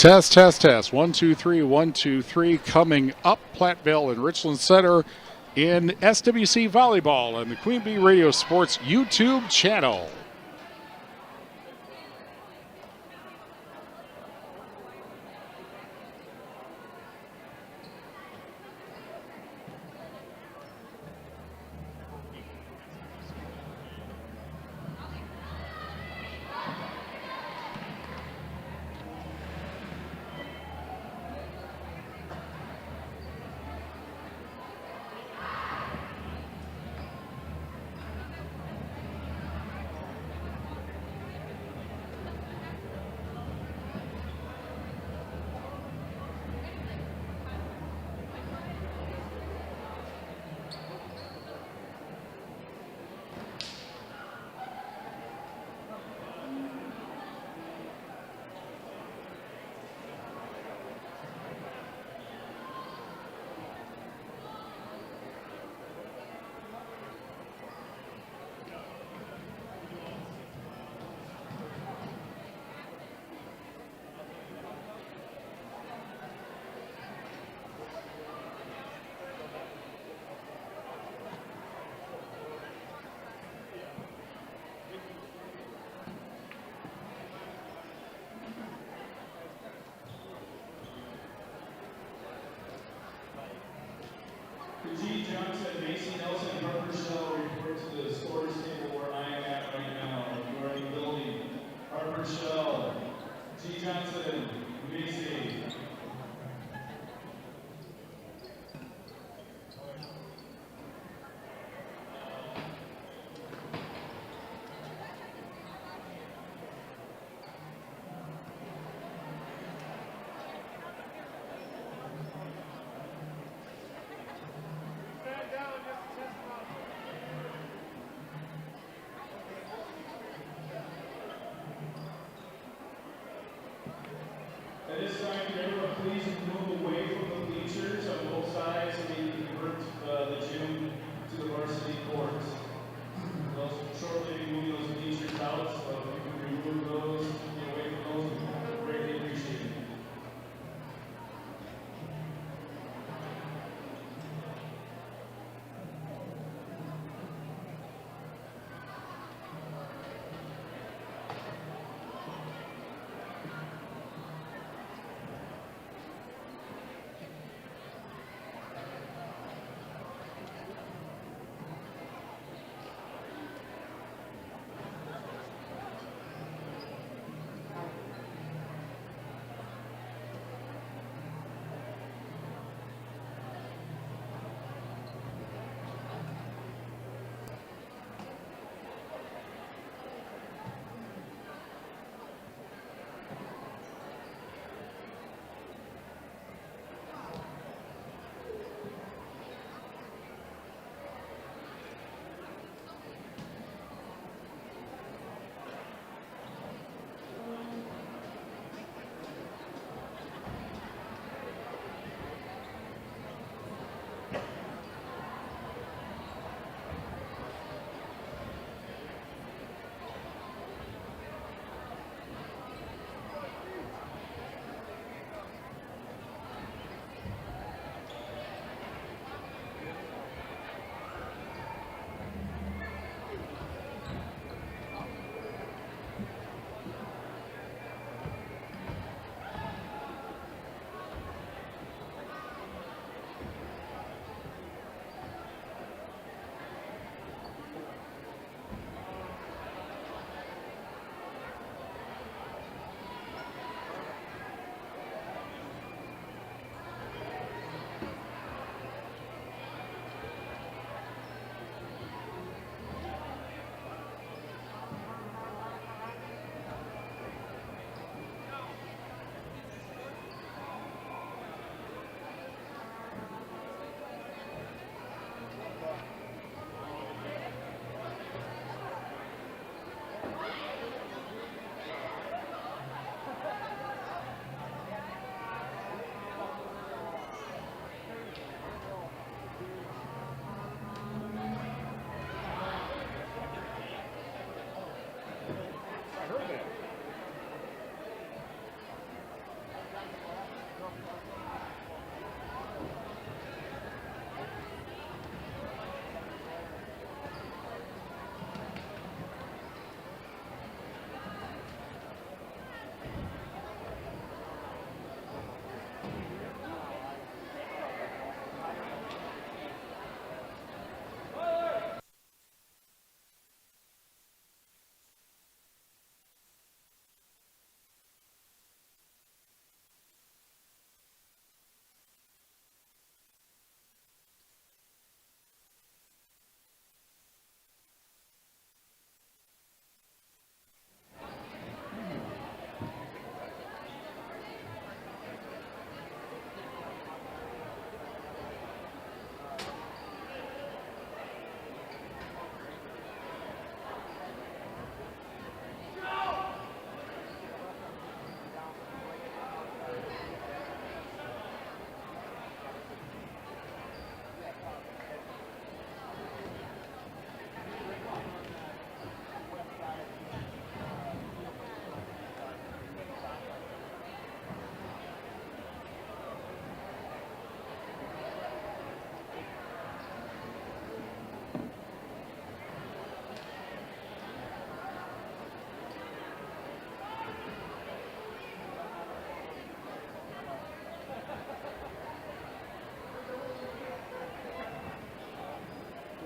Test, test, test. 1, 2, 3, 1, 2, 3. Coming up, Platteville and Richland Center in SWC Volleyball on the Queen Bee Radio Sports YouTube channel.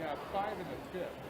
have 5 in the 5th.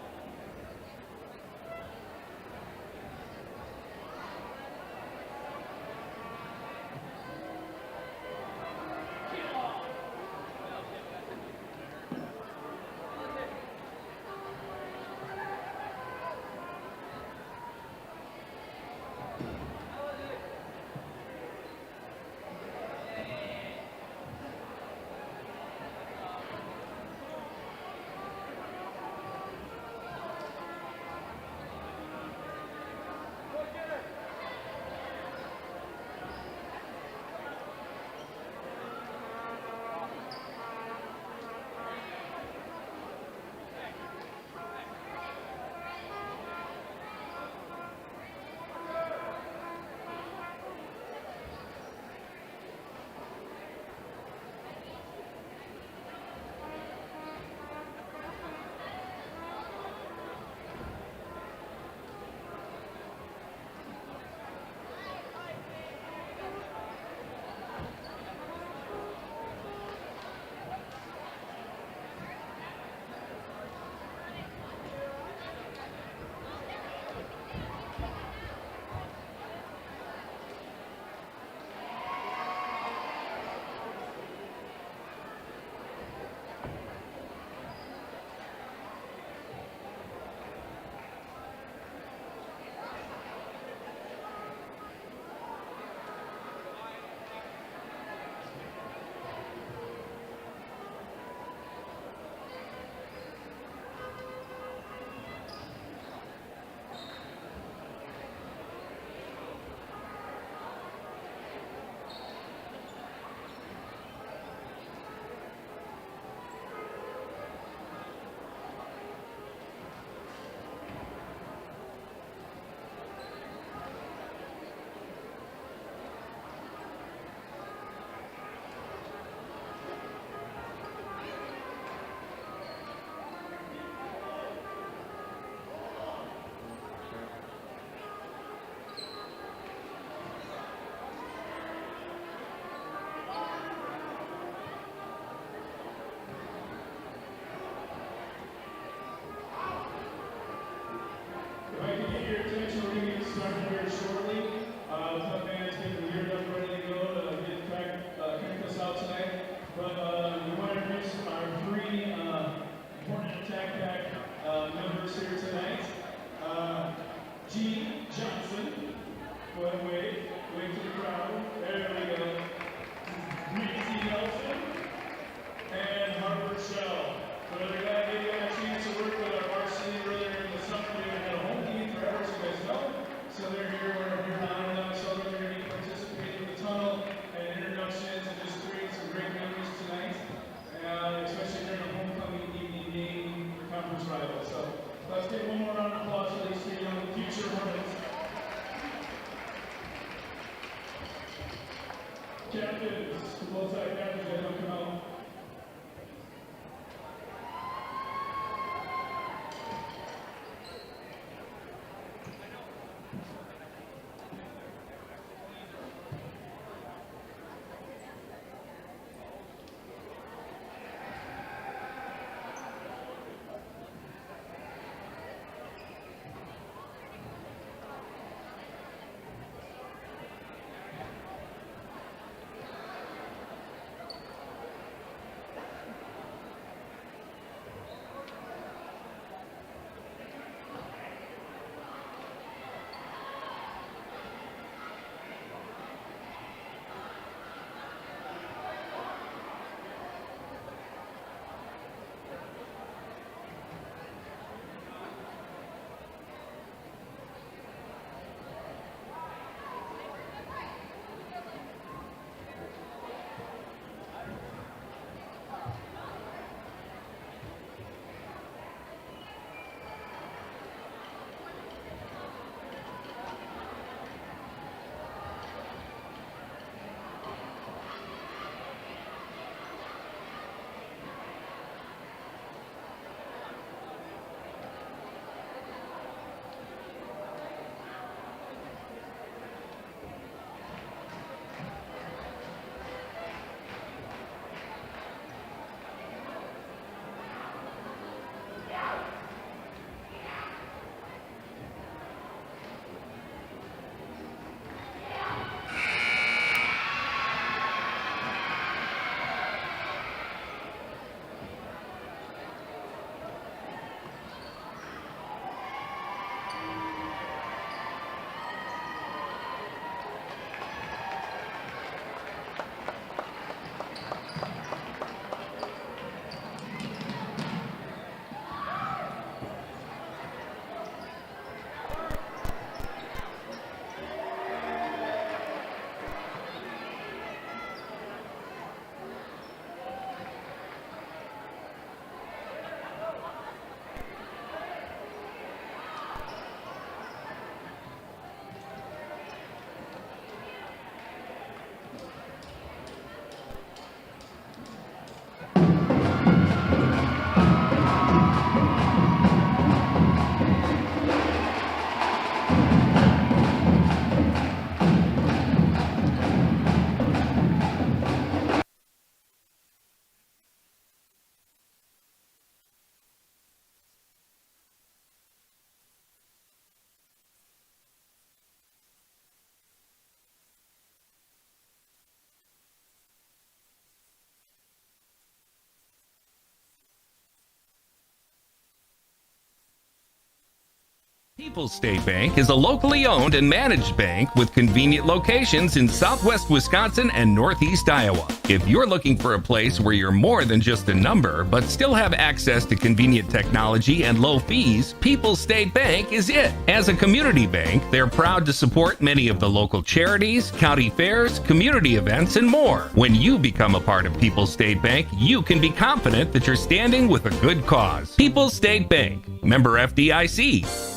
People's State Bank is a locally owned and managed bank with convenient locations in southwest Wisconsin and northeast Iowa. If you're looking for a place where you're more than just a number, but still have access to convenient technology and low fees, People's State Bank is it. As a community bank, they're proud to support many of the local charities, county fairs, community events, and more. When you become a part of People's State Bank, you can be confident that you're standing with a good cause. People's State Bank, member FDIC.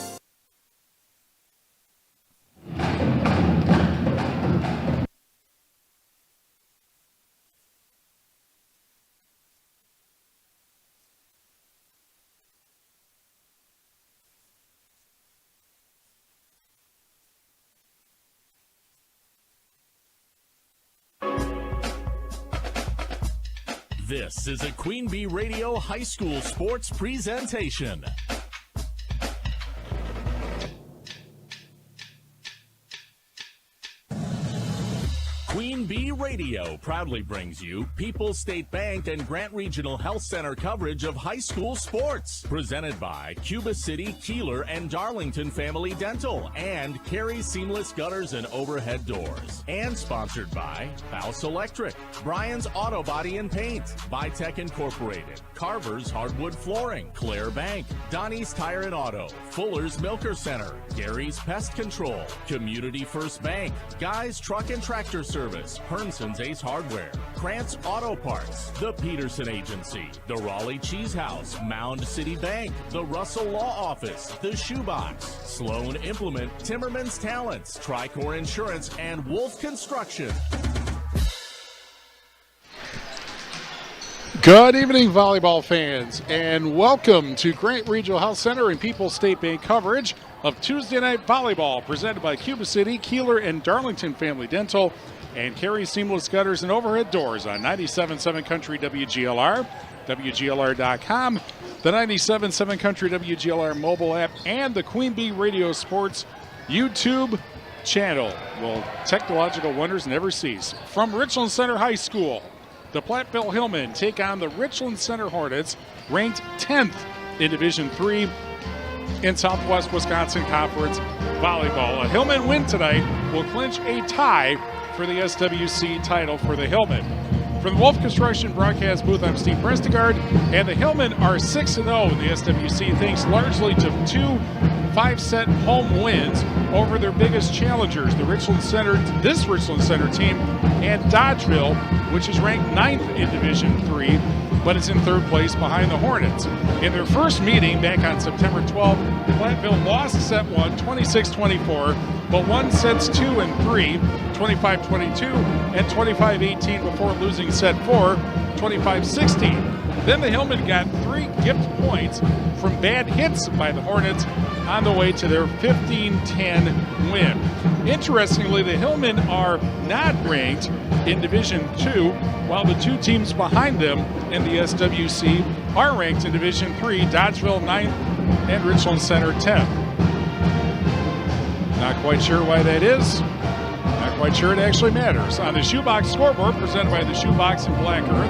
This is a Queen Bee Radio High School Sports presentation. Queen Bee Radio proudly brings you People's State Bank and Grant Regional Health Center coverage of high school sports. Presented by Cuba City, Kieler, and Darlington Family Dental and Carey Seamless Gutters and Overhead Doors. And sponsored by House Electric, Brian's Auto Body and Paint, Vitech Incorporated, Carver's Hardwood Flooring, Claire Bank, Donnie's Tire and Auto, Fuller's Milker Center, Gary's Pest Control, Community First Bank, Guy's Truck and Tractor Service, Hernson's Ace Hardware, Krantz Auto Parts, the Peterson Agency, the Raleigh Cheese House, Mound City Bank, the Russell Law Office, the Shoebox, Sloan Implement, Timmerman's Talents, Tricor Insurance, and Wolf Construction. Good evening, volleyball fans, and welcome to Grant Regional Health Center and People's State Bank coverage of Tuesday Night Volleyball, presented by Cuba City, Kieler, and Darlington Family Dental, and Carey Seamless Gutters and Overhead Doors on 97.7 Country WGLR, WGLR.com, the 97.7 Country WGLR mobile app, and the Queen Bee Radio Sports YouTube channel. Well, technological wonders never cease. From Richland Center High School, the Platteville Hillmen take on the Richland Center Hornets, ranked 10th in Division III in Southwest Wisconsin Conference Volleyball. A Hillman win tonight will clinch a tie for the SWC title for the Hillmen. From the Wolf Construction broadcast booth, I'm Steve Prestegard, and the Hillmen are 6-0 in the SWC, thanks largely to two 5-set home wins over their biggest challengers, this Richland Center team, and Dodgeville, which is ranked 9th in Division III, but is in third place behind the Hornets. In their first meeting back on September 12th, Platteville lost set 1, 26-24, but won sets 2 and 3, 25-22 and 25-18 before losing set 4, 25-16. Then the Hillmen got 3 gift points from bad hits by the Hornets on the way to their 15-10 win. Interestingly, the Hillmen are not ranked in Division II, while the two teams behind them in the SWC are ranked in Division III, Dodgeville 9th and Richland Center 10th. Not quite sure why that is. Not quite sure it actually matters. On the Shoebox scoreboard, presented by the Shoebox in Black Earth,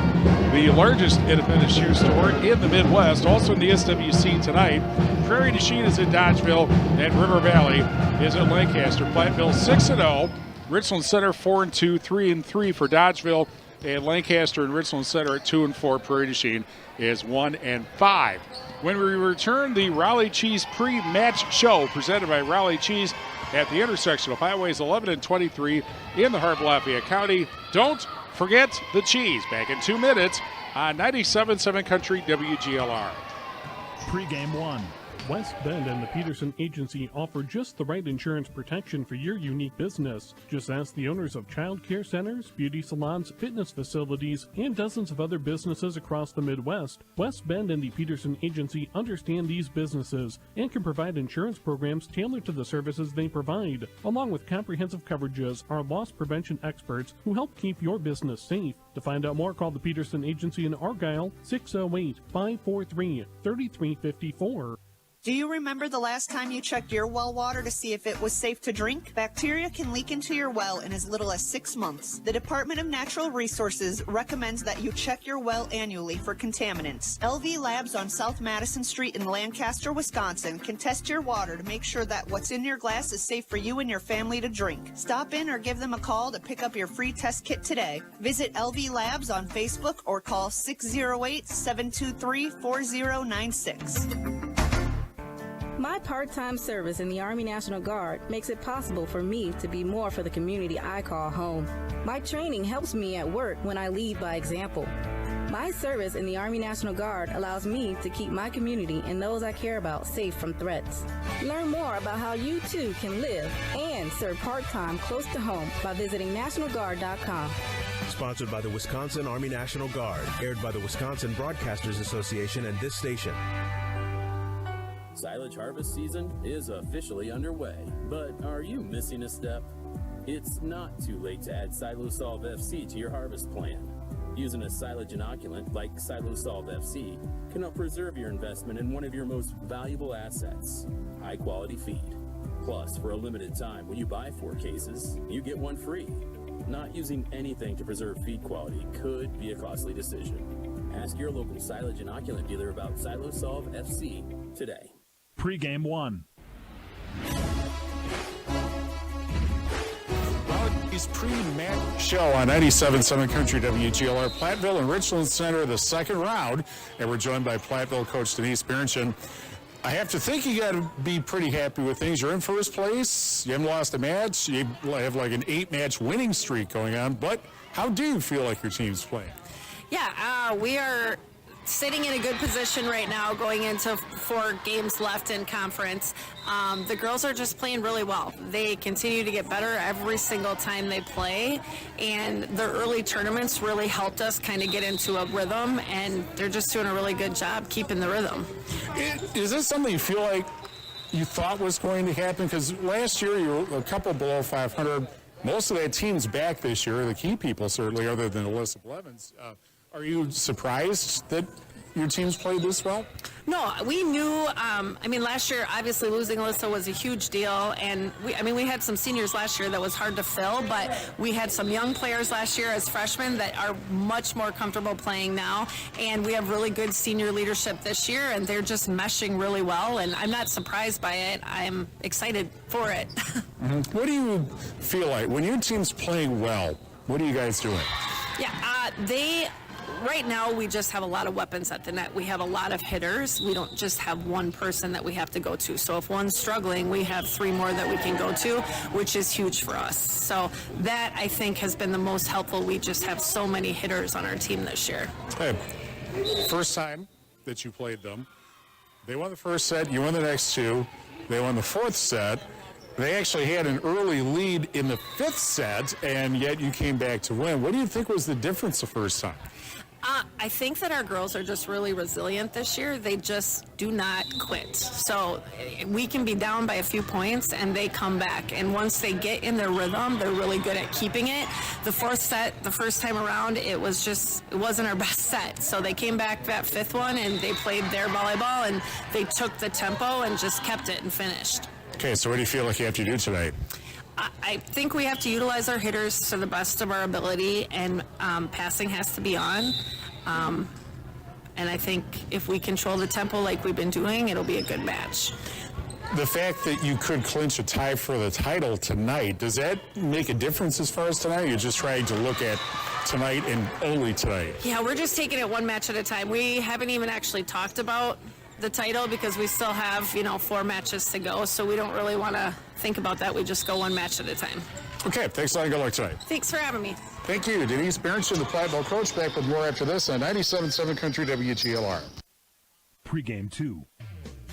the largest independent shoe store in the Midwest, also in the SWC tonight. Prairie du Chien is at Dodgeville, and River Valley is at Lancaster. Platteville 6-0, Richland Center 4-2, 3-3 for Dodgeville, and Lancaster and Richland Center at 2-4. Prairie du Chien is 1-5. When we return, the Raleigh Cheese pre-match show presented by Raleigh Cheese at the intersection of Highways 11 and 23 in the heart of Lafayette County. Don't forget the cheese. Back in 2 minutes on 97.7 Country WGLR. Pre-game 1. West Bend and the Peterson Agency offer just the right insurance protection for your unique business. Just ask the owners of child care centers, beauty salons, fitness facilities, and dozens of other businesses across the Midwest. West Bend and the Peterson Agency understand these businesses and can provide insurance programs tailored to the services they provide. Along with comprehensive coverages, are loss prevention experts who help keep your business safe. To find out more, call the Peterson Agency in Argyle, 608-543-3354. Do you remember the last time you checked your well water to see if it was safe to drink? Bacteria can leak into your well in as little as 6 months. The Department of Natural Resources recommends that you check your well annually for contaminants. LV Labs on South Madison Street in Lancaster, Wisconsin can test your water to make sure that what's in your glass is safe for you and your family to drink. Stop in or give them a call to pick up your free test kit today. Visit LV Labs on Facebook or call 608-723-4096. My part-time service in the Army National Guard makes it possible for me to be more for the community I call home. My training helps me at work when I lead by example. My service in the Army National Guard allows me to keep my community and those I care about safe from threats. Learn more about how you too can live and serve part-time close to home by visiting NationalGuard.com. Sponsored by the Wisconsin Army National Guard, aired by the Wisconsin Broadcasters Association and this station. Silage harvest season is officially underway, but are you missing a step? It's not too late to add Silosolve FC to your harvest plan. Using a silage inoculant like Silosolve FC can help preserve your investment in one of your most valuable assets, high-quality feed. Plus, for a limited time, when you buy 4 cases, you get 1 free. Not using anything to preserve feed quality could be a costly decision. Ask your local silage inoculant dealer about Silosolve FC today. Pre-game 1. Valley's pre-match show on 97.7 Country WGLR. Platteville and Richland Center, the second round, and we're joined by Platteville coach Denise Berenson. I have to think you got to be pretty happy with things. You're in first place. You haven't lost a match. You have like an 8-match winning streak going on. But how do you feel like your team's playing? Yeah, we are sitting in a good position right now going into 4 games left in conference. The girls are just playing really well. They continue to get better every single time they play, and the early tournaments really helped us kind of get into a rhythm, and they're just doing a really good job keeping the rhythm. Is this something you feel like you thought was going to happen? Because last year you were a couple below 500. Most of that team's back this year, the key people certainly, other than Alyssa Blevins. Are you surprised that your team's played this well? No, we knew, last year, obviously losing Alyssa was a huge deal, and we had some seniors last year that was hard to fill, but we had some young players last year as freshmen that are much more comfortable playing now, and we have really good senior leadership this year, and they're just meshing really well, and I'm not surprised by it. I'm excited for it. Mm-hmm. What do you feel like when your team's playing well? What are you guys doing? Yeah, right now, we just have a lot of weapons at the net. We have a lot of hitters. We don't just have one person that we have to go to. So if one's struggling, we have 3 more that we can go to, which is huge for us. So that, I think, has been the most helpful. We just have so many hitters on our team this year. Hey, first time that you played them, they won the first set, you won the next 2, they won the 4th set. They actually had an early lead in the 5th set, and yet you came back to win. What do you think was the difference the first time? I think that our girls are just really resilient this year. They just do not quit. So we can be down by a few points and they come back. And once they get in their rhythm, they're really good at keeping it. The 4th set, the first time around, it wasn't our best set. So they came back that 5th one and they played their volleyball and they took the tempo and just kept it and finished. Okay, so what do you feel like you have to do tonight? I think we have to utilize our hitters to the best of our ability, and passing has to be on. And I think if we control the tempo like we've been doing, it'll be a good match. The fact that you could clinch a tie for the title tonight, does that make a difference as far as tonight? You're just trying to look at tonight and only tonight? Yeah, we're just taking it one match at a time. We haven't even actually talked about the title because we still have, 4 matches to go, so we don't really want to think about that. We just go one match at a time. Okay, thanks a lot and good luck tonight. Thanks for having me. Thank you. Denise Berenson, the Platteville coach, back with more after this on 97.7 Country WGLR. Pre-game 2.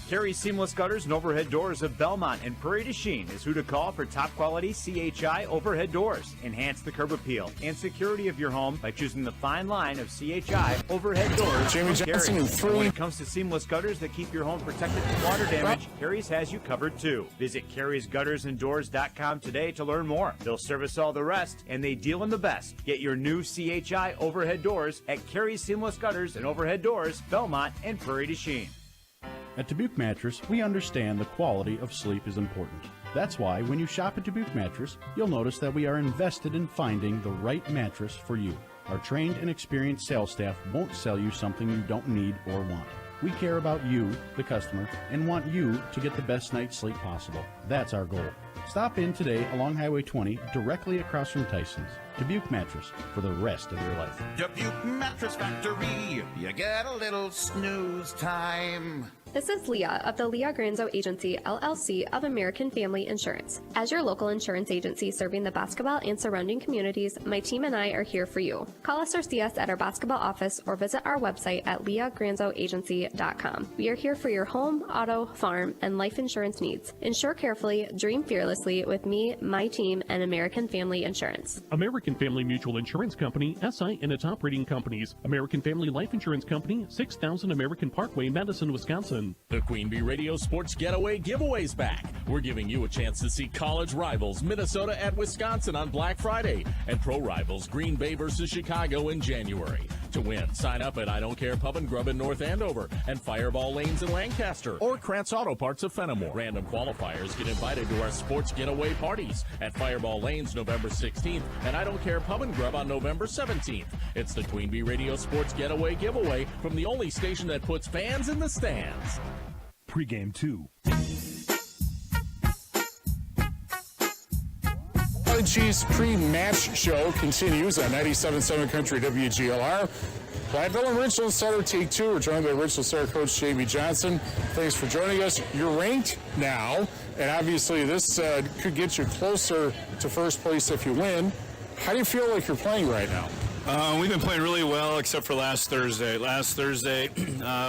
Carey Seamless Gutters and Overhead Doors of Belmont and Prairie du Chien is who to call for top quality CHI overhead doors. Enhance the curb appeal and security of your home by choosing the fine line of CHI overhead doors. Jamie from Johnson Carey. in 3. And when it comes to seamless gutters that keep your home protected from water damage, Carey's has you covered too. Visit Carey'sGuttersandDoors.com today to learn more. They'll service all the rest, and they deal in the best. Get your new CHI overhead doors at Carey's Seamless Gutters and Overhead Doors, Belmont and Prairie du Chien. At Dubuque Mattress, we understand the quality of sleep is important. That's why when you shop at Dubuque Mattress, you'll notice that we are invested in finding the right mattress for you. Our trained and experienced sales staff won't sell you something you don't need or want. We care about you, the customer, and want you to get the best night's sleep possible. That's our goal. Stop in today along Highway 20, directly across from Tyson's. Dubuque Mattress, for the rest of your life. Dubuque Mattress Factory, you get a little snooze time. This is Leah of the Leah Granzo Agency, LLC of American Family Insurance. As your local insurance agency serving the basketball and surrounding communities, my team and I are here for you. Call us or see us at our basketball office or visit our website at leahgranzoagency.com. We are here for your home, auto, farm, and life insurance needs. Insure carefully, dream fearlessly with me, my team, and American Family Insurance. American Family Mutual Insurance Company, SI and its operating companies. American Family Life Insurance Company, 6000 American Parkway, Madison, Wisconsin. The Queen Bee Radio Sports Getaway giveaway's back. We're giving you a chance to see college rivals Minnesota at Wisconsin on Black Friday and pro rivals Green Bay versus Chicago in January. To win, sign up at I Don't Care Pub and Grub in North Andover and Fireball Lanes in Lancaster or Krantz Auto Parts of Fenimore. Random qualifiers get invited to our sports getaway parties at Fireball Lanes November 16th and I Don't Care Pub and Grub on November 17th. It's the Queen Bee Radio Sports Getaway giveaway from the only station that puts fans in the stands. Pre-game 2. Chiefs pre-match show continues on 97.7 Country WGLR. Platteville and Richland Center take two. We're joined by Richland Center coach Jamie Johnson. Thanks for joining us. You're ranked now, and obviously this could get you closer to first place if you win. How do you feel like you're playing right now? We've been playing really well except for last Thursday.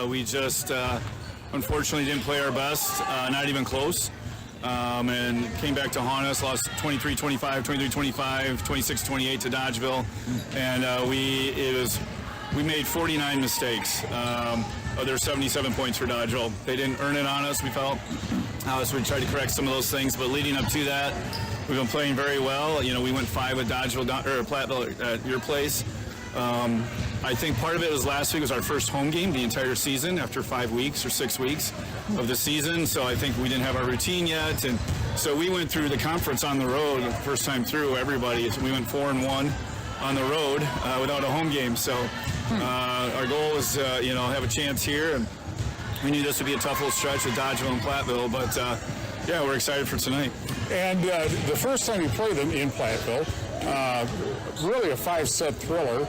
We just unfortunately didn't play our best, not even close. And came back to haunt us, lost 23-25, 23-25, 26-28 to Dodgeville. And we made 49 mistakes. There's 77 points for Dodgeville. They didn't earn it on us, we felt. So we tried to correct some of those things, but leading up to that, we've been playing very well. You know, we went 5 with Dodgeville, or Platteville at your place. I think part of it was last week was our first home game the entire season after 5 weeks or 6 weeks of the season. So I think we didn't have our routine yet. And so we went through the conference on the road the first time through everybody. We went 4-1 on the road without a home game. So our goal was, have a chance here. And we knew this would be a tough little stretch with Dodgeville and Platteville. But, yeah, we're excited for tonight. And the first time you played them in Platteville, really a 5-set thriller.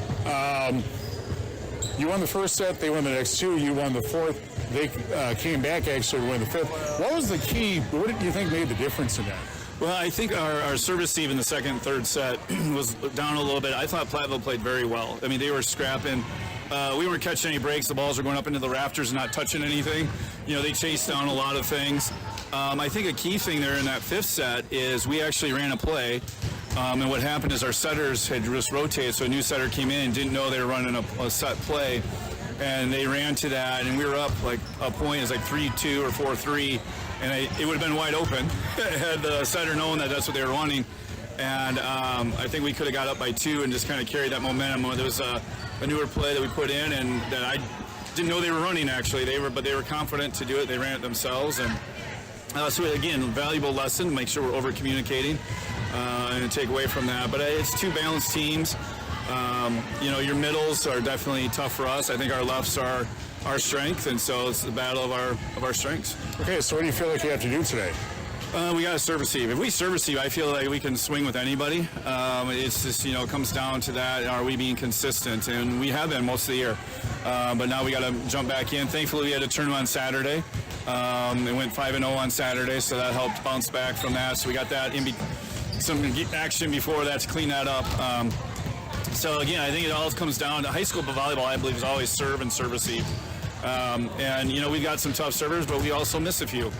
You won the first set, they won the next 2, you won the fourth. They came back actually to win the fifth. What was the key? What did you think made the difference in that? Well, I think our service team in the second and third set was down a little bit. I thought Platteville played very well. I mean, they were scrapping. We weren't catching any breaks. The balls were going up into the rafters and not touching anything. You know, they chased down a lot of things. I think a key thing there in that fifth set is we actually ran a play. And what happened is our setters had just rotated, so a new setter came in and didn't know they were running a set play. And they ran to that, and we were up like a point. It was like 3-2 or 4-3, and it would have been wide open had the setter known that that's what they were running. And I think we could have got up by 2 and just kind of carried that momentum. There was a newer play that we put in, and that I didn't know they were running actually. But they were confident to do it. They ran it themselves, and so again, valuable lesson. Make sure we're over communicating. And take away from that. But it's two balanced teams. Your middles are definitely tough for us. I think our lefts are our strength, and so it's the battle of our strengths. Okay, so what do you feel like you have to do today? We got to serve receive. If we serve receive, I feel like we can swing with anybody. It's just, it comes down to that. Are we being consistent? And we have been most of the year. But now we got to jump back in. Thankfully, we had a turn on Saturday. They went 5-0 on Saturday, so that helped bounce back from that. So we got that some action before that to clean that up. So again, I think it all comes down to high school volleyball. I believe is always serve and serve receive. We've got some tough servers, but we also miss a few.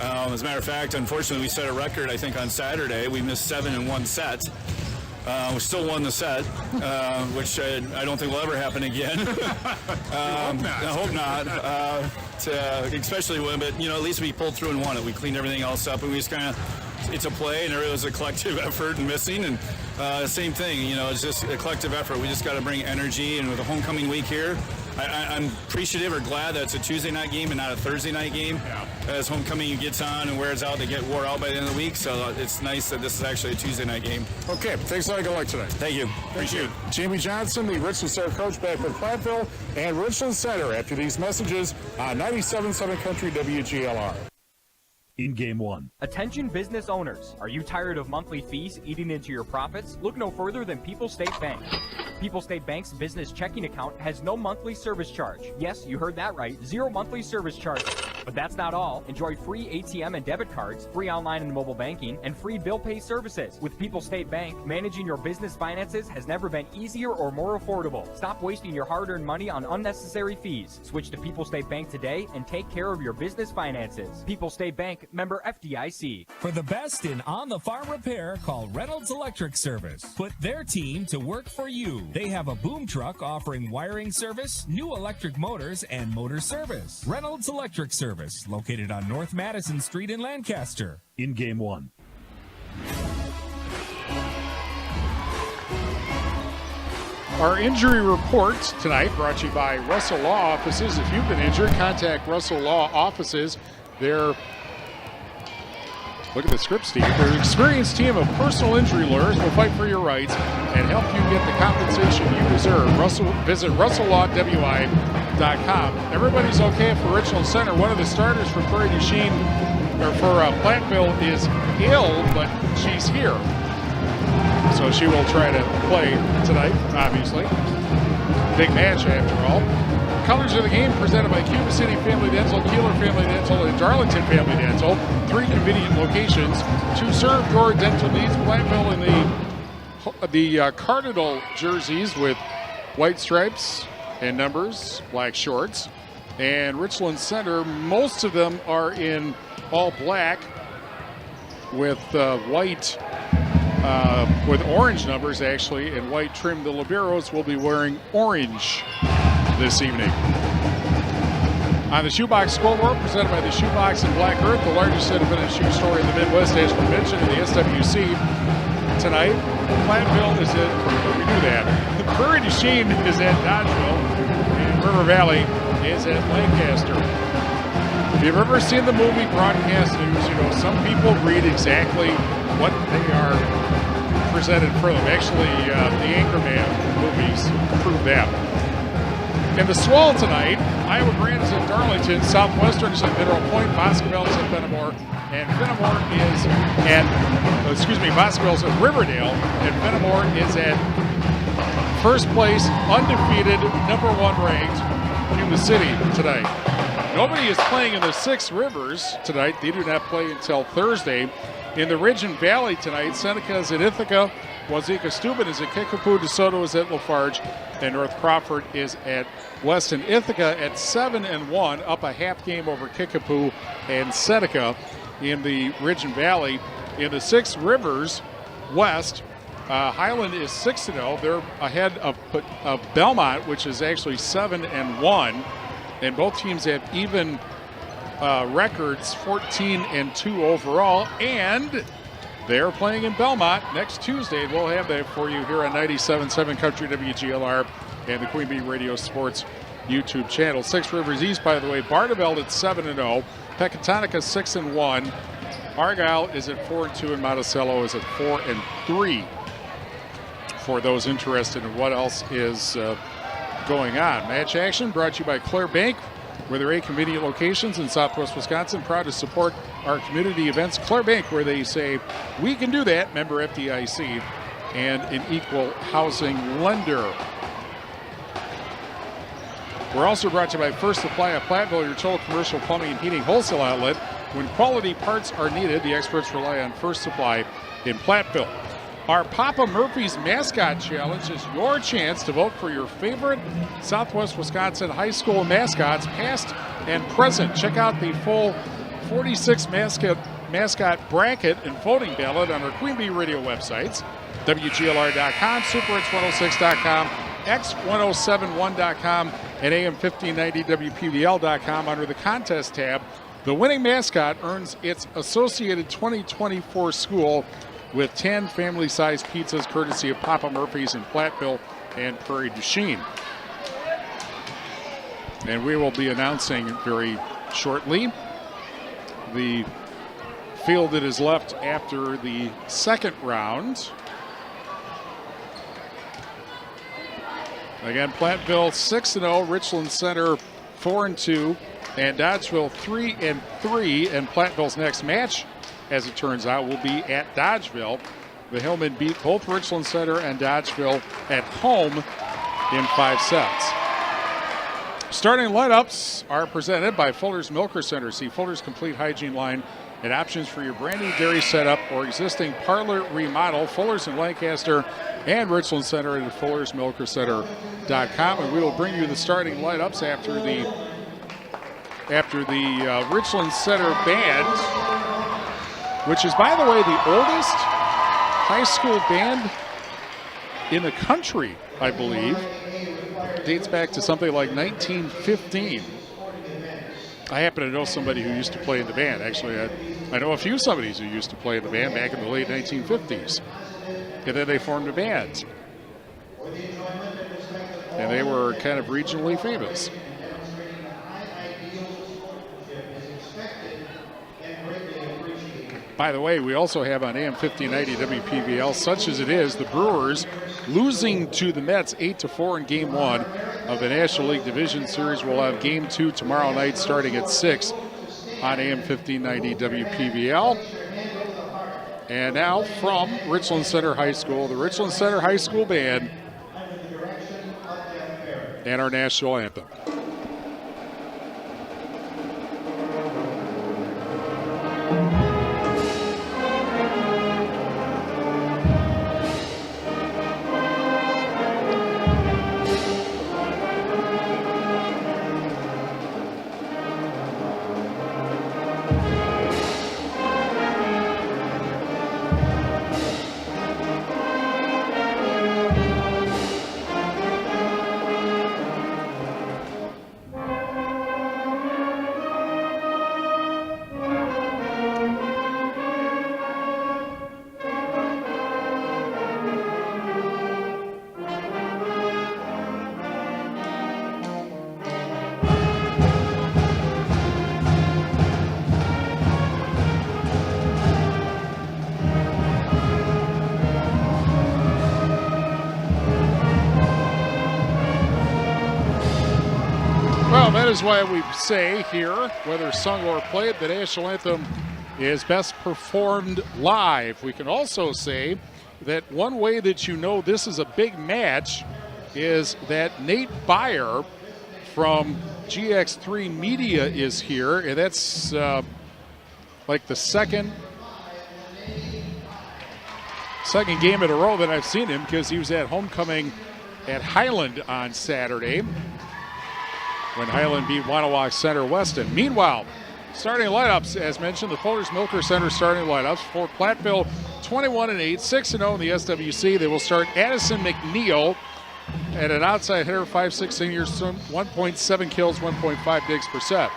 As a matter of fact, unfortunately, we set a record. I think on Saturday we missed 7 in one set. We still won the set, which I don't think will ever happen again. I hope not. Especially when, but at least we pulled through and won it. We cleaned everything else up, and we just kind of. It's a play, and it was a collective effort and missing, and same thing, it's just a collective effort. We just got to bring energy, and with a homecoming week here, I'm appreciative or glad that it's a Tuesday night game and not a Thursday night game. Yeah. As homecoming gets on and wears out, they get wore out by the end of the week. So it's nice that this is actually a Tuesday night game. Okay, thanks a lot. Good luck today. Thank you. Appreciate it. Jamie Johnson, the Richland Center coach, back with Platteville and Richland Center after these messages on 97.7 Country WGLR. In Game 1. Attention business owners. Are you tired of monthly fees eating into your profits? Look no further than People State Bank. People State Bank's business checking account has no monthly service charge. Yes, you heard that right. 0 monthly service charge. But that's not all. Enjoy free ATM and debit cards, free online and mobile banking, and free bill pay services. With People State Bank, managing your business finances has never been easier or more affordable. Stop wasting your hard-earned money on unnecessary fees. Switch to People State Bank today and take care of your business finances. People State Bank, member FDIC. For the best in on-the-farm repair, call Reynolds Electric Service. Put their team to work for you. They have a boom truck offering wiring service, new electric motors, and motor service. Reynolds Electric Service, located on North Madison Street in Lancaster. In Game 1. Our injury report tonight brought to you by Russell Law Offices. If you've been injured, contact Russell Law Offices. They're Look at the script, Steve. Their experienced team of personal injury lawyers will fight for your rights and help you get the compensation you deserve. Visit RussellLawWI.com. Everybody's okay for Richland Center. One of the starters for Prairie du Chien, or for Platteville, is ill, but she's here. So she will try to play tonight, obviously. Big match, after all. Colors of the game presented by Cuba City Family Dental, Kieler Family Dental, and Darlington Family Dental. 3 convenient locations to serve your dental needs. Platteville in the Cardinal jerseys with white stripes and numbers, black shorts. And Richland Center, most of them are in all black with white, with orange numbers actually, and white trim. The liberos will be wearing orange this evening. On the Shoebox Scoreboard, presented by the Shoebox and Black Earth, the largest independent shoe store in the Midwest, as we mentioned in the SWC tonight. Platteville is at, we do that. Prairie du Chien is at Dodgeville, and River Valley is at Lancaster. If you've ever seen the movie Broadcast News, you know some people read exactly what they are presented for them. Actually, the Anchorman movies prove that. In the Swall tonight, Iowa Grant is at Darlington, Southwestern is at Mineral Point, Boscoville is at Fenimore, and Fenimore is at, Boscoville is at Riverdale, and Fenimore is at first place, undefeated, #1 ranked Cuba City tonight. Nobody is playing in the 6 Rivers tonight. They do not play until Thursday. In the Ridge and Valley tonight, Seneca is at Ithaca, Wazeeka Steuben is at Kickapoo, DeSoto is at Lafarge, and North Crawford is at Weston. Ithaca at 7-1, up a half game over Kickapoo and Seneca in the Ridge and Valley. In the 6 Rivers West, Highland is 6-0. They're ahead of Belmont, which is actually 7-1, and both teams have even records, 14-2 overall, and they're playing in Belmont next Tuesday. We'll have that for you here on 97.7 Country WGLR and the Queen Bee Radio Sports YouTube channel. 6 Rivers East, by the way, Barneveld at 7-0, Pecatonica 6-1, Argyle is at 4-2, and Monticello is at 4-3. For those interested in what else is going on. Match action brought to you by Claire Bank, where there are 8 convenient locations in Southwest Wisconsin. Proud to support our community events. Claire Bank, where they say, we can do that, member FDIC, and an equal housing lender. We're also brought to you by First Supply of Platteville, your total commercial plumbing and heating wholesale outlet. When quality parts are needed, the experts rely on First Supply in Platteville. Our Papa Murphy's Mascot Challenge is your chance to vote for your favorite Southwest Wisconsin high school mascots, past and present. Check out the full 46 mascot bracket and voting ballot on our Queen Bee Radio websites, WGLR.com, SuperHits106.com, X1071.com, and AM1590WPVL.com. Under the contest tab, the winning mascot earns its Associated 2024 school with 10 family-sized pizzas courtesy of Papa Murphy's in Platteville and Prairie du Chien. And we will be announcing very shortly the field that is left after the second round. Again, Platteville 6-0, Richland Center 4-2, and Dodgeville 3-3. And Platteville's next match, as it turns out, will be at Dodgeville. The Hillmen beat both Richland Center and Dodgeville at home in 5 sets. Starting lineups are presented by Fuller's Milker Center. See Fuller's complete hygiene line and options for your brand new dairy setup or existing parlor remodel. Fuller's in Lancaster and Richland Center at Fuller'sMilkerCenter.com. And we will bring you the starting lineups after the Richland Center band, which is, by the way, the oldest high school band in the country, I believe. Dates back to something like 1915. I happen to know somebody who used to play in the band. Actually, I know a few somebodies who used to play in the band back in the late 1950s. And then they formed a band. And they were kind of regionally famous. By the way, we also have on AM 1590 WPVL, such as it is, the Brewers losing to the Mets 8-4 in Game 1 of the National League Division Series. We'll have Game 2 tomorrow night starting at 6 on AM 1590 WPVL. And now from Richland Center High School, the Richland Center High School Band and our national anthem. That is why we say here, whether sung or played, the national anthem is best performed live. We can also say that one way that you know this is a big match is that Nate Byer from GX3 Media is here, and that's like the second game in a row that I've seen him, because he was at homecoming at Highland on Saturday when Highland beat Wanawak Center Weston. Meanwhile, starting lineups, as mentioned, the Fuller's Milker Center starting lineups for Platteville, 21-8, 6-0 in the SWC. They will start Addison McNeil at an outside hitter, 5'6" senior, 1.7 kills, 1.5 digs per set.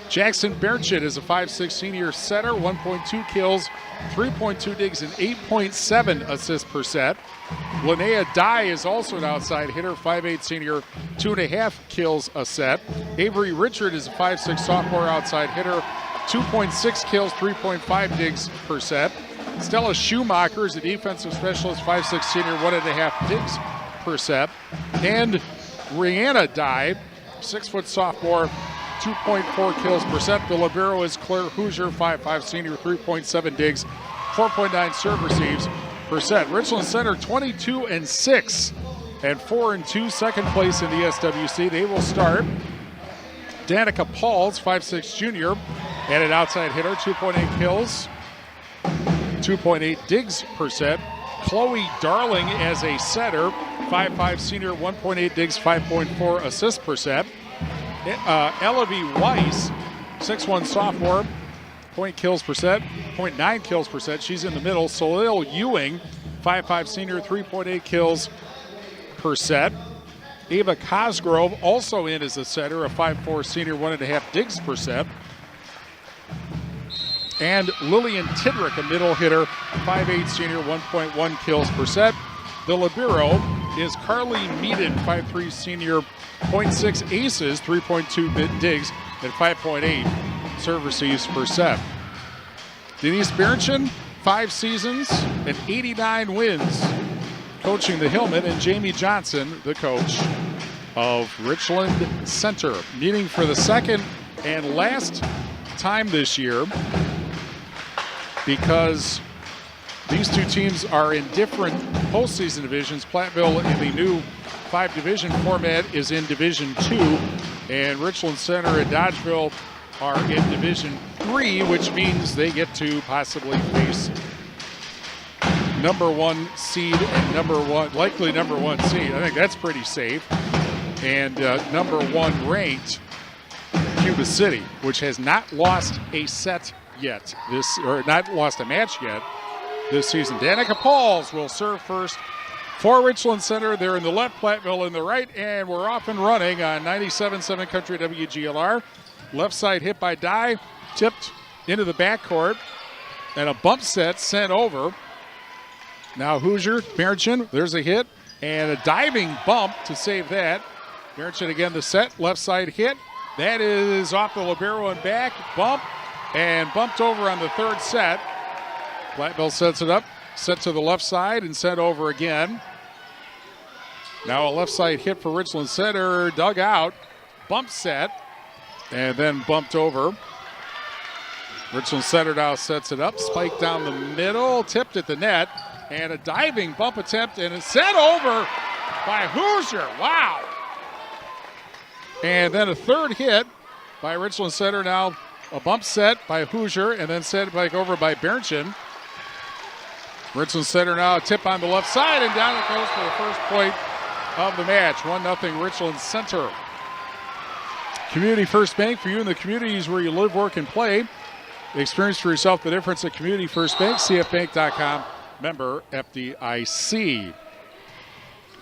Jackson Berchit is a 5'6" senior setter, 1.2 kills, 3.2 digs, and 8.7 assists per set. Linnea Dye is also an outside hitter, 5'8" senior, 2.5 kills a set. Avery Richard is a 5'6" sophomore outside hitter, 2.6 kills, 3.5 digs per set. Stella Schumacher is a defensive specialist, 5'6" senior, 1.5 digs per set. And Rihanna Dye, 6-foot sophomore, 2.4 kills per set. The libero is Claire Hoosier, 5'5" senior, 3.7 digs, 4.9 serve receives per set. Richland Center 22-6 and 4-2, second place in the SWC. They will start Danica Pauls, 5'6" junior, and an outside hitter, 2.8 kills, 2.8 digs per set. Chloe Darling as a setter, 5'5" senior, 1.8 digs, 5.4 assists per set. Elavie Weiss, 6'1" sophomore, 0.9 kills per set. She's in the middle. Soleil Ewing, 5'5" senior, 3.8 kills per set. Ava Cosgrove also in as a setter, a 5'4" senior, 1.5 digs per set. And Lillian Tidrick, a middle hitter, 5'8" senior, 1.1 kills per set. The libero, is Carly Meaden, 5'3" senior, 0.6 aces, 3.2 digs, and 5.8 serve receives per set. Denise Berenchin, 5 seasons and 89 wins, coaching the Hillman, and Jamie Johnson, the coach of Richland Center, meeting for the second and last time this year because these two teams are in different postseason divisions. Platteville in the new 5-division format is in Division 2, and Richland Center and Dodgeville are in Division 3, which means they get to possibly face number 1 seed and likely number 1 seed. I think that's pretty safe. And number 1 ranked Cuba City, which has not lost a set yet or not lost a match yet this season. Danica Pauls will serve first for Richland Center. They're in the left, Platteville in the right, and we're off and running on 97.7 Country WGLR. Left side hit by Dye, tipped into the backcourt, and a bump set sent over. Now Hoosier, Berenchin, there's a hit, and a diving bump to save that. Berenchin again the set, left side hit. That is off the libero and back, bump, and bumped over on the third set. Platteville sets it up, set to the left side and sent over again. Now a left side hit for Richland Center, dug out, bump set, and then bumped over. Richland Center now sets it up, spike down the middle, tipped at the net, and a diving bump attempt, and it's sent over by Hoosier. Wow. And then a third hit by Richland Center. Now a bump set by Hoosier, and then sent back over by Berenchin. Richland Center now a tip on the left side, and down it goes for the first point of the match. 1-0 Richland Center. Community First Bank, for you in the communities where you live, work, and play. Experience for yourself the difference at Community First Bank, cfbank.com, member FDIC.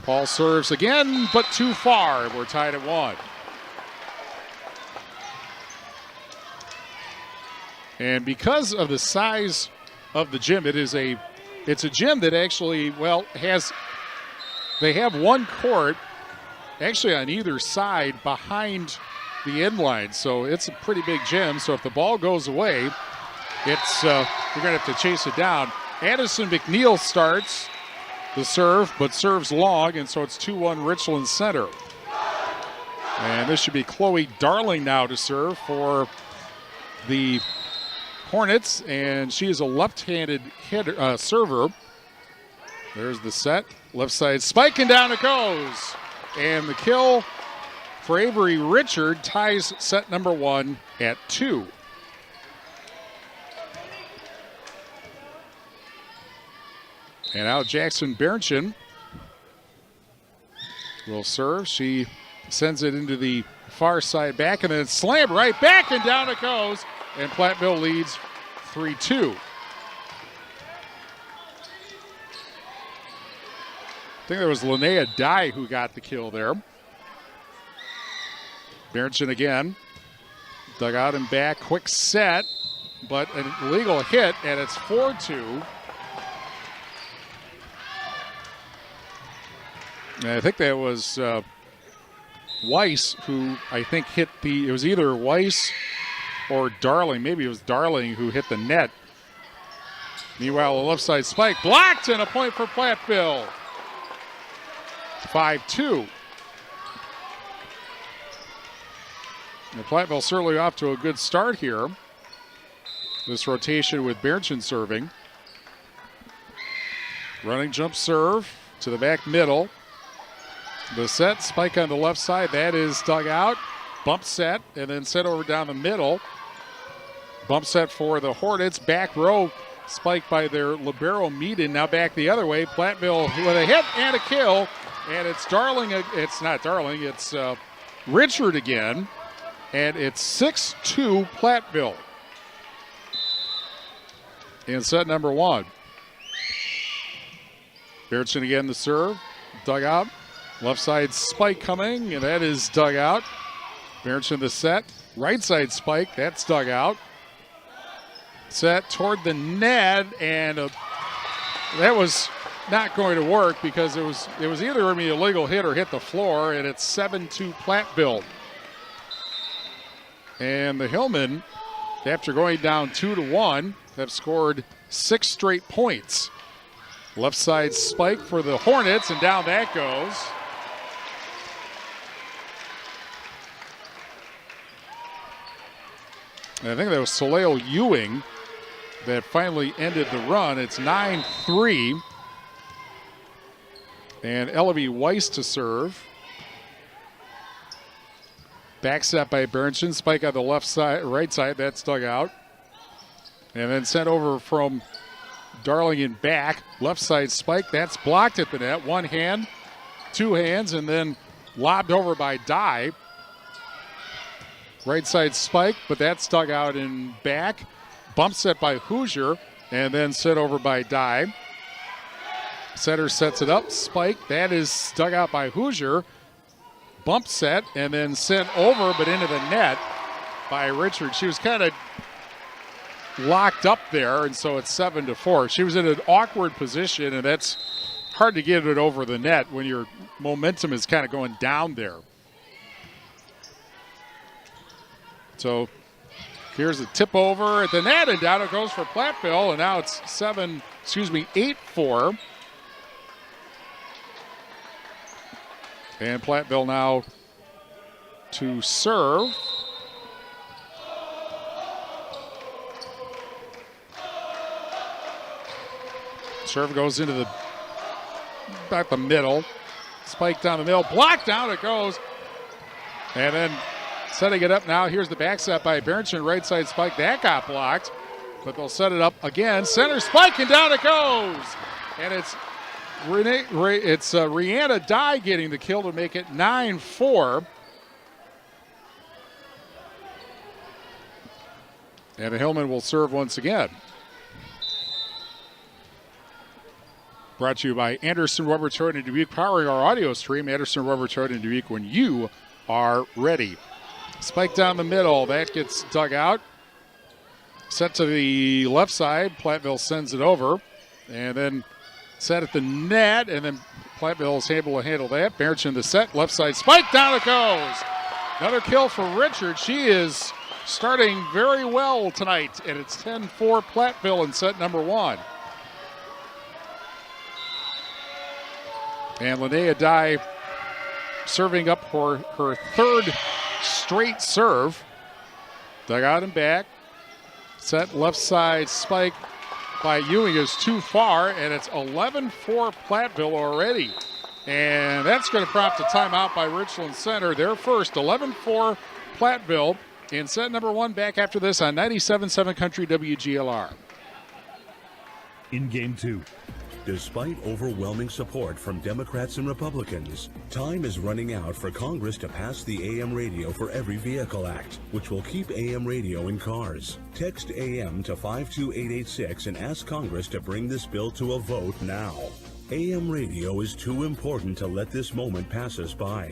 Paul serves again, but too far. We're tied at 1. And because of the size of the gym, it's a gym that actually, they have one court actually on either side behind the end line, so it's a pretty big gym. So if the ball goes away, you're going to have to chase it down. Addison McNeil starts the serve, but serves long, and so it's 2-1 Richland Center. And this should be Chloe Darling now to serve for the Hornets, and she is a left-handed server. There's the set, left side spike, and down it goes. And the kill for Avery Richard ties set number 1 at 2. And now Jackson Berenchin will serve. She sends it into the far side back, and then slammed right back, and down it goes. And Platteville leads 3-2. I think there was Linnea Dye who got the kill there. Berenchin again. Dug out and back, quick set, but an illegal hit, and it's 4-2. And I think that was Weiss who I think hit it was either Weiss or Darling. Maybe it was Darling who hit the net. Meanwhile, a left side spike blocked, and a point for Platteville. 5-2. And Platteville certainly off to a good start here. This rotation with Berenchin serving. Running jump serve to the back middle. The set, spike on the left side, that is dug out. Bump set, and then set over down the middle. Bump set for the Hornets. Back row, spiked by their libero Meaden. Now back the other way. Platteville with a hit and a kill. And it's Darling, it's not Darling, it's Richard again. And it's 6-2 Platteville in set number 1. Berenchin again the serve, dug out. Left side spike coming, and that is dug out. Berenchin the set. Right side spike, that's dug out. Set toward the net, and that was not going to work because it was either going to be a illegal hit or hit the floor, and it's 7-2 Platteville. And the Hillmen, after going down 2-1, have scored 6 straight points. Left side spike for the Hornets, and down that goes. And I think that was Soleil Ewing that finally ended the run. It's 9-3. And Elavie Weiss to serve. Back set by Berntsen. Spike on the left side, right side. That's dug out. And then sent over from Darlington back. Left side spike. That's blocked at the net. One hand, two hands, and then lobbed over by Dye. Right side spike, but that's dug out and back. Bump set by Hoosier, and then sent over by Dye. Setter sets it up. Spike. That is dug out by Hoosier. Bump set, and then sent over, but into the net by Richard. She was kind of locked up there, and so it's 7-4. She was in an awkward position, and that's hard to get it over the net when your momentum is kind of going down there. So here's a tip over at the net, and down it goes for Platteville, and now it's 8-4. And Platteville now to serve. Serve goes into about the middle. Spike down the middle. Blocked down it goes. And then setting it up now. Here's the back set by Berntsen. Right side spike. That got blocked. But they'll set it up again. Center spike and down it goes. And it's Rihanna Dye getting the kill to make it 9-4. And the Hillmen will serve once again. Brought to you by Anderson Rubber Toyota in Dubuque, powering our audio stream. Anderson Rubber Toyota in Dubuque when you are ready. Spike down the middle. That gets dug out. Set to the left side. Platteville sends it over. And then set at the net. And then Platteville is able to handle that. Berntsen the set. Left side spike. Down it goes. Another kill for Richard. She is starting very well tonight. And it's 10-4 Platteville in set number 1. And Linnea Dye serving up for her third straight serve. Dug out and back. Set left side spike by Ewing is too far, and it's 11-4 Platteville already. And that's going to prompt a timeout by Richland Center. Their first 11-4 Platteville in set number 1. Back after this on 97.7 Country WGLR. In game 2. Despite overwhelming support from Democrats and Republicans, time is running out for Congress to pass the AM Radio for Every Vehicle Act, which will keep AM radio in cars. Text AM to 52886 and ask Congress to bring this bill to a vote now. AM radio is too important to let this moment pass us by.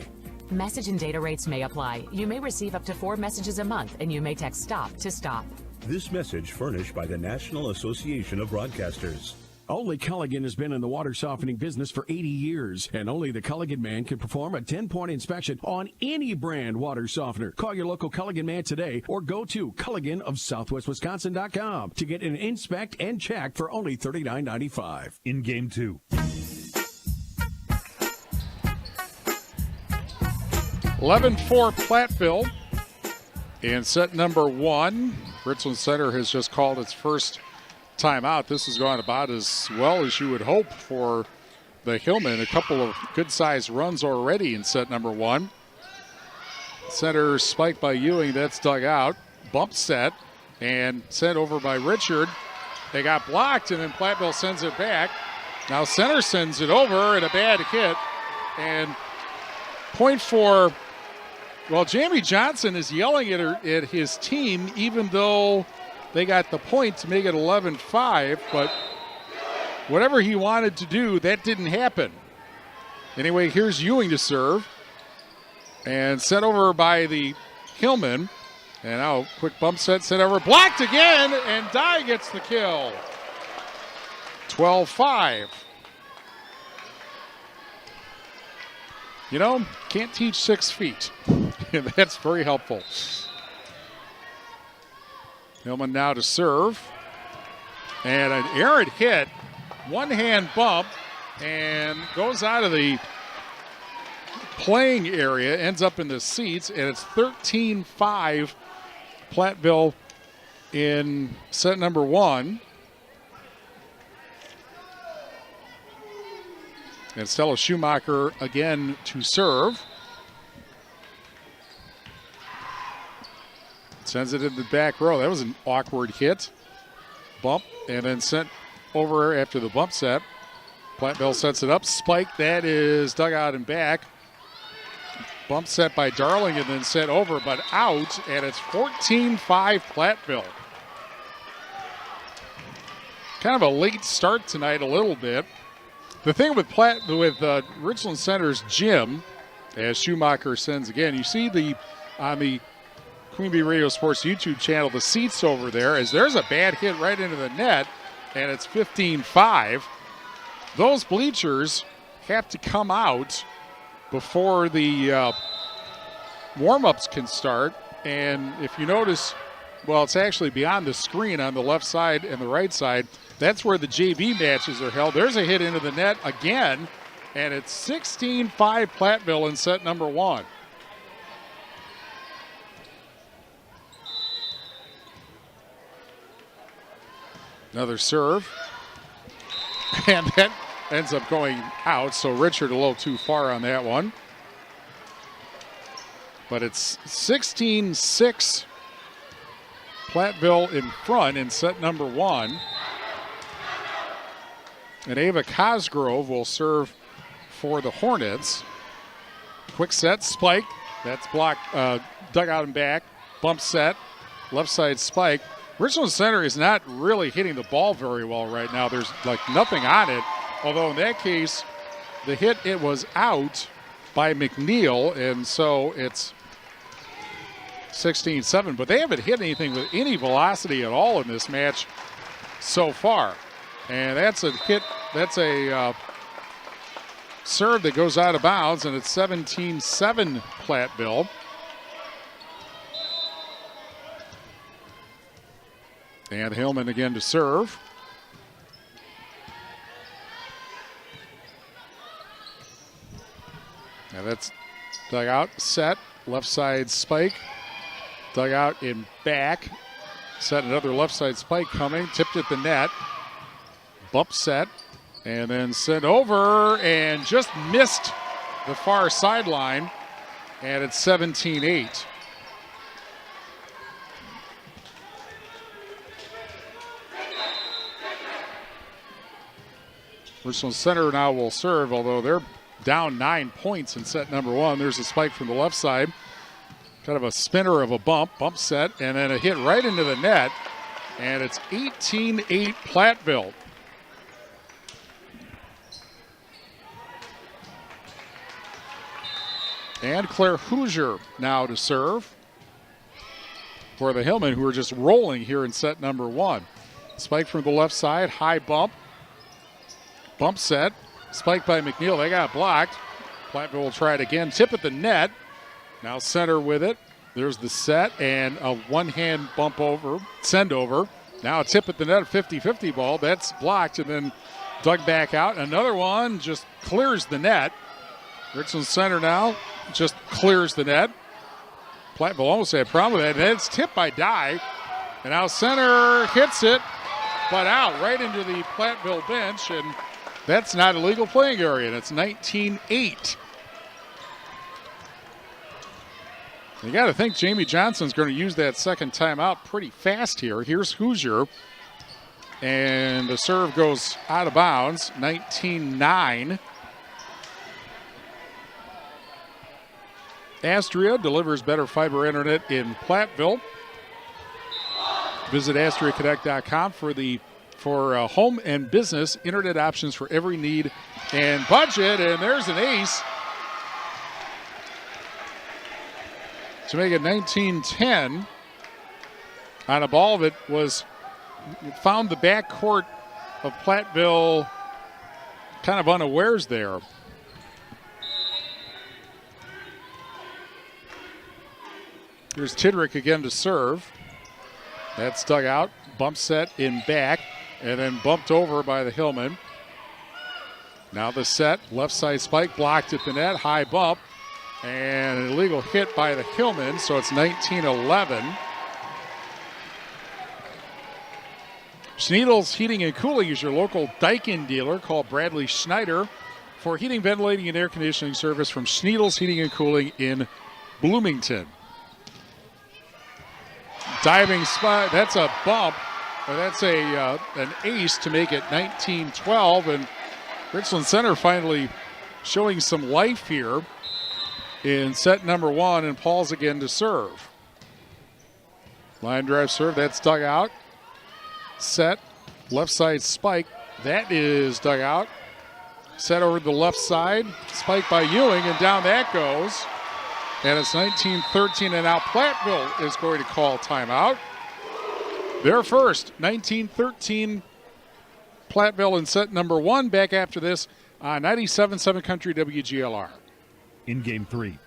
Message and data rates may apply. You may receive up to 4 messages a month, and you may text STOP to stop. This message furnished by the National Association of Broadcasters. Only Culligan has been in the water softening business for 80 years, and only the Culligan man can perform a 10-point inspection on any brand water softener. Call your local Culligan man today or go to CulliganofSouthwestWisconsin.com to get an inspect and check for only $39.95. In game 2. 11-4 Platteville in set number 1. Richland Center has just called its first timeout. This has gone about as well as you would hope for the Hillmen. A couple of good-sized runs already in set number 1. Center spike by Ewing. That's dug out. Bump set and sent over by Richard. They got blocked, and then Platteville sends it back. Now center sends it over, and a bad hit. And point for, well, Jamie Johnson is yelling at his team, even though they got the point to make it 11-5, but whatever he wanted to do, that didn't happen. Anyway, here's Ewing to serve. And sent over by the Hillmen. And now quick bump set, sent over, blocked again, and Dye gets the kill. 12-5. You know, can't teach 6 feet. That's very helpful. Hillman now to serve. And an errant hit, one-hand bump, and goes out of the playing area, ends up in the seats, and it's 13-5 Platteville in set number 1. And Stella Schumacher again to serve. Sends it in the back row. That was an awkward hit. Bump, and then sent over after the bump set. Platteville sets it up. Spike, that is dug out and back. Bump set by Darling and then sent over, but out, and it's 14-5 Platteville. Kind of a late start tonight a little bit. The thing with Richland Center's gym, as Schumacher sends again, you see on the Queen Bee Radio Sports YouTube channel, the seats over there, as there's a bad hit right into the net, and it's 15-5. Those bleachers have to come out before the warm-ups can start. And if you notice, well, it's actually beyond the screen on the left side and the right side. That's where the JV matches are held. There's a hit into the net again, and it's 16-5 Platteville in set number 1. Another serve. And that ends up going out, so Richard a little too far on that one. But it's 16-6 Platteville in front in set number 1. And Ava Cosgrove will serve for the Hornets. Quick set, spike. That's blocked, dug out and back. Bump set, left side spike. Richland Center is not really hitting the ball very well right now. There's like nothing on it. Although in that case, the hit, it was out by McNeil, and so it's 16-7. But they haven't hit anything with any velocity at all in this match so far. And that's a hit, that's a serve that goes out of bounds, and it's 17-7 Platteville. And Hillman again to serve. Now that's dug out, set, left side spike, dug out in back. Set, another left side spike coming, tipped at the net. Bump set, and then sent over and just missed the far sideline. And it's 17-8. Richland Center now will serve, although they're down 9 points in set number 1. There's a spike from the left side. Kind of a spinner of a bump set, and then a hit right into the net. And it's 18-8 Platteville. And Claire Hoosier now to serve for the Hillmen, who are just rolling here in set number 1. Spike from the left side, high bump. Bump set, spike by McNeil. They got blocked. Platteville will try it again. Tip at the net. Now center with it. There's the set and a one-hand bump over, send over. Now a tip at the net, a 50-50 ball. That's blocked and then dug back out. Another one just clears the net. Richland Center now just clears the net. Platteville almost had a problem with that. And it's tipped by Dye. And now center hits it, but out right into the Platteville bench. And that's not a legal playing area, and it's 19-8. You got to think Jamie Johnson's going to use that second timeout pretty fast here. Here's Hoosier, and the serve goes out of bounds, 19-9. Astria delivers better fiber internet in Platteville. Visit AstriaConnect.com for home and business internet options for every need and budget. And there's an ace to make it 19-10 on a ball that found the backcourt of Platteville kind of unawares there. Here's Tidrick again to serve. That's dug out. Bump set in back, and then bumped over by the Hillman. Now the set, left side spike, blocked at the net, high bump, and an illegal hit by the Hillman, so it's 19-11. Schneidl's Heating and Cooling is your local Daikin dealer. Call Bradley Schneider for heating, ventilating, and air conditioning service from Schneidl's Heating and Cooling in Bloomington. Diving spot, that's a bump, or that's an ace to make it 19-12, and Richland Center finally showing some life here in set number 1, and Paul's again to serve. Line drive serve, that's dug out. Set, left side spike, that is dug out. Set over to the left side, spike by Ewing, and down that goes. And it's 19-13, and now Platteville is going to call timeout. They're first, 19-13, Platteville in set number 1. Back after this on 97.7 Country WGLR. In game 3.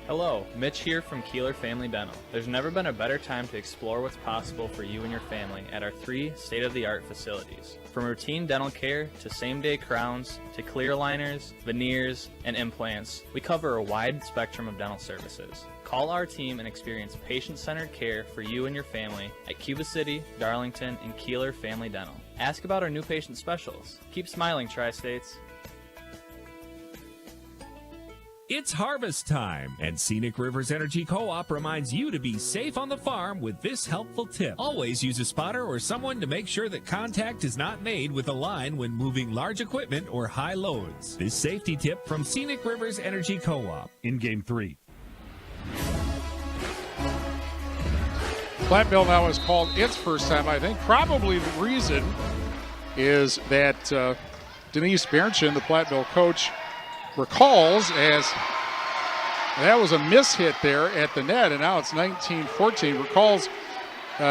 Hello, Mitch here from Kieler Family Dental. There's never been a better time to explore what's possible for you and your family at our 3 state-of-the-art facilities. From routine dental care to same-day crowns to clear aligners, veneers, and implants, we cover a wide spectrum of dental services. Call our team and experience patient-centered care for you and your family at Cuba City, Darlington, and Kieler Family Dental. Ask about our new patient specials. Keep smiling, Tri-States. It's harvest time, and Scenic Rivers Energy Co-op reminds you to be safe on the farm with this helpful tip. Always use a spotter or someone to make sure that contact is not made with a line when moving large equipment or high loads. This safety tip from Scenic Rivers Energy Co-op. In game 3. Platteville now has called its first time, I think. Probably the reason is that Denise Bernchin, the Platteville coach, recalls as that was a mishit there at the net, and now it's 19-14. Recalls,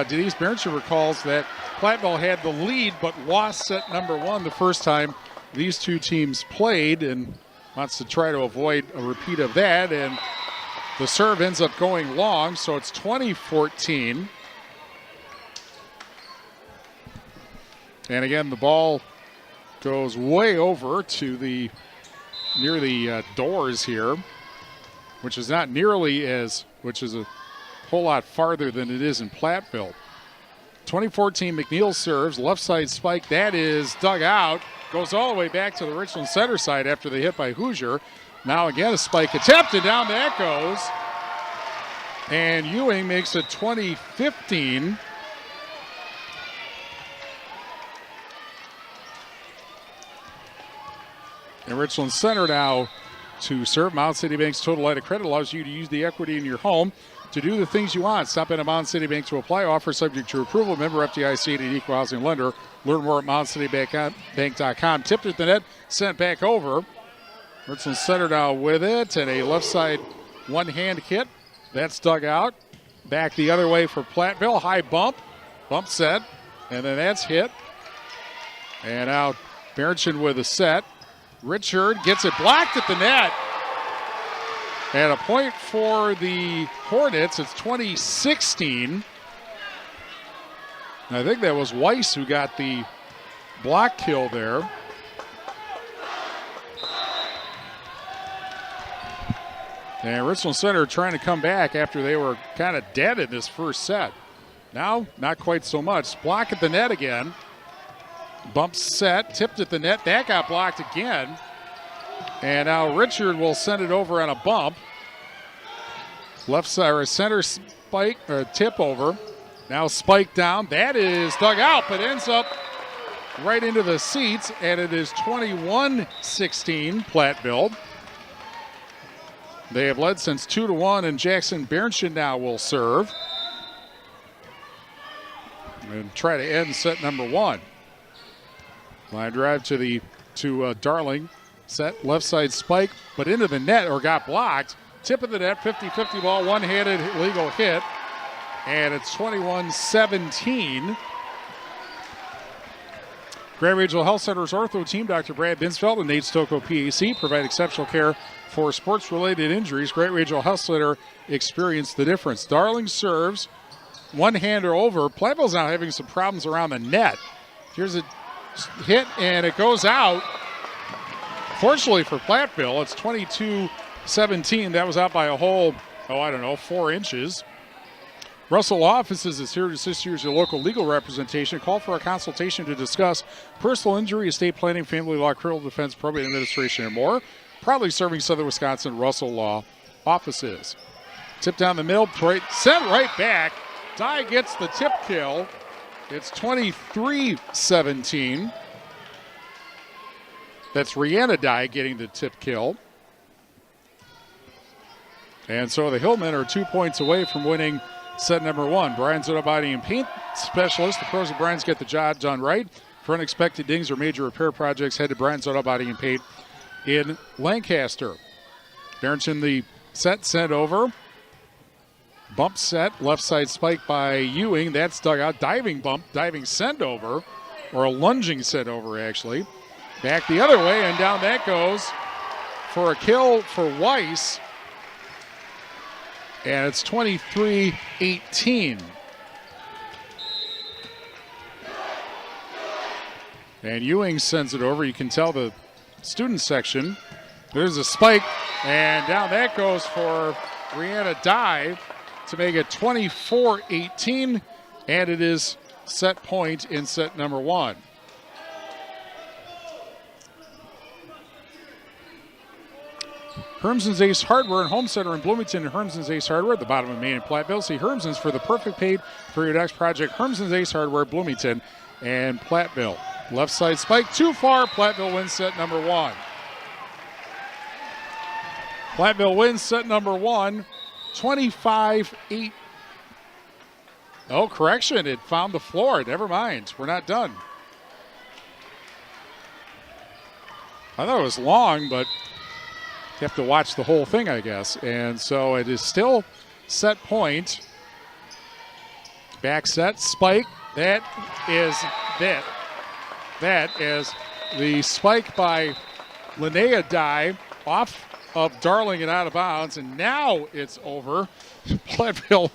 Denise Bernchin recalls that Platteville had the lead but lost set number 1 the first time these two teams played, and wants to try to avoid a repeat of that, and the serve ends up going long, so it's 20-14. And again, the ball goes way over to the near the doors here, which is not nearly as, which is a whole lot farther than it is in Platteville. 2014 McNeil serves, left side spike, that is dug out, goes all the way back to the Richland center side after the hit by Hoosier. Now again a spike attempt, and down that goes. And Ewing makes it 20-15. And Richland Center now to serve. Mound City Bank's Total Line of Credit allows you to use the equity in your home to do the things you want. Stop in at Mound City Bank to apply. Offer subject to approval. Member FDIC and an equal housing lender. Learn more at MoundCityBank.com. Tipped at the net, sent back over. Richland Center now with it, and a left side one-hand hit. That's dug out. Back the other way for Platteville. High bump. Bump set. And then that's hit. And now Bernchin with a set. Richard gets it blocked at the net. And a point for the Hornets. It's 20-16. I think that was Weiss who got the block kill there. And Richland Center trying to come back after they were kind of dead in this first set. Now, not quite so much. Block at the net again. Bump set, tipped at the net. That got blocked again. And now Richard will send it over on a bump. Left side, or center spike, or tip over. Now spike down. That is dug out, but ends up right into the seats. And it is 21-16, Platteville. They have led since 2-1, and Jackson Bernchin now will serve. And try to end set number 1. Line drive to Darling. Set left side spike, but into the net, or got blocked. Tip of the net, 50-50 ball, one-handed illegal hit. And it's 21-17. Grant Regional Health Center's ortho team, Dr. Brad Binsfeld and Nate Stocco, PAC, provide exceptional care for sports-related injuries. Grant Regional Health Center experienced the difference. Darling serves, one-hander over. Platteville's now having some problems around the net. Here's a hit, and it goes out. Fortunately for Platteville, it's 22-17. That was out by a whole, 4 inches. Russell Law Offices is here to assist you as your local legal representation. Call for a consultation to discuss personal injury, estate planning, family law, criminal defense, probate administration, and more. Proudly serving Southern Wisconsin, Russell Law Offices. Tip down the middle, sent right back. Dye gets the tip kill. It's 23-17. That's Rihanna Dye getting the tip kill. And so the Hillmen are 2 points away from winning set number 1. Brian's Auto Body and Paint Specialist. The pros of Brian's get the job done right. For unexpected dings or major repair projects, head to Brian's Auto Body and Paint in Lancaster. Barrington, the set sent over. Bump set, left side spike by Ewing. That's dug out. Diving bump, diving send over, or a lunging send over actually. Back the other way, and down that goes for a kill for Weiss. And it's 23-18. And Ewing sends it over. You can tell the student section. There's a spike, and down that goes for Rihanna Dye to make it 24-18. And it is set point in set number 1. Hermson's Ace Hardware and Home Center in Bloomington and Hermson's Ace Hardware at the bottom of Main and Platteville. See Hermson's for the perfect paid for your next project. Hermson's Ace Hardware, Bloomington and Platteville. Left side spike too far. Platteville wins set number 1. Platteville wins set number 1, 25-8. Oh, correction. It found the floor. Never mind. We're not done. I thought it was long, but you have to watch the whole thing, I guess. And so it is still set point. Back set, spike. That is it. That is the spike by Linnea Dye off of Darling and out of bounds. And now it's over. Platteville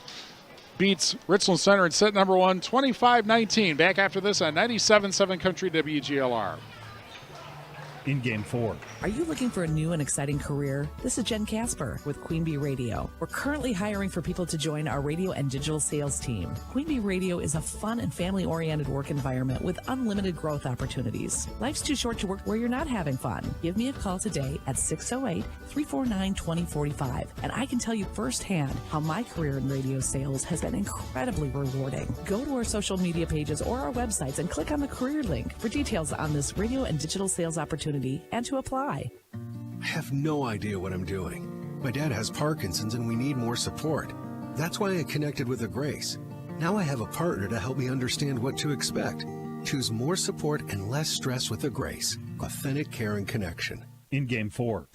beats Richland Center in set number 1, 25-19. Back after this on 97.7 Country WGLR. In Game 4. Are you looking for a new and exciting career? This is Jen Casper with Queen Bee Radio. We're currently hiring for people to join our radio and digital sales team. Queen Bee Radio is a fun and family-oriented work environment with unlimited growth opportunities. Life's too short to work where you're not having fun. Give me a call today at 608-349-2045, and I can tell you firsthand how my career in radio sales has been incredibly rewarding. Go to our social media pages or our websites and click on the career link for details on this radio and digital sales opportunity and to apply. I have no idea what I'm doing. My dad has Parkinson's and we need more support. That's why I connected with a Grace. Now I have a partner to help me understand what to expect. Choose more support and less stress with a Grace. Authentic care and connection. In Game 4.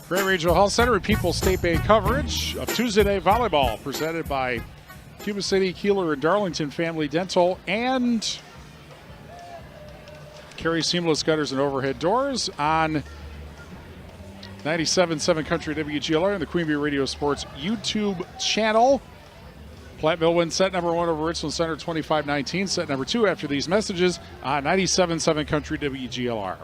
Great Regional Health Center and People's State Bank coverage of Tuesday Night Volleyball presented by Cuba City, Kieler, and Darlington Family Dental and Carey Seamless Gutters and Overhead Doors on 97.7 Country WGLR and the Queen Bee Radio Sports YouTube channel. Platteville wins set number 1 over Richland Center 25-19. Set number 2 after these messages on 97.7 Country WGLR.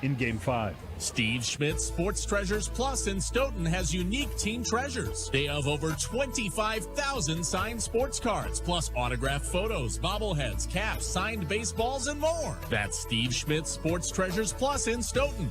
In Game 5. Steve Schmidt's Sports Treasures Plus in Stoughton has unique team treasures. They have over 25,000 signed sports cards, plus autographed photos, bobbleheads, caps, signed baseballs, and more. That's Steve Schmidt's Sports Treasures Plus in Stoughton.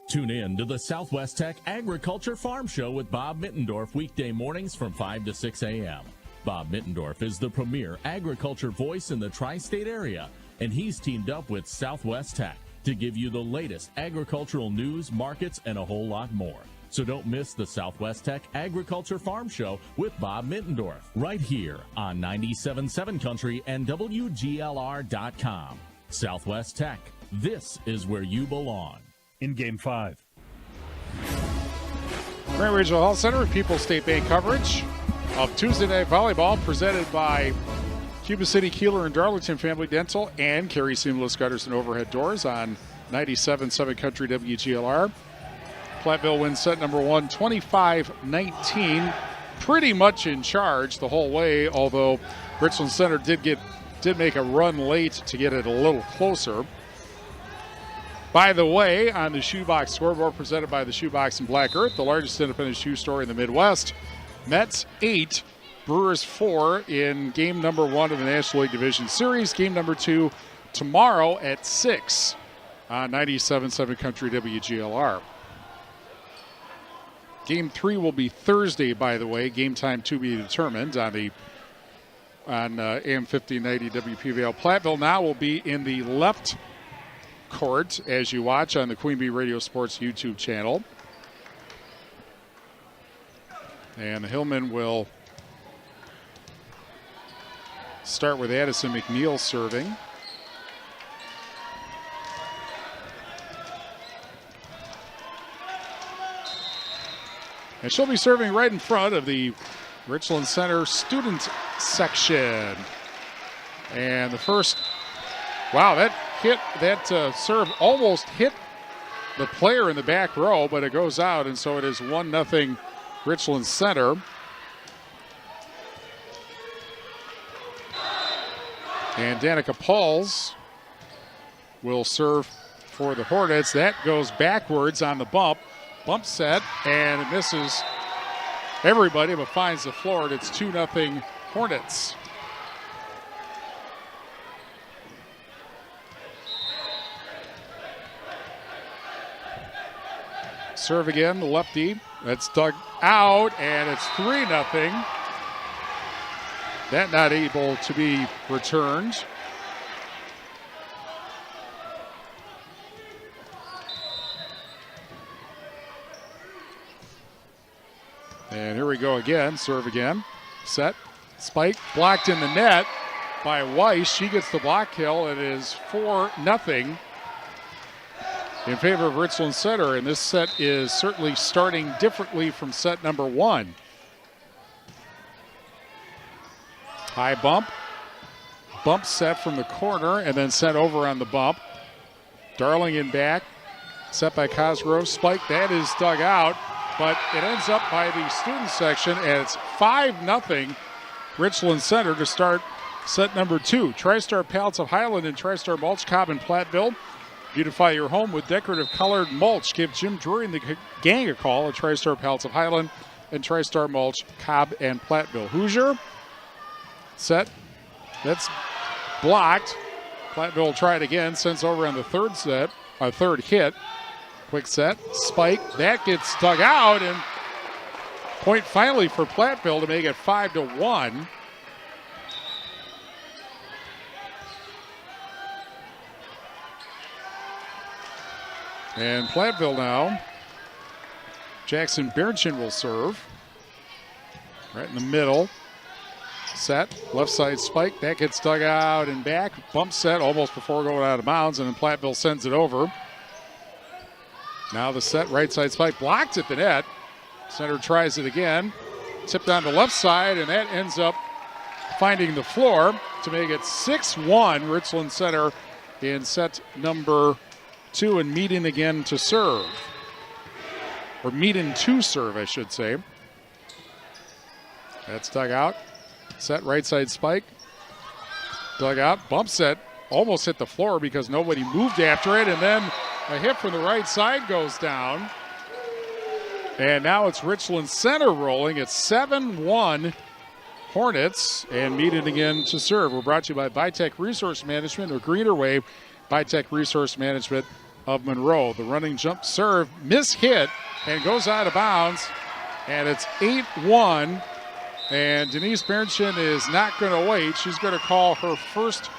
Tune in to the Southwest Tech Agriculture Farm Show with Bob Mittendorf weekday mornings from 5 to 6 a.m. Bob Mittendorf is the premier agriculture voice in the tri-state area, and he's teamed up with Southwest Tech to give you the latest agricultural news, markets, and a whole lot more. So don't miss the Southwest Tech Agriculture Farm Show with Bob Mittendorf right here on 97.7 Country and WGLR.com. Southwest Tech, this is where you belong. In Game 5. Grand Regional Health Center and People's State Bank coverage of Tuesday Night Volleyball presented by Cuba City, Kieler, and Darlington Family Dental, and Carey Seamless Gutters and Overhead Doors on 97.7 Country WGLR. Platteville wins set number 1, 25-19. Pretty much in charge the whole way, although Richland Center did make a run late to get it a little closer. By the way, on the Shoebox scoreboard presented by the Shoebox and Black Earth, the largest independent shoe store in the Midwest, Mets 8, Brewers 4 in game number 1 of the National League Division Series. Game number 2 tomorrow at 6 on 97.7 Country WGLR. Game 3 will be Thursday, by the way. Game time to be determined on AM 1590 WPVL. Platteville now will be in the left court as you watch on the Queen Bee Radio Sports YouTube channel. And the Hillmen will start with Addison McNeil serving. And she'll be serving right in front of the Richland Center student section. And the first, wow, that serve almost hit the player in the back row, but it goes out, and so it is 1-0 Richland Center. And Danica Pauls will serve for the Hornets. That goes backwards on the bump set, and it misses everybody but finds the floor, and it's 2-0 Hornets. Serve again, the lefty. That's dug out, and it's 3-0. That not able to be returned. And here we go again, serve again. Set, spike, blocked in the net by Weiss. She gets the block kill. It is 4-0 in favor of Richland Center, and this set is certainly starting differently from set number 1. High bump set from the corner, and then sent over on the bump. Darlington back, set by Cosgrove. Spike, that is dug out, but it ends up by the student section, and it's 5-0 Richland Center to start set number 2. TriStar Pallets of Highland and TriStar Mulch, Cobb and Platteville. Beautify your home with decorative colored mulch. Give Jim Drury and the gang a call at TriStar Pallets of Highland and TriStar Mulch, Cobb and Platteville. Hoosier, set, that's blocked. Platteville will try it again, sends over on the third hit. Quick set, spike, that gets dug out, and point finally for Platteville to make it 5-1. And Platteville now, Jackson Berenchin will serve. Right in the middle. Set, left side spike, that gets dug out and back. Bump set almost before going out of bounds, and then Platteville sends it over. Now the set, right side spike, blocked at the net. Center tries it again. Tipped on the left side, and that ends up finding the floor to make it 6-1 Richland Center in set number 2, and Meaden again to serve. Or Meaden to serve, I should say. That's dug out. Set, right side spike. Dug out. Bump set. Almost hit the floor because nobody moved after it. And then a hit from the right side goes down. And now it's Richland Center rolling. It's 7-1 Hornets. And Meaden again to serve. We're brought to you by Bitech Resource Management, or Greener Way. Bitech Resource Management of Monroe. The running jump serve, hit, and goes out of bounds. And it's 8-1. And Denise Berenchin is not going to wait. She's going to call her first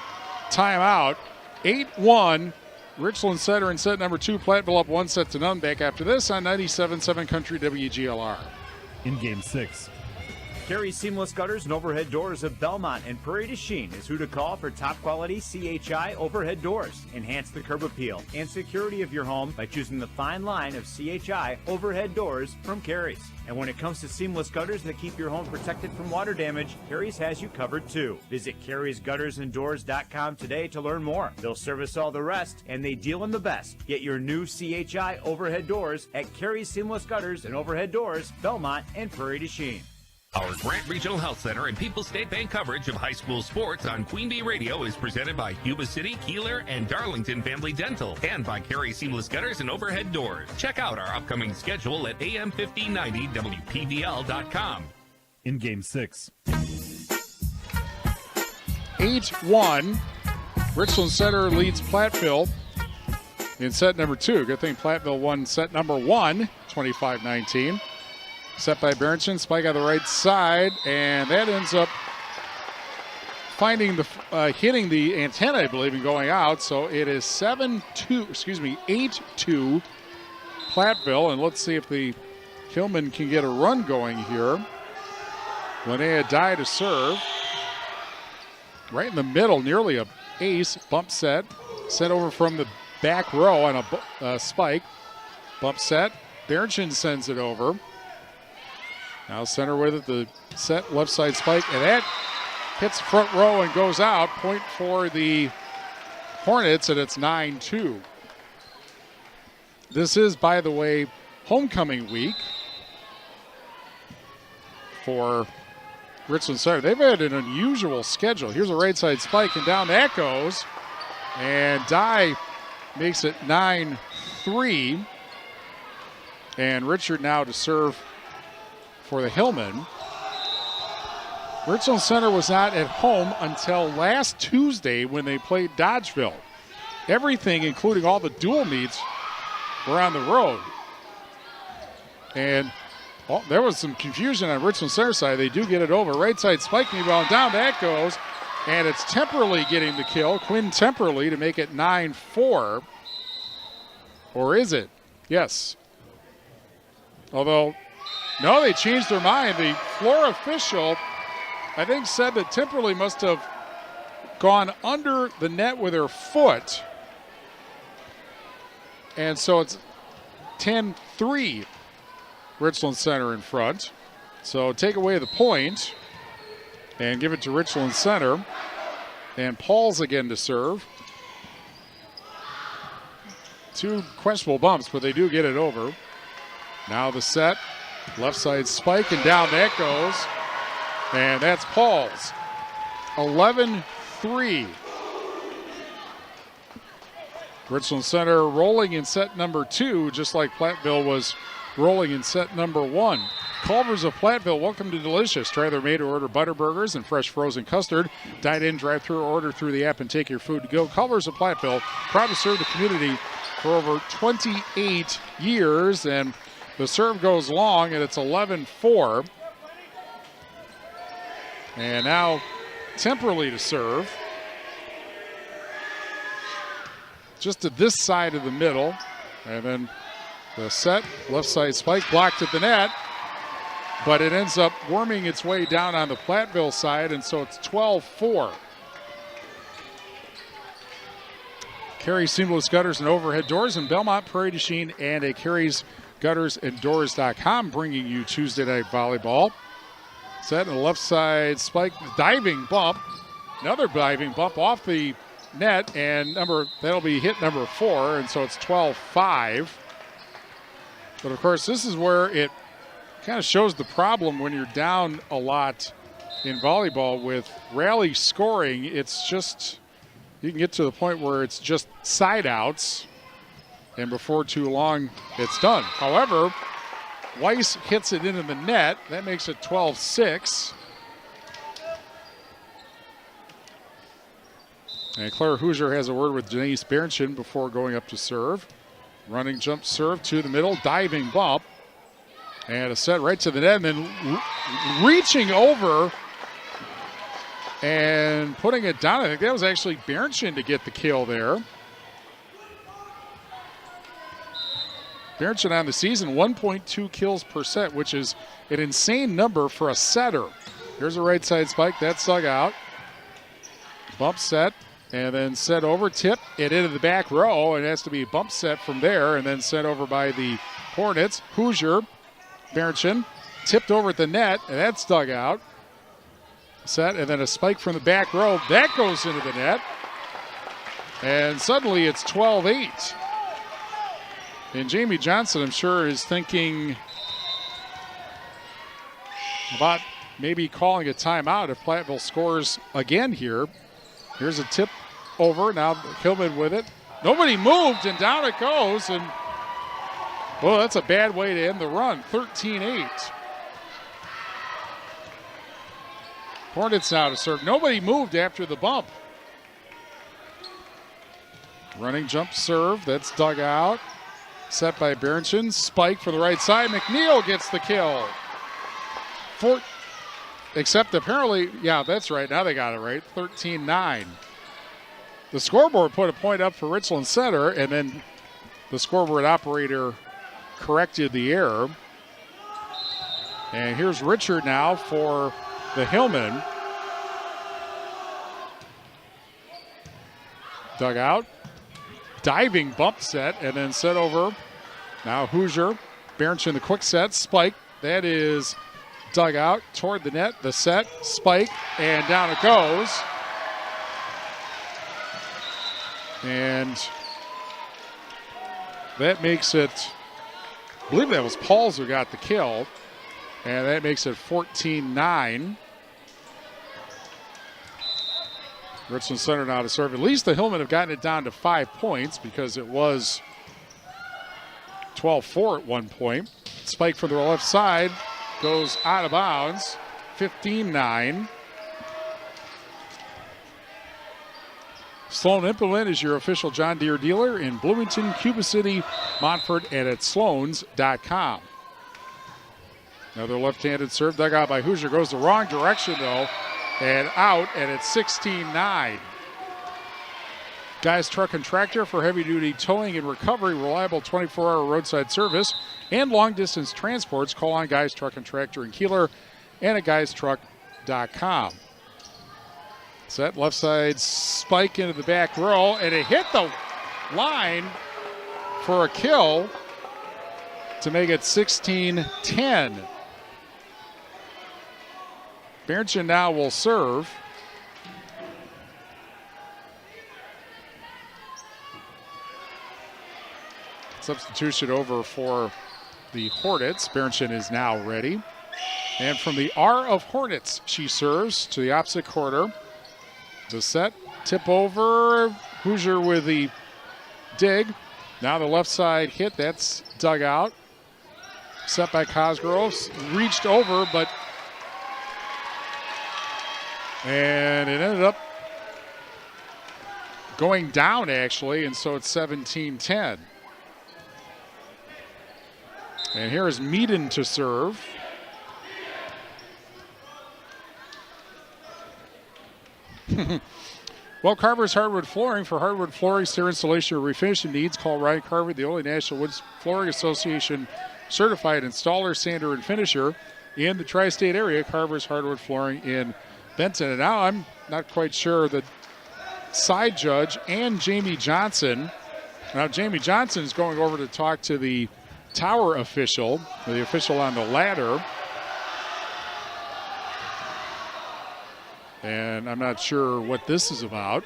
timeout. 8-1, Richland Center in set number 2. Platteville up 1-0. Back after this on 97.7 Country WGLR. In Game 6. Carey Seamless Gutters and Overhead Doors of Belmont and Prairie du Chien is who to call for top quality CHI overhead doors. Enhance the curb appeal and security of your home by choosing the fine line of CHI overhead doors from Carey's. And when it comes to seamless gutters that keep your home protected from water damage, Carey's has you covered too. Visit Carey'sGuttersandDoors.com today to learn more. They'll service all the rest, and they deal in the best. Get your new CHI overhead doors at Carey's Seamless Gutters and Overhead Doors, Belmont and Prairie du Chien. Our Grant Regional Health Center and People's State Bank coverage of high school sports on Queen Bee Radio is presented by Cuba City, Kieler, and Darlington Family Dental, and by Carey Seamless Gutters and Overhead Doors. Check out our upcoming schedule at am1590wpvl.com. In Game 6. 8-1. Richland Center leads Platteville in set number 2. Good thing Platteville won set number 1, 25-19. Set by Berenson, spike on the right side, and that ends up finding the hitting the antenna, I believe, and going out. So it is 8-2 Platteville, and let's see if the Hillman can get a run going here. Linnea Dye to serve. Right in the middle, nearly a ace, bump set. Sent over from the back row on a spike. Bump set. Berenson sends it over. Now center with it, the set left side spike, and that hits front row and goes out. Point for the Hornets, and it's 9-2. This is, by the way, homecoming week for Richland Center. They've had an unusual schedule. Here's a right side spike, and down that goes. And Dye makes it 9-3. And Richard now to serve for the Hillman. Richland Center was not at home until last Tuesday when they played Dodgeville. Everything, including all the dual meets, were on the road. And there was some confusion on Richland Center side. They do get it over. Right side spike me ball, down that goes. And it's Temperley getting the kill. Quinn Temperley to make it 9-4. Or is it? Yes. Although, no, they changed their mind. The floor official, I think, said that Temperley must have gone under the net with her foot. And so it's 10-3, Richland Center in front. So take away the point and give it to Richland Center. And Paul's again to serve. 2 questionable bumps, but they do get it over. Now the set. Left side spike, and down that goes. And that's Paul's. 11-3. Richland Center rolling in set number 2, just like Platteville was rolling in set number 1. Culver's of Platteville, welcome to Delicious. Try their made-to-order butter burgers and fresh frozen custard. Dine in, drive-through, or order through the app and take your food to go. Culver's of Platteville, proud to serve the community for over 28 years. And the serve goes long, and it's 11-4. And now Temperley to serve. Just to this side of the middle. And then the set, left side spike, blocked at the net. But it ends up worming its way down on the Platteville side, and so it's 12-4. Carey Seamless Gutters and Overhead Doors in Belmont, Prairie du Chien, and a Carey's GuttersandDoors.com bringing you Tuesday Night Volleyball. Set in the left side spike, diving bump. Another diving bump off the net, and that'll be hit number 4, and so it's 12-5. But of course, this is where it kind of shows the problem when you're down a lot in volleyball with rally scoring. It's just, you can get to the point where it's just side outs, and before too long, it's done. However, Weiss hits it into the net. That makes it 12-6. And Claire Hoosier has a word with Denise Berenson before going up to serve. Running jump serve to the middle, diving bump. And a set right to the net, and then reaching over and putting it down. I think that was actually Berenson to get the kill there. Berenson on the season, 1.2 kills per set, which is an insane number for a setter. Here's a right side spike. That's dug out. Bump set, and then set over, tip, and into the back row. It has to be bump set from there, and then sent over by the Hornets. Hoosier, Berenson, tipped over at the net, and that's dug out. Set, and then a spike from the back row. That goes into the net. And suddenly it's 12-8. And Jamie Johnson, I'm sure, is thinking about maybe calling a timeout if Platteville scores again here. Here's a tip over. Now Hillman with it. Nobody moved, and down it goes. And, well, that's a bad way to end the run. 13-8. Hornets now to serve. Nobody moved after the bump. Running jump serve. That's dug out. Set by Berenson. Spike for the right side. McNeil gets the kill. Except apparently, yeah, that's right. Now they got it right. 13-9. The scoreboard put a point up for Richland Center, and then the scoreboard operator corrected the error. And here's Richard now for the Hillman. Dug out. Diving bump set, and then set over. Now Hoosier. Berenson the quick set. Spike. That is dug out toward the net. The set. Spike. And down it goes. And that makes it, I believe that was Pauls who got the kill. And that makes it 14-9. Richland Center now to serve. At least the Hillmen have gotten it down to 5 points because it was 12-4 at one point. Spike from the left side goes out of bounds. 15-9. Sloan Implement is your official John Deere dealer in Bloomington, Cuba City, Montford, and at sloans.com. Another left-handed serve dug out by Hoosier. Goes the wrong direction, though, and out, and it's 16-9. Guys Truck and Tractor for heavy-duty towing and recovery, reliable 24-hour roadside service, and long-distance transports. Call on Guys Truck and Tractor in Kieler and at guystruck.com. Set left side spike into the back row, and it hit the line for a kill to make it 16-10. Berenson now will serve. Substitution over for the Hornets. Berenson is now ready. And from the R of Hornets, she serves to the opposite corner. The set, tip over. Hoosier with the dig. Now the left side hit. That's dug out. Set by Cosgrove. Reached over, but. And it ended up going down, actually, and so it's 17-10. And here is Meaden to serve. Well, Carver's Hardwood Flooring. For hardwood flooring, stair installation, or refinishing needs, call Ryan Carver, the only National Wood Flooring Association certified installer, sander, and finisher in the tri-state area. Carver's Hardwood Flooring in Benton. And now I'm not quite sure that side judge and Jamie Johnson. Now Jamie Johnson is going over to talk to the tower official, the official on the ladder. And I'm not sure what this is about.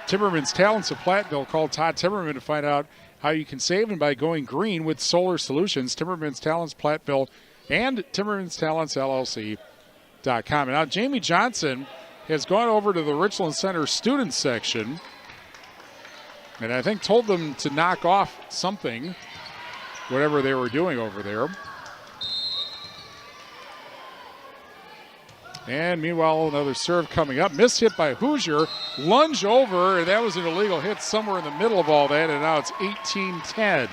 Timmerman's Talents of Platteville called Todd Timmerman to find out how you can save and by going green with solar solutions. Timmerman's Talents Platteville and Timmerman's Talents LLC.com. And now Jamie Johnson has gone over to the Richland Center student section and I think told them to knock off something, whatever they were doing over there. And meanwhile, another serve coming up. Missed hit by Hoosier. Lunge over, and that was an illegal hit somewhere in the middle of all that, and now it's 18-10.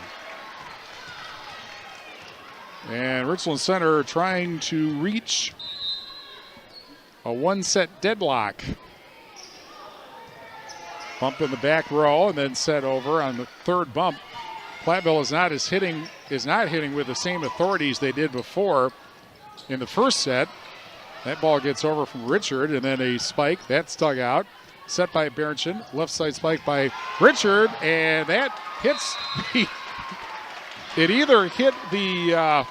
And Richland Center trying to reach a one-set deadlock. Bump in the back row, and then set over on the third bump. Platteville is not hitting with the same authorities they did before in the first set. That ball gets over from Richard, and then a spike. That's dug out. Set by Berenson. Left side spike by Richard, and that hits it either hit the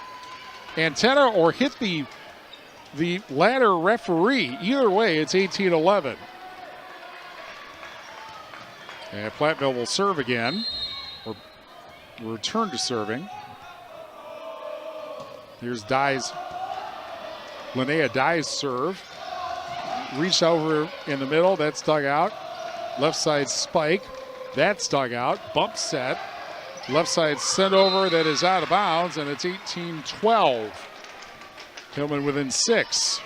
antenna or hit the ladder referee. Either way, it's 18-11. And Platteville will serve again, or return to serving. Here's Dye's, Linnea Dye's serve. Reach over in the middle, that's dug out. Left side spike, that's dug out. Bump set. Left side sent over, that is out of bounds, and it's 18-12. Hillman within 6.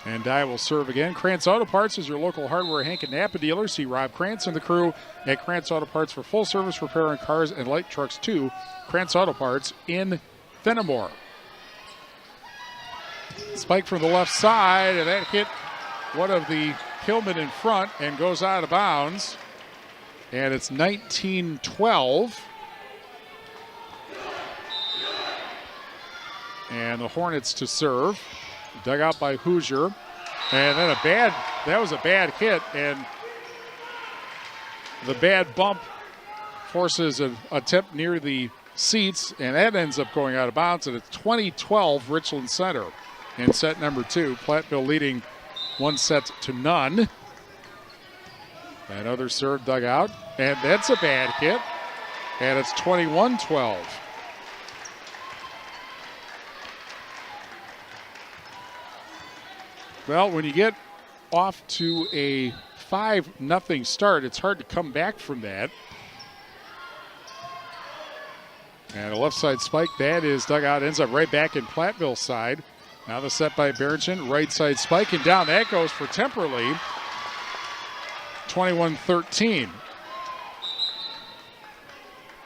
And Dye will serve again. Krantz Auto Parts is your local hardware Hank and Napa dealer. See Rob Krantz and the crew at Krantz Auto Parts for full service repair on cars and light trucks too. Krantz Auto Parts in Fenimore. Spike from the left side, and that hit one of the Hillman in front and goes out of bounds. And it's 19-12. And the Hornets to serve. Dug out by Hoosier. And then that was a bad hit, and the bad bump forces an attempt near the seats, and that ends up going out of bounds, and it's 20-12 Richland Center in set number 2. Platteville leading 1-0. Another serve dug out, and that's a bad hit, and it's 21-12. Well, when you get off to a 5-0 start, it's hard to come back from that. And a left side spike, that is dug out, ends up right back in Platteville's side. Now the set by Berenson, right side spike, and down that goes for Temperley. 21-13.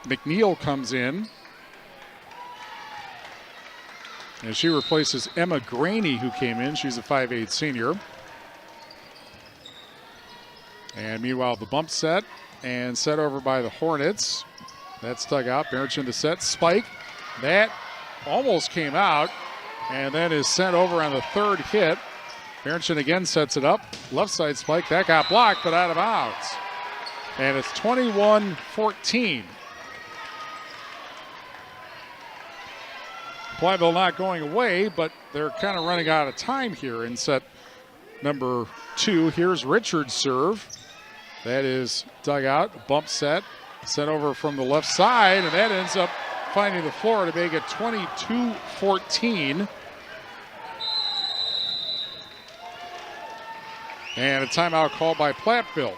McNeil comes in. And she replaces Emma Graney, who came in. She's a 5'8 senior. And meanwhile, the bump set and set over by the Hornets. That's dug out. Berenson the set. Spike. That almost came out and then is sent over on the third hit. Berenson again sets it up. Left side spike. That got blocked, but out of bounds. And it's 21-14. Platteville not going away, but they're kind of running out of time here in set number 2. Here's Richard's serve. That is dug out, bump set, sent over from the left side, and that ends up finding the floor to make it 22-14. And a timeout called by Platteville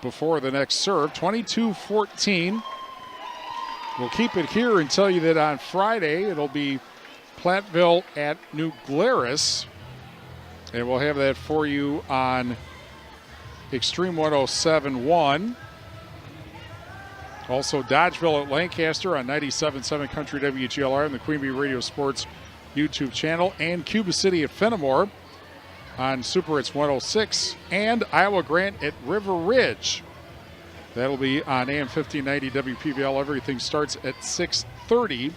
before the next serve. 22-14. We'll keep it here and tell you that on Friday it'll be Platteville at New Glarus. And we'll have that for you on Extreme 107.1. Also Dodgeville at Lancaster on 97.7 Country WGLR and the Queen Bee Radio Sports YouTube channel. And Cuba City at Fenimore on Super Hits 106. And Iowa Grant at River Ridge. That'll be on AM 1590 WPVL. Everything starts at 6:30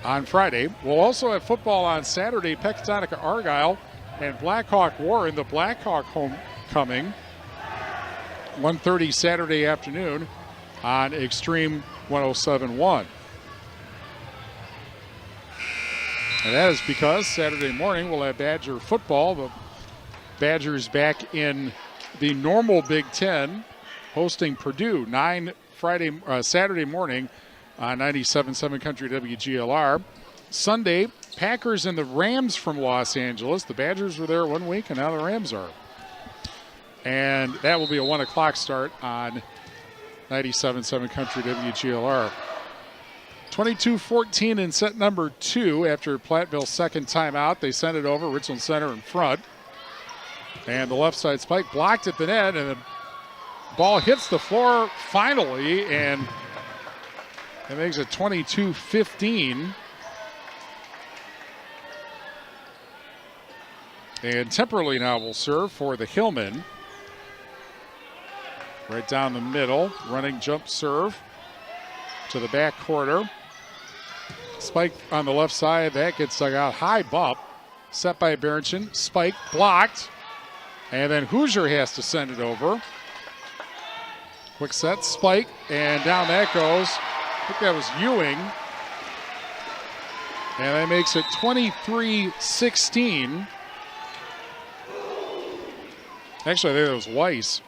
on Friday. We'll also have football on Saturday. Pecatonica Argyle and Blackhawk Warren. The Blackhawk homecoming. 1:30 Saturday afternoon on Extreme 107.1. And that is because Saturday morning we'll have Badger football. The Badgers back in the normal Big Ten, hosting Purdue, 9 Saturday morning on 97.7 Country WGLR. Sunday, Packers and the Rams from Los Angeles. The Badgers were there 1 week, and now the Rams are. And that will be a 1 o'clock start on 97.7 Country WGLR. 22-14 in set number 2 after Platteville's second timeout. They sent it over, Richland Center in front. And the left side spike blocked at the net, and the ball hits the floor finally, and it makes it 22-15. And Temperley now will serve for the Hillman. Right down the middle, running jump serve to the back quarter. Spike on the left side. That gets dug out. High bump. Set by Berenson. Spike blocked. And then Hoosier has to send it over. Quick set. Spike. And down that goes. I think that was Ewing. And that makes it 23-16. Actually, I think it was Weiss.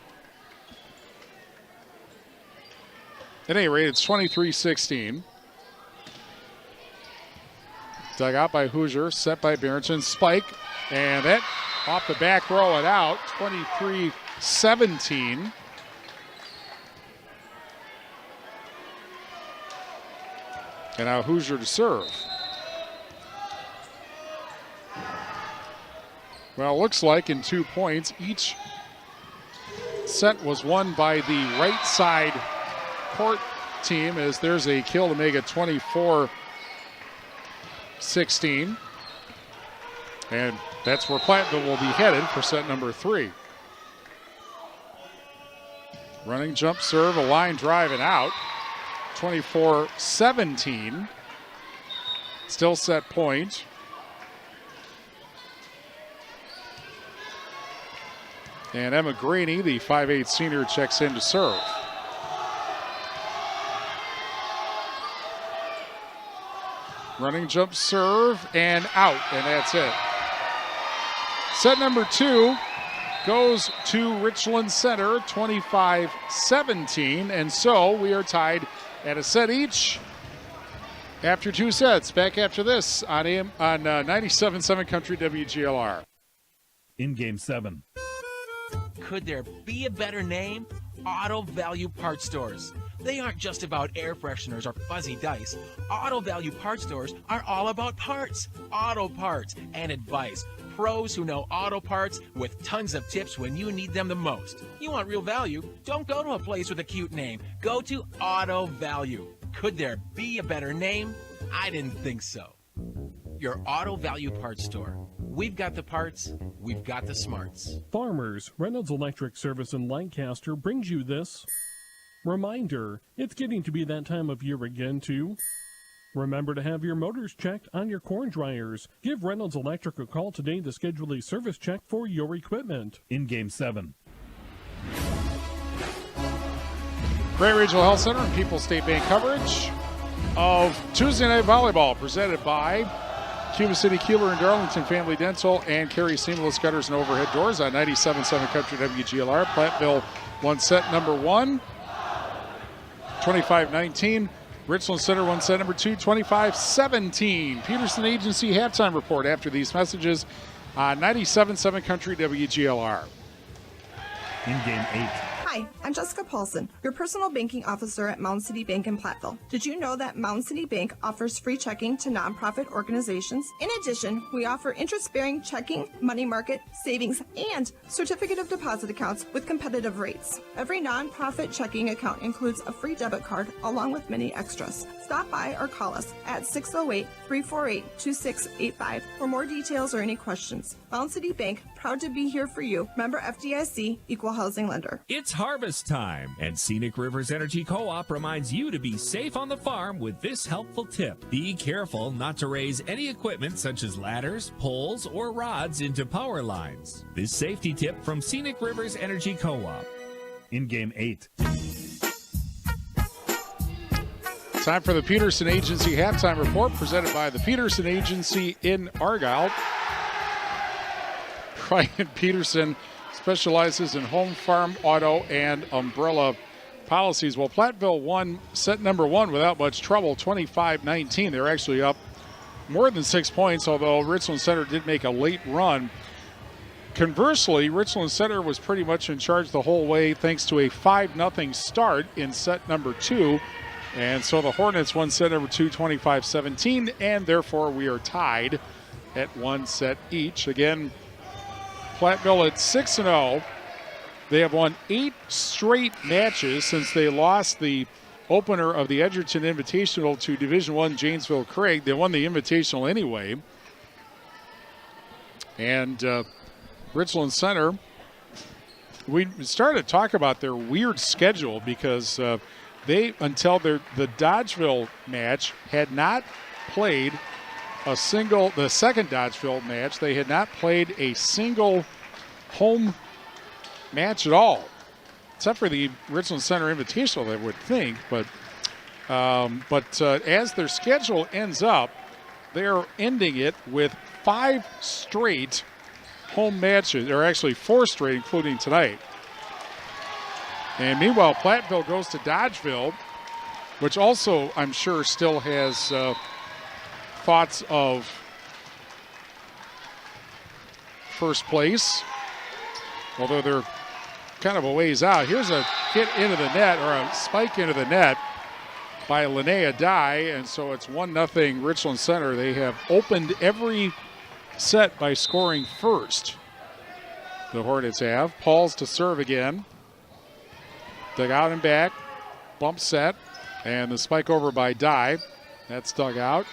At any rate, it's 23-16. Dug out by Hoosier, set by Berenson. Spike, and that off the back row and out, 23-17. And now Hoosier to serve. Well, it looks like in 2 points, each set was won by the right side court team, as there's a kill to make it 24-16. And that's where Platteville will be headed for set number 3. Running jump serve, a line drive and out. 24-17. Still set point. And Emma Graney, the 5'8" senior, checks in to serve. Running jump serve and out, and that's it. Set number 2 goes to Richland Center, 25-17, and so we are tied at a set each after 2 sets. Back after this on 97.7 Country WGLR. In Game 7. Could there be a better name? Auto Value Parts Stores. They aren't just about air fresheners or fuzzy dice. Auto Value Parts Stores are all about parts, auto parts, and advice. Pros who know auto parts with tons of tips when you need them the most. You want real value? Don't go to a place with a cute name. Go to Auto Value. Could there be a better name? I didn't think so. Your Auto Value Parts Store. We've got the parts, we've got the smarts. Farmers, Reynolds Electric Service in Lancaster brings you this reminder. It's getting to be that time of year again, too. Remember to have your motors checked on your corn dryers. Give Reynolds Electric a call today to schedule a service check for your equipment. In Game 7. Great Regional Health Center and People's State Bank coverage of Tuesday Night Volleyball, presented by Cuba City, Kieler, and Darlington Family Dental, and Carey Seamless Gutters and Overhead Doors on 97.7 Country WGLR. Platteville won set number 1, 25-19. Richland Center won set number 2, 25-17. Peterson Agency halftime report after these messages on 97.7 Country WGLR. In Game 8. Hi, I'm Jessica Paulson, your personal banking officer at Mound City Bank in Platteville. Did you know that Mound City Bank offers free checking to nonprofit organizations? In addition, we offer interest-bearing checking, money market, savings, and certificate of deposit accounts with competitive rates. Every nonprofit checking account includes a free debit card along with many extras. Stop by or call us at 608-348-2685 for more details or any questions. Mound City Bank, proud to be here for you. Member FDIC, Equal Housing Lender. It's harvest time, and Scenic Rivers Energy Co-op reminds you to be safe on the farm with this helpful tip. Be careful not to raise any equipment such as ladders, poles, or rods into power lines. This safety tip from Scenic Rivers Energy Co-op. In Game 8. Time for the Peterson Agency halftime report, presented by the Peterson Agency in Argyle. Brian Peterson specializes in home, farm, auto, and umbrella policies. Well, Platteville won set number 1 without much trouble, 25-19. They're actually up more than 6 points, although Richland Center did make a late run. Conversely, Richland Center was pretty much in charge the whole way thanks to a 5-0 start in set number 2. And so the Hornets won set number 2, 25-17, and therefore we are tied at 1 set each. Again, Platteville at 6-0. They have won 8 straight matches since they lost the opener of the Edgerton Invitational to Division I Janesville Craig. They won the Invitational anyway. And Richland Center, we started to talk about their weird schedule because they, until the Dodgeville match, had not played the second Dodgeville match, they had not played a single home match at all, except for the Richland Center Invitational, I would think. But as their schedule ends up, they're ending it with 5 straight home matches, or actually 4 straight, including tonight. And meanwhile, Platteville goes to Dodgeville, which also, I'm sure, still has thoughts of first place, although they're kind of a ways out. Here's a hit into the net, or a spike into the net by Linnea Dye, and so it's 1-0 Richland Center. They have opened every set by scoring first. The Hornets have. Pauls to serve again. Dug out and back. Bump set. And the spike over by Dye. That's dug out.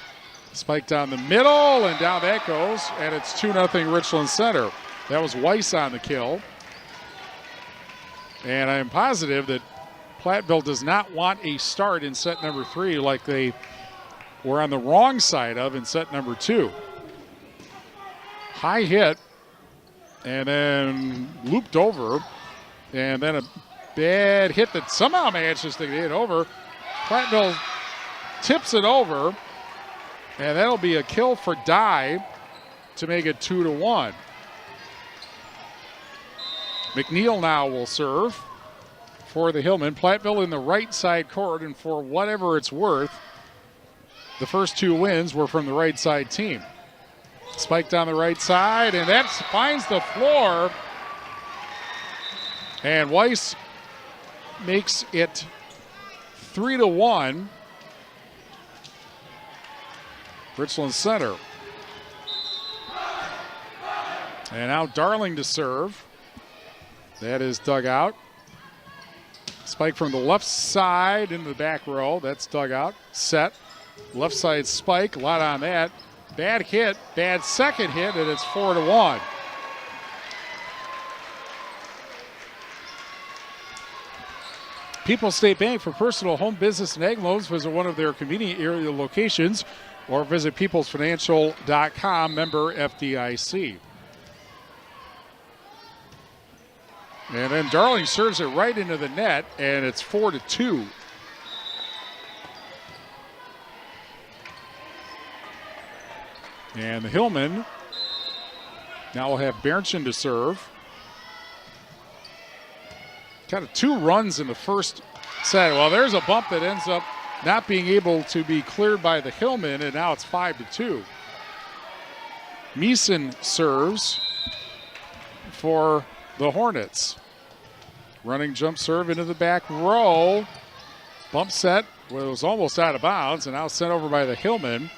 Spike down the middle, and down that goes. And it's 2-0 Richland Center. That was Weiss on the kill. And I am positive that Platteville does not want a start in set number 3 like they were on the wrong side of in set number 2. High hit, and then looped over, and then a bad hit that somehow manages to get over. Platteville tips it over, and that'll be a kill for Dye to make it 2-1. McNeil now will serve for the Hillman. Platteville in the right side court, and for whatever it's worth, the first 2 wins were from the right side team. Spike down the right side, and that finds the floor. And Weiss makes it 3-1. Richland Center. And now Darling to serve. That is dug out. Spike from the left side into the back row. That's dug out. Set. Left side spike. A lot on that. Bad hit. Bad second hit, and it's 4-1. People's State Bank, for personal, home, business, and ag loans. Visit one of their convenient area locations or visit peoplesfinancial.com, member FDIC. And then Darling serves it right into the net, and it's 4-2. And the Hillman now will have Bernchin to serve. Kind of 2 runs in the first set. Well, there's a bump that ends up not being able to be cleared by the Hillman, and now it's 5-2. Meeson serves for the Hornets. Running jump serve into the back row. Bump set was almost out of bounds, and now sent over by the Hillman.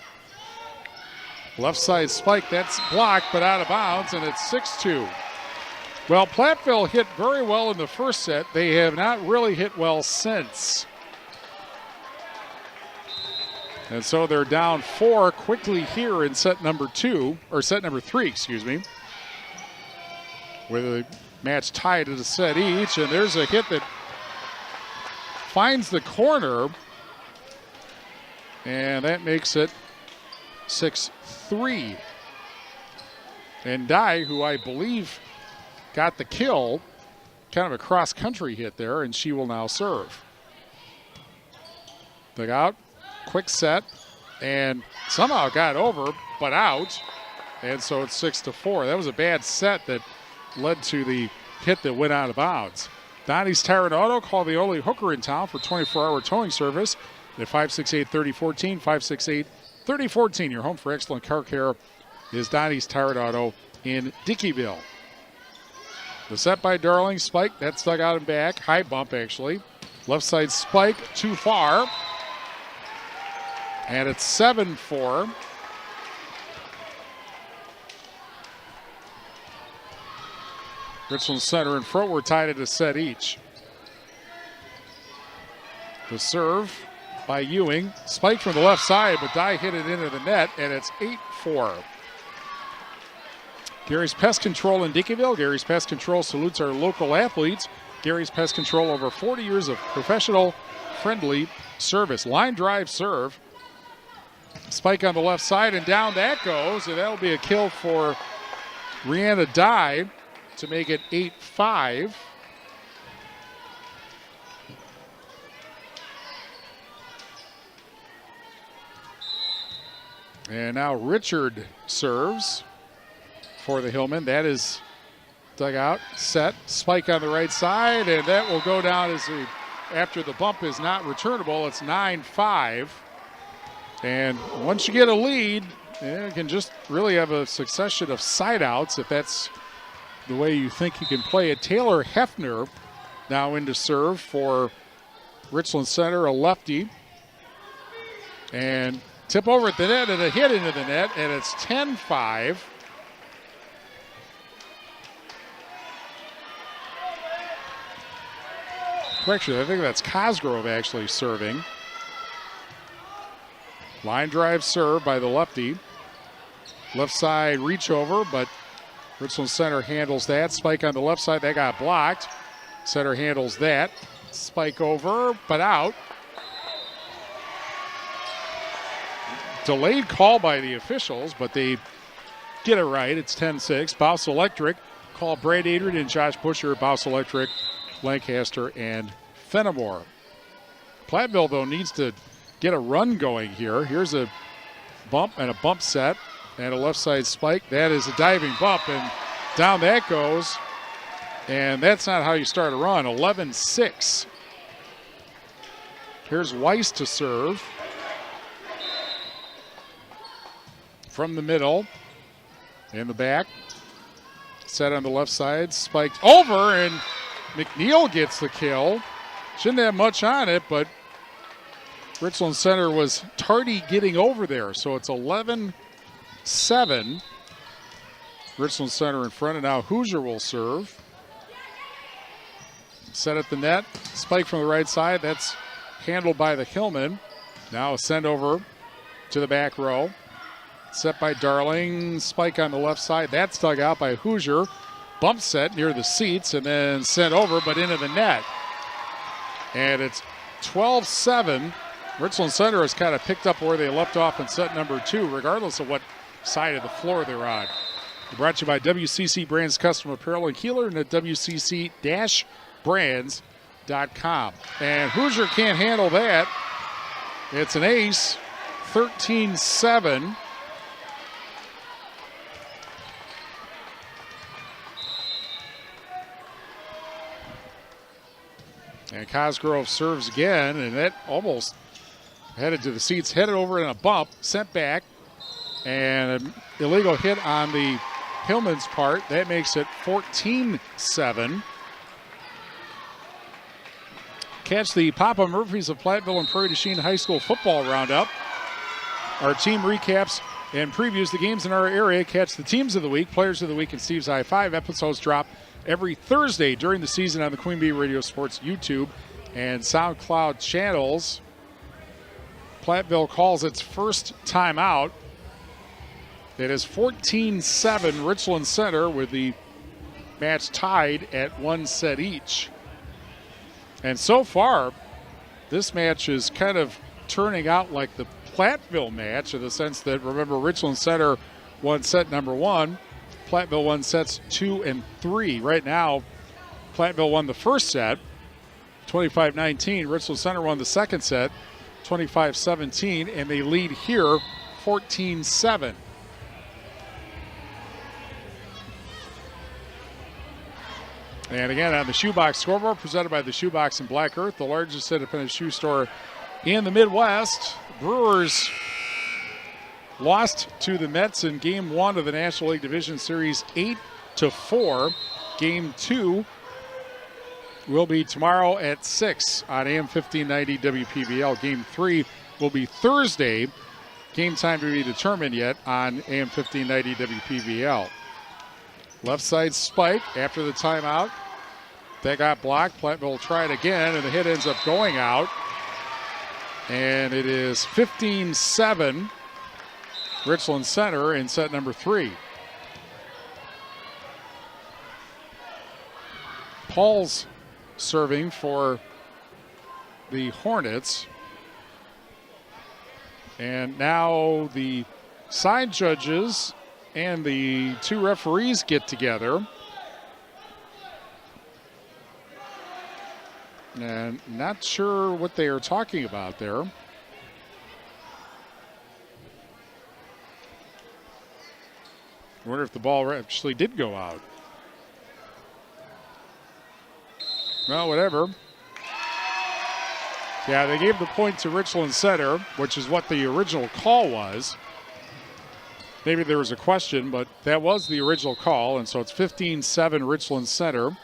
Left side spike, that's blocked, but out of bounds, and it's 6-2. Well, Platteville hit very well in the first set. They have not really hit well since. And so they're down 4 quickly here in set number 3, excuse me. With a match tied at a set each, and there's a hit that finds the corner, and that makes it 6-3. And Dye, who I believe got the kill, kind of a cross-country hit there, and she will now serve. Dug out, quick set, and somehow got over, but out, and so it's 6-4. That was a bad set that led to the hit that went out of bounds. Donnie's Tire and Auto, call the only hooker in town for 24-hour towing service at 568-3014, 568-3014. Your home for excellent car care is Donnie's Tire and Auto in Dickeyville. The set by Darling, spike, that's dug out and back. High bump, actually. Left side spike, too far. And it's 7-4. Richland Center and front were tied at a set each. The serve by Ewing. Spike from the left side, but Dye hit it into the net, and it's 8-4. Gary's Pest Control in Dickeyville. Gary's Pest Control salutes our local athletes. Gary's Pest Control, over 40 years of professional, friendly service. Line drive serve Spike on the left side, and down that goes, and that'll be a kill for Rihanna Dye to make it 8-5. And now Richard serves for the Hillman. That is dug out, set, spike on the right side, and that will go down after the bump is not returnable. It's 9-5. And once you get a lead, you can just really have a succession of side outs if that's the way you think you can play it. Taylor Hefner now into serve for Richland Center, a lefty. And tip over at the net and a hit into the net, and it's 10-5. Correction, I think that's Cosgrove actually serving. Line drive serve by the lefty. Left side reach over, but Richland Center handles that. Spike on the left side, that got blocked. Center handles that. Spike over, but out. Delayed call by the officials, but they get it right. It's 10-6. Bouse Electric call Brad Adrian and Josh Busher. Bouse Electric, Lancaster, and Fenimore. Platteville, though, needs to get a run going here. Here's a bump and a bump set and a left side spike. That is a diving bump, and down that goes. And that's not how you start a run. 11-6. Here's Weiss to serve. From the middle, in the back. Set on the left side, spiked over, and McNeil gets the kill. Shouldn't have much on it, but Richland Center was tardy getting over there, so it's 11-7. Richland Center in front, and now Hoosier will serve. Set at the net, spike from the right side. That's handled by the Hillman. Now a send over to the back row. Set by Darling, spike on the left side. That's dug out by Hoosier. Bump set near the seats and then sent over, but into the net. And it's 12-7. Richland Center has kind of picked up where they left off in set number 2, regardless of what side of the floor they're on. Brought to you by WCC Brands Custom Apparel in Kieler and at WCC-Brands.com. And Hoosier can't handle that. It's an ace, 13-7. And Cosgrove serves again, and that almost headed to the seats, headed over in a bump, sent back, and an illegal hit on the Hillman's part. That makes it 14-7. Catch the Papa Murphys of Platteville and Prairie du Chien High School football roundup. Our team recaps and previews the games in our area. Catch the teams of the week, players of the week, and Steve's High Five. Episodes drop every Thursday during the season on the Queen Bee Radio Sports YouTube and SoundCloud channels. Platteville calls its first timeout. It is 14-7 Richland Center with the match tied at 1 set each. And so far, this match is kind of turning out like the Platteville match in the sense that, remember, Richland Center won set number 1. Platteville won sets 2 and 3. Right now, Platteville won the first set, 25-19. Richland Center won the second set, 25-17, and they lead here 14-7. And again, on the Shoebox scoreboard, presented by the Shoebox in Black Earth, the largest independent shoe store in the Midwest. Brewers lost to the Mets in Game 1 of the National League Division Series 8-4. Game 2 will be tomorrow at 6 on AM 1590 WPBL. Game 3 will be Thursday. Game time to be determined yet on AM 1590 WPBL. Left side spike after the timeout. That got blocked. Platteville will try it again, and the hit ends up going out. And it is 15-7 Richland Center in set number 3. Paul's serving for the Hornets. And now the side judges and the two referees get together. And not sure what they are talking about there. I wonder if the ball actually did go out. Well, whatever. Yeah, they gave the point to Richland Center, which is what the original call was. Maybe there was a question, but that was the original call, and so it's 15-7 Richland Center.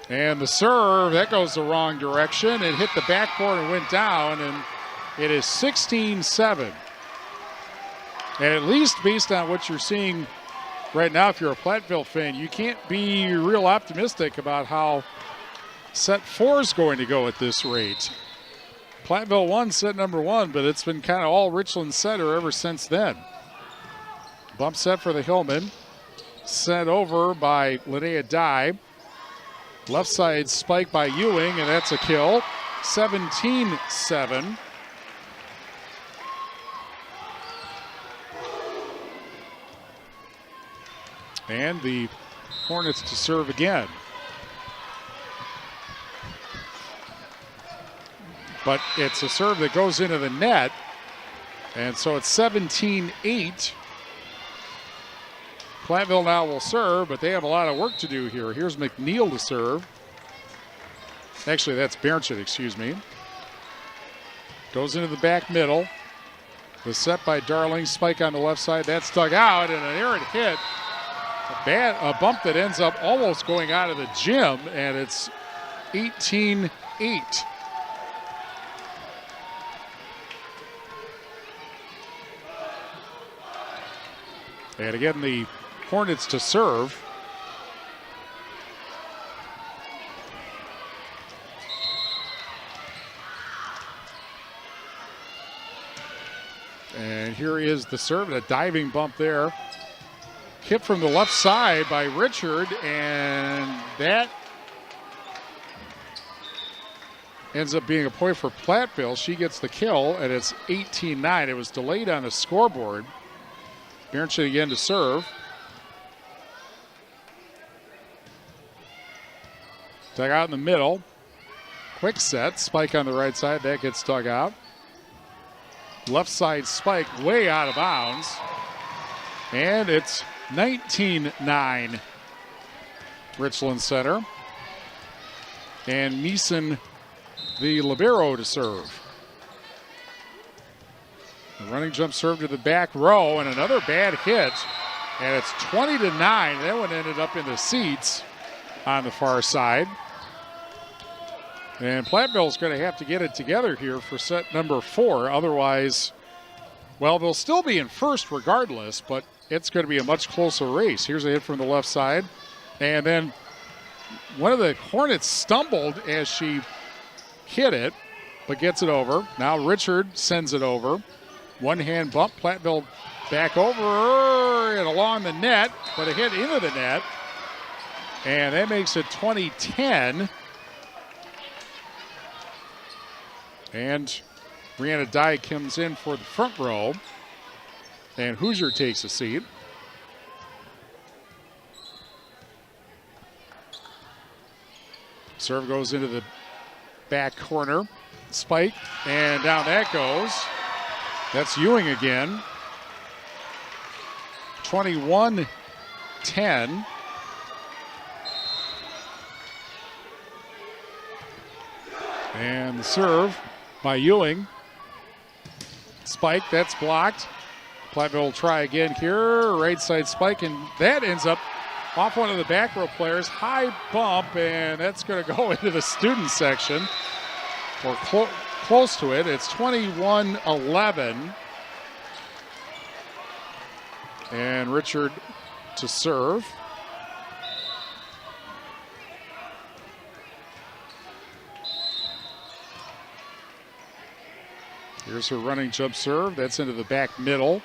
And the serve, that goes the wrong direction. It hit the backboard and went down, and it is 16-7. And at least based on what you're seeing right now, if you're a Platteville fan, you can't be real optimistic about how set 4 is going to go at this rate. Platteville won set number 1, but it's been kind of all Richland Center ever since then. Bump set for the Hillman. Sent over by Linnea Dye. Left side spike by Ewing, and that's a kill. 17-7. And the Hornets to serve again. But it's a serve that goes into the net. And so it's 17-8. Platteville now will serve, but they have a lot of work to do here. Here's McNeil to serve. Actually, that's Bernchett, excuse me. Goes into the back middle. The set by Darling, spike on the left side. That's dug out, and an errant hit. A bump that ends up almost going out of the gym, and it's 18-8. And again, the Hornets to serve. And here is the serve, a diving bump there. Hit from the left side by Richard, and that ends up being a point for Platteville. She gets the kill, and it's 18-9. It was delayed on the scoreboard. Bernchett again to serve. Dug out in the middle. Quick set, spike on the right side, that gets dug out. Left side spike way out of bounds. And it's 19-9 Richland Center. And Meeson, the libero, to serve. The running jump serve to the back row, and another bad hit. And it's 20-9. That one ended up in the seats on the far side. And Platteville's going to have to get it together here for set number 4. Otherwise, well, they'll still be in first regardless, but it's going to be a much closer race. Here's a hit from the left side. And then one of the Hornets stumbled as she hit it, but gets it over. Now Richard sends it over. One hand bump, Platteville back over and along the net, but a hit into the net. And that makes it 20-10. And Brianna Dye comes in for the front row. And Hoosier takes a seat. Serve goes into the back corner. Spike, and down that goes. That's Ewing again. 21-10. And the serve by Ewing. Spike, that's blocked. Platteville will try again here. Right side spike, and that ends up off one of the back row players. High bump, and that's going to go into the student section. Or close to it. It's 21-11. And Richard to serve. Here's her running jump serve. That's into the back middle.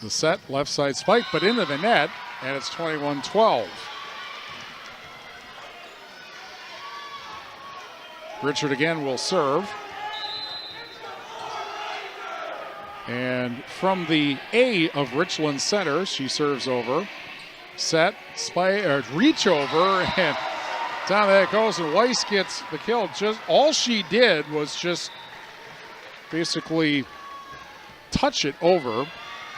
The set, left side spike, but into the net, and it's 21-12. Richard again will serve. And from the A of Richland Center, she serves over. Set, reach over, and down that goes, and Weiss gets the kill. Just all she did was just basically touch it over,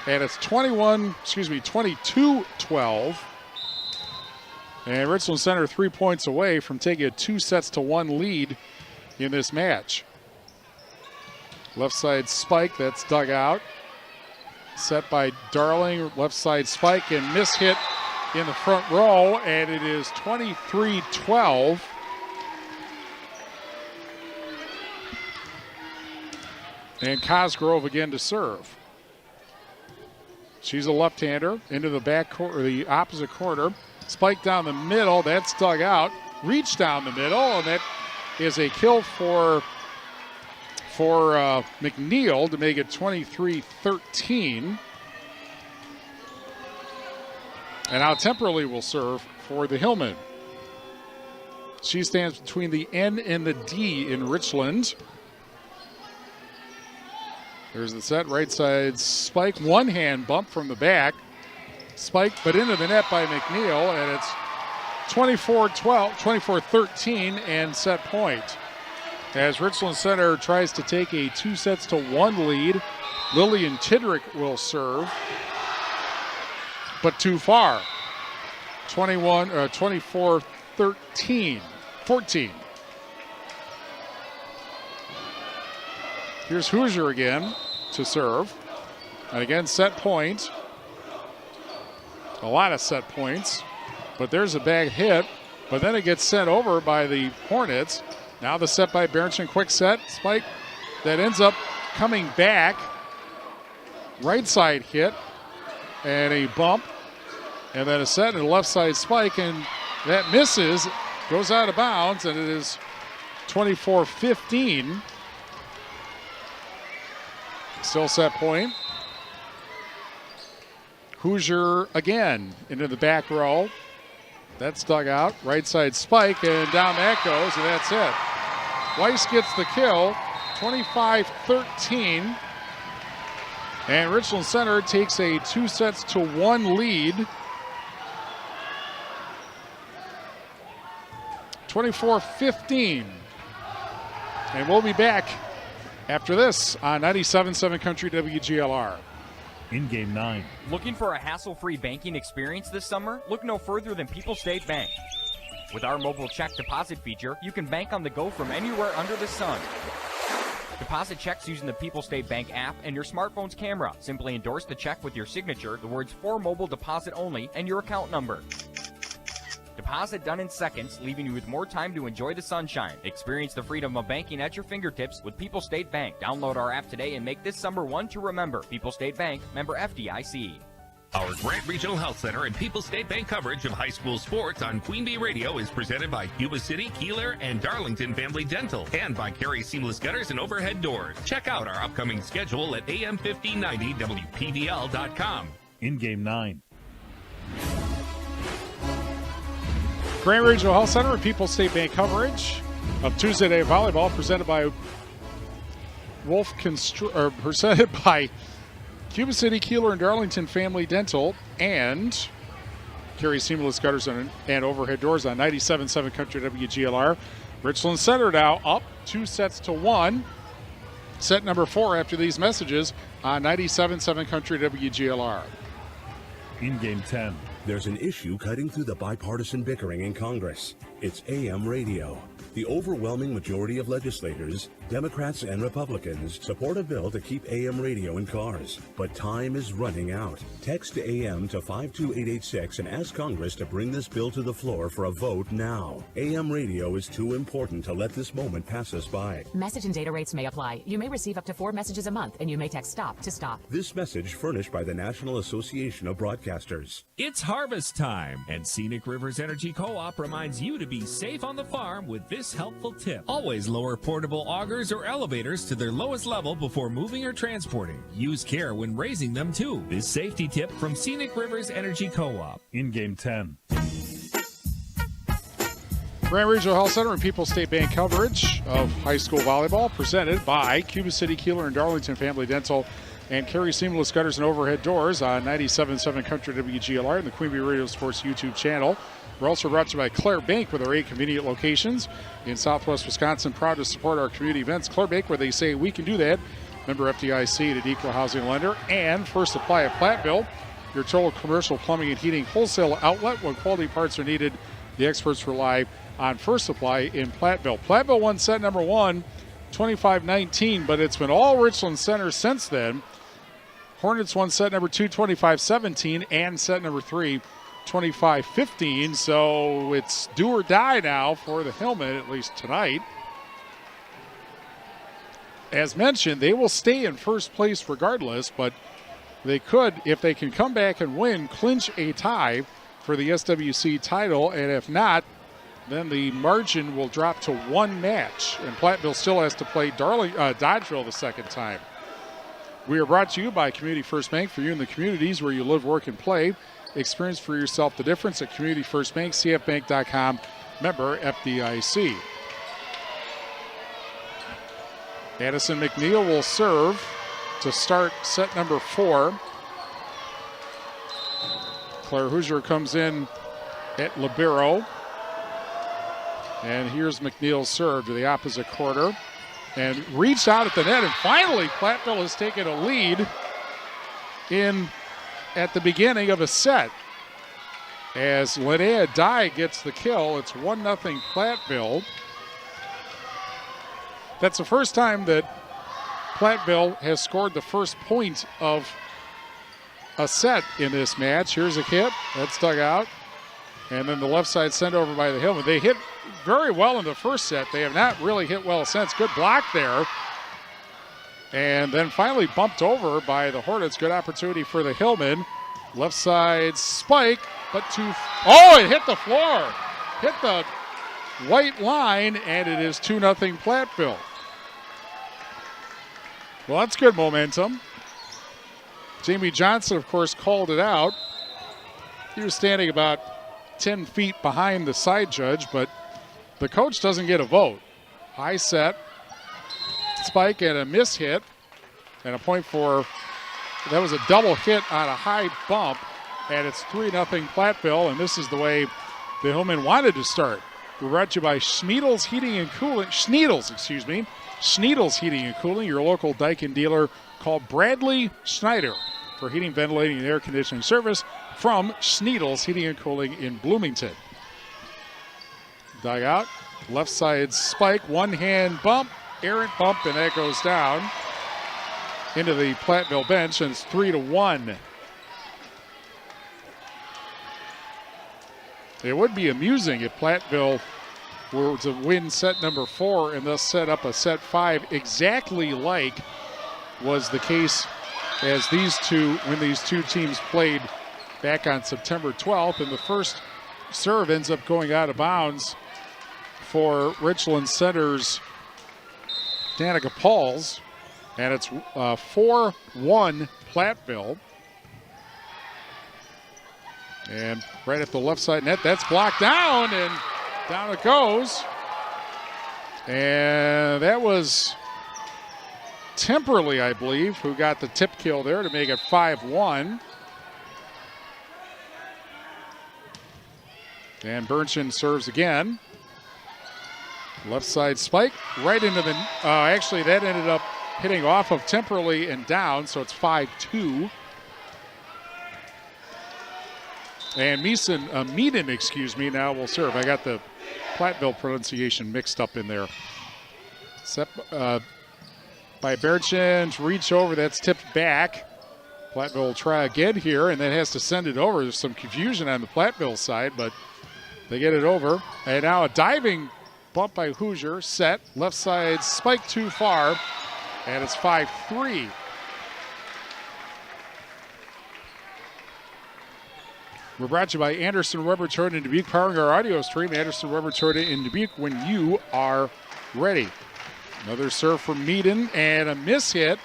and it's 22-12. And Richland Center 3 points away from taking a 2-1 lead in this match. Left side spike, that's dug out. Set by Darling, left side spike, and miss hit in the front row, and it is 23-12. And Cosgrove again to serve. She's a left-hander into the back corner, the opposite corner. Spike down the middle, that's dug out. Reach down the middle, and that is a kill for McNeil to make it 23-13. And now Temperley will serve for the Hillman. She stands between the N and the D in Richland. There's the set, right side spike, one hand bump from the back. Spike, but into the net by McNeil, and it's 24-13 and set point. As Richland Center tries to take a 2-1 lead, Lillian Tidrick will serve, but too far. 24-14. Here's Hoosier again to serve. And again, set point. A lot of set points. But there's a bag hit. But then it gets sent over by the Hornets. Now the set by Berenson. Quick set. Spike that ends up coming back. Right side hit. And a bump. And then a set and a left side spike. And that misses. Goes out of bounds. And it is 24-15. Still set point. Hoosier again into the back row. That's dug out. Right side spike, and down that goes, and that's it. Weiss gets the kill, 25-13. And Richland Center takes a 2-1 lead. 24-15. And we'll be back after this on 97.7 Country WGLR. In game 9. Looking for a hassle-free banking experience this summer? Look no further than People State Bank. With our mobile check deposit feature, you can bank on the go from anywhere under the sun. Deposit checks using the People State Bank app and your smartphone's camera. Simply endorse the check with your signature, the words "for mobile deposit only," and your account number. Deposit done in seconds, leaving you with more time to enjoy the sunshine. Experience the freedom of banking at your fingertips with People State Bank. Download our app today and make this summer one to remember. People State Bank, member FDIC. Our Grant Regional Health Center and People State Bank coverage of high school sports on Queen Bee Radio is presented by Cuba City, Kieler, and Darlington Family Dental, and by Carey Seamless Gutters and Overhead Doors. Check out our upcoming schedule at am1590wpvl.com. In game 9. Grant Regional Health Center and People State Bank coverage of Tuesday Night Volleyball presented by presented by Cuba City, Kieler, and Darlington Family Dental, and Carey Seamless Gutters and Overhead Doors on 97.7 Country WGLR. Richland Center now up 2-1. Set number 4 after these messages on 97.7 Country WGLR. In game 10. There's an issue cutting through the bipartisan bickering in Congress. It's AM radio. The overwhelming majority of legislators, Democrats and Republicans, support a bill to keep AM radio in cars. But time is running out. Text AM to 52886 and ask Congress to bring this bill to the floor for a vote now. AM radio is too important to let this moment pass us by. Message and data rates may apply. You may receive up to 4 messages a month, and you may text STOP to stop. This message furnished by the National Association of Broadcasters. It's harvest time, and Scenic Rivers Energy Co-op reminds you to be safe on the farm with this helpful tip. Always lower portable augers or elevators to their lowest level before moving or transporting. Use care when raising them too. This safety tip from Scenic Rivers Energy Co-op. In game 10. Grant Regional Health Center and People State Bank coverage of high school volleyball presented by Cuba City, Kieler, and Darlington Family Dental, and Carey Seamless Gutters and Overhead Doors on 97.7 Country WGLR and the Queen Bee Radio Sports YouTube channel. We're also brought to you by Claire Bank with our 8 convenient locations in Southwest Wisconsin. Proud to support our community events. Claire Bank, where they say we can do that. Member FDIC, an equal housing lender. And First Supply of Platteville, your total commercial plumbing and heating wholesale outlet. When quality parts are needed, the experts rely on First Supply in Platteville. Platteville won set number 1, 25-19, but it's been all Richland Center since then. Hornets won set number 2, 25-17, and set number 3, 25-15. So it's do or die now for the Hillmen, at least tonight. As mentioned, they will stay in first place regardless, but they could, if they can come back and win, clinch a tie for the SWC title, and if not, then the margin will drop to 1 match, and Platteville still has to play Dodgeville the second time. We are brought to you by Community First Bank, for you in the communities where you live, work, and play. Experience for yourself the difference at Community First Bank, cfbank.com, member FDIC. Addison McNeil will serve to start set number 4. Claire Hoosier comes in at libero. And here's McNeil's serve to the opposite quarter. And reached out at the net, and finally Platteville has taken a lead at the beginning of a set. As Linnea Dye gets the kill, it's 1-0 Platteville. That's the first time that Platteville has scored the first point of a set in this match. Here's a hit, that's dug out. And then the left side sent over by the Hillmen. They hit very well in the first set. They have not really hit well since. Good block there. And then finally bumped over by the Hornets. Good opportunity for the Hillmen. Left side spike, but it hit the floor. Hit the white line, and it is 2-0 Platteville. Well, that's good momentum. Jamie Johnson, of course, called it out. He was standing about 10 feet behind the side judge, but the coach doesn't get a vote. High set, spike, and a miss hit, and a point that was a double hit on a high bump, and it's 3-0 Platteville, and this is the way the Hillmen wanted to start. We're brought to you by Schneidels Heating and Cooling, Schneidels Heating and Cooling, your local Daikin dealer. Call Bradley Schneider for heating, ventilating, and air conditioning service from Schneidels Heating and Cooling in Bloomington. Dug out, left side spike, one hand bump, errant bump, and that goes down into the Platteville bench, and it's 3-1. It would be amusing if Platteville were to win set number 4 and thus set up a set 5 exactly like was the case as when these two teams played back on September 12th, and the first serve ends up going out of bounds for Richland Center's Danica Pauls, and it's 4-1 Platteville. And right at the left side net, that's blocked down, and down it goes. And that was Temperley, I believe, who got the tip kill there to make it 5-1. And Bernchin serves again. Left side spike right into the, actually that ended up hitting off of Temperley and down, so it's 5-2. And Meaden, now will serve. I got the Platteville pronunciation mixed up in there. Set by Bernchin, reach over, that's tipped back. Platteville will try again here, and then has to send it over. There's some confusion on the Platteville side, but they get it over. And now a diving bump by Hoosier, set, left side spike too far, and it's 5-3. We're brought to you by Anderson Rubber Toyota in Dubuque, powering our audio stream. Anderson Rubber Toyota in Dubuque, when you are ready. Another serve from Meaden and a miss hit,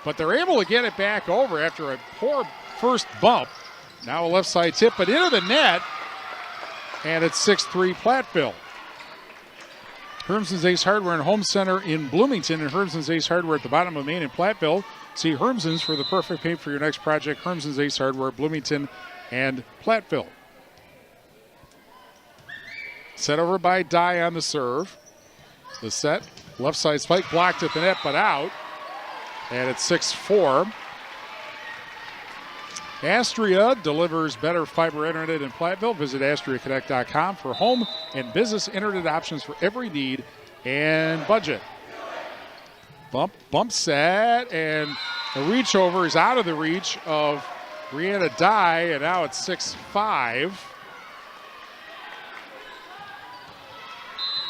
but they're able to get it back over after a poor first bump. Now a left side tip, but into the net, and it's 6-3 Platteville. Hermson's Ace Hardware and Home Center in Bloomington, and Hermson's Ace Hardware at the bottom of Main in Platteville. See Hermson's for the perfect paint for your next project. Hermson's Ace Hardware, Bloomington and Platteville. Set over by Dye on the serve. The set, left side spike, blocked at the net, but out. And it's 6-4. Astria delivers better fiber internet in Platteville. Visit AstriaConnect.com for home and business internet options for every need and budget. Bump set, and the reach over is out of the reach of Brianna Dye, and now it's 6-5.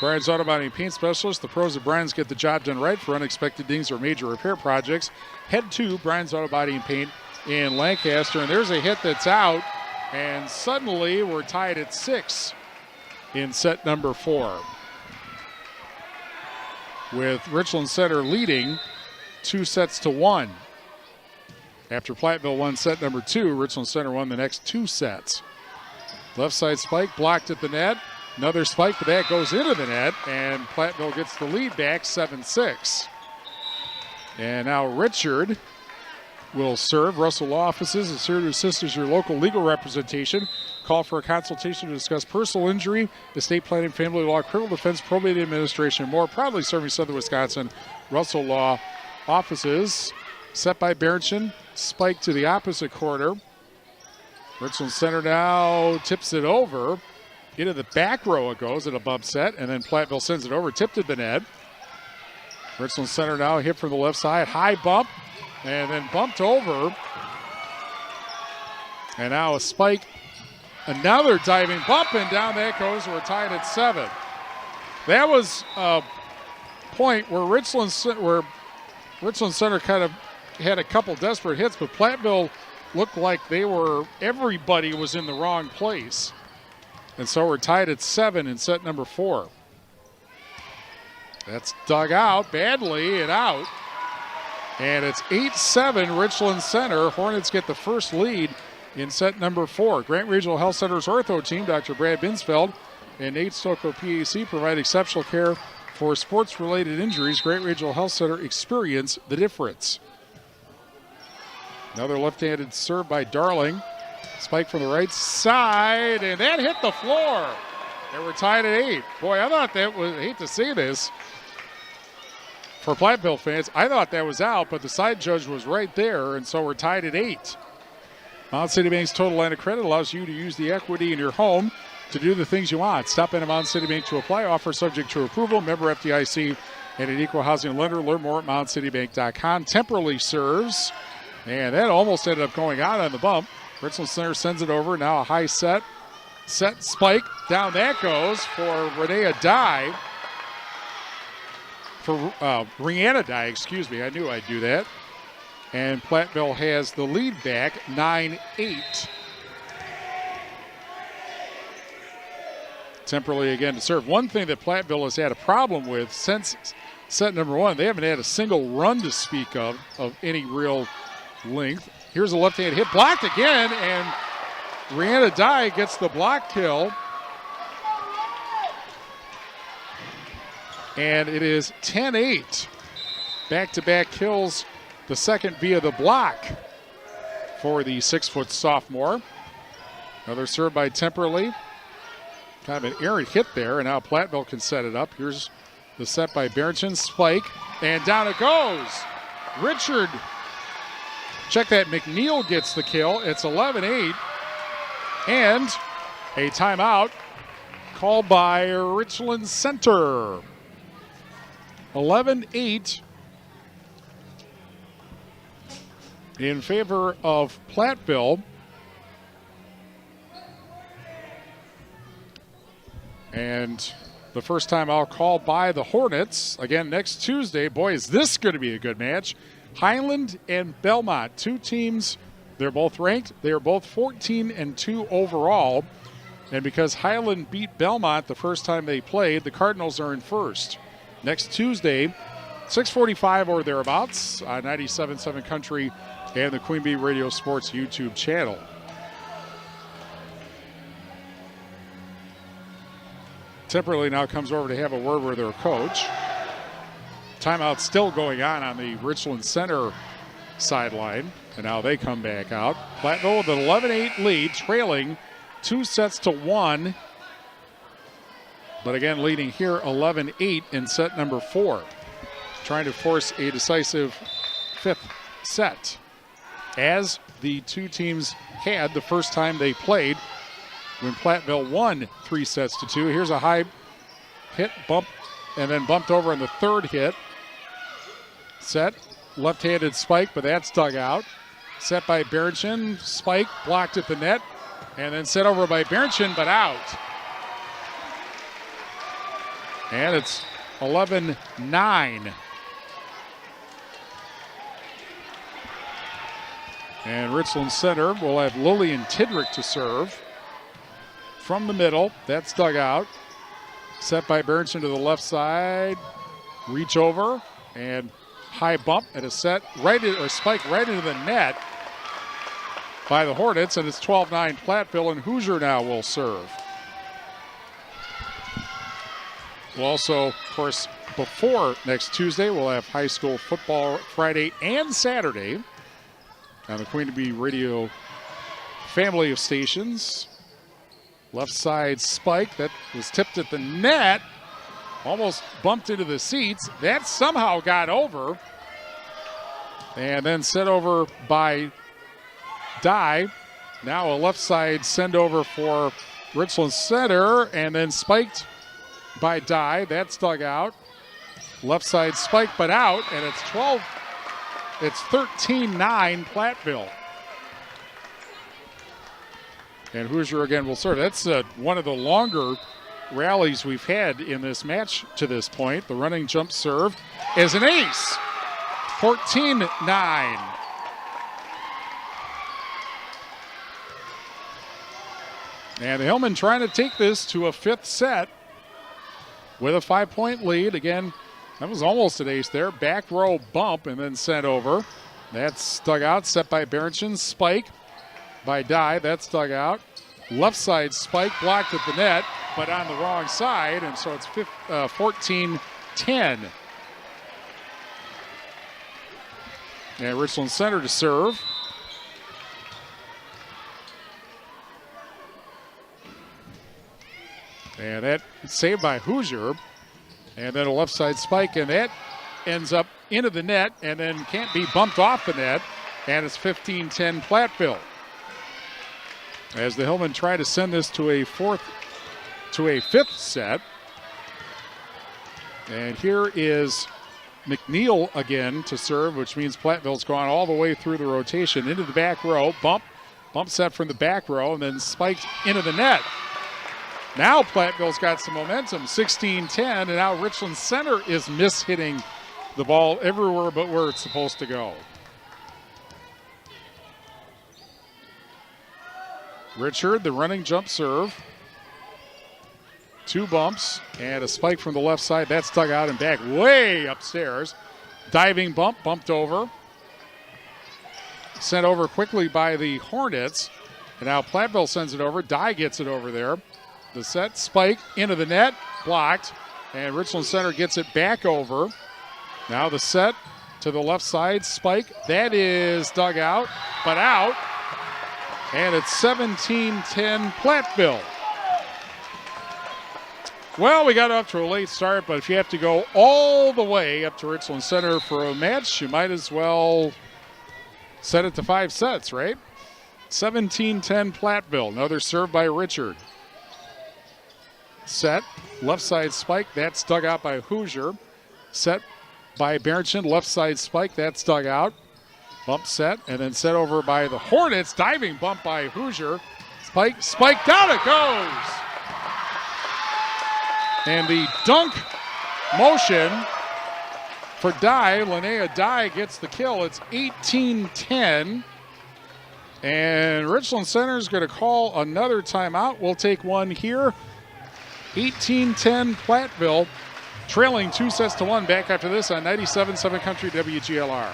Brian's Auto Body and Paint Specialist. The pros of Brian's get the job done right for unexpected dings or major repair projects. Head to Brian's Auto Body and Paint in Lancaster, and there's a hit that's out, and suddenly we're tied at 6 in set number 4. With Richland Center leading 2-1. After Platteville won set number 2, Richland Center won the next 2 sets. Left side spike blocked at the net. Another spike, but that goes into the net, and Platteville gets the lead back 7-6. And now Richard will serve. Russell Law Offices is here to assist as your local legal representation. Call for a consultation to discuss personal injury, estate planning, family law, criminal defense, probate administration, and more. Proudly serving Southern Wisconsin. Russell Law Offices. Set by Berenson. Spike to the opposite corner. Richland Center now tips it over. Into the back row it goes at a bump set, and then Platteville sends it over, tipped at the net. Richland Center now hit from the left side. High bump, and then bumped over. And now a spike. Another diving bump, and down that goes. We're tied at 7. That was a point where Richland Center kind of had a couple desperate hits, but Platteville looked like everybody was in the wrong place. And so we're tied at 7 in set number 4. That's dug out badly and out. And it's 8-7 Richland Center. Hornets get the first lead in set number 4. Grant Regional Health Center's ortho team, Dr. Brad Binsfeld and Nate Stocco PAC, provide exceptional care for sports-related injuries. Grant Regional Health Center, experience the difference. Another left-handed serve by Darling. Spike from the right side, and that hit the floor. And we're tied at 8. Boy, I thought that was, I hate to say this for Platteville fans, I thought that was out, but the side judge was right there, and so we're tied at 8. Mountain City Bank's Total Line of Credit allows you to use the equity in your home to do the things you want. Stop in at Mountain City Bank to apply. Offer subject to approval. Member FDIC and an equal housing lender. Learn more at mountaincitybank.com. Temporally serves, and that almost ended up going out on the bump. Richland Center sends it over. Now a high set spike. Down that goes for Renea Dye. For Brianna Dye, excuse me. I knew I'd do that. And Platteville has the lead back, 9-8. Temporally again to serve. One thing that Platteville has had a problem with since set number 1, they haven't had a single run to speak of any real length. Here's a left-hand hit, blocked again, and Brianna Dye gets the block kill. And it is 10-8. Back-to-back kills, the second via the block for the 6-foot sophomore. Another serve by Temperley. Kind of an errant hit there, and now Platteville can set it up. Here's the set by Berenson, spike, and down it goes. Richard, check that, McNeil gets the kill. It's 11-8, and a timeout called by Richland Center. 11-8 in favor of Platteville. And the first time I'll call by the Hornets. Again, next Tuesday. Boy, is this going to be a good match. Highland and Belmont, two teams. They're both ranked. They are both 14-2 overall. And because Highland beat Belmont the first time they played, the Cardinals are in first. Next Tuesday, 6:45 or thereabouts on 97.7 Country and the Queen Bee Radio Sports YouTube channel. Temperley now comes over to have a word with their coach. Timeout still going on the Richland Center sideline. And now they come back out. Platteville with an 11-8 lead, trailing 2-1. But again, leading here 11-8 in set number 4. Trying to force a decisive 5th set, as the two teams had the first time they played when Platteville won 3-2. Here's a high hit, bump, and then bumped over on the third hit. Set, left-handed spike, but that's dug out. Set by Berenchen, spike, blocked at the net, and then set over by Berenchen, but out. And it's 11-9. And Richland Center will have Lillian Tidrick to serve. From the middle, that's dug out. Set by Berenchen to the left side. Reach over and high bump and a set right in, or spike right into the net by the Hornets, and it's 12-9 Platteville, and Hoosier now will serve. We'll also, of course, before next Tuesday, we'll have high school football Friday and Saturday on the Queen Bee Radio family of stations. Left side spike that was tipped at the net, almost bumped into the seats. That somehow got over, and then sent over by Dye. Now a left side send over for Richland Center, and then spiked by Dye. That's dug out. Left side spike, but out, and it's 13-9 Platteville. And Hoosier again will serve. That's one of the longer rallies we've had in this match to this point. The running jump serve is an ace. 14-9. And the Hillmen trying to take this to a 5th set with a 5-point lead. Again, that was almost an ace there. Back row bump and then sent over. That's dug out, set by Berenchen. Spike by Dye, that's dug out. Left side spike blocked at the net, but on the wrong side, and so it's 14-10. And Richland Center to serve. And that saved by Hoosier. And then a left side spike, and that ends up into the net and then can't be bumped off the net. And it's 15-10 Platteville. As the Hillmen try to send this to a 5th set. And here is McNeil again to serve, which means Platteville's gone all the way through the rotation into the back row. Bump set from the back row, and then spiked into the net. Now Platteville's got some momentum, 16-10, and now Richland Center is mishitting the ball everywhere but where it's supposed to go. Richard, the running jump serve. 2 bumps and a spike from the left side. That's dug out and back way upstairs. Diving bump, bumped over. Sent over quickly by the Hornets. And now Platteville sends it over. Dye gets it over there. The set spike into the net, blocked. And Richland Center gets it back over. Now the set to the left side, spike. That is dug out, but out. And it's 17-10 Platteville. Well, we got off to a late start, but if you have to go all the way up to Richland Center for a match, you might as well set it to 5 sets, right? 17-10 Platteville. Another serve by Richard. Set, left side spike, that's dug out by Hoosier. Set by Berenchen, left side spike, that's dug out. Bump set, and then set over by the Hornets. Diving bump by Hoosier. Spike, down it goes! And the dunk motion for Dye. Linnea Dye gets the kill. It's 18-10. And Richland Center is going to call another timeout. We'll take one here. 18-10 Platteville, trailing 2-1. Back after this on 97.7 Country WGLR.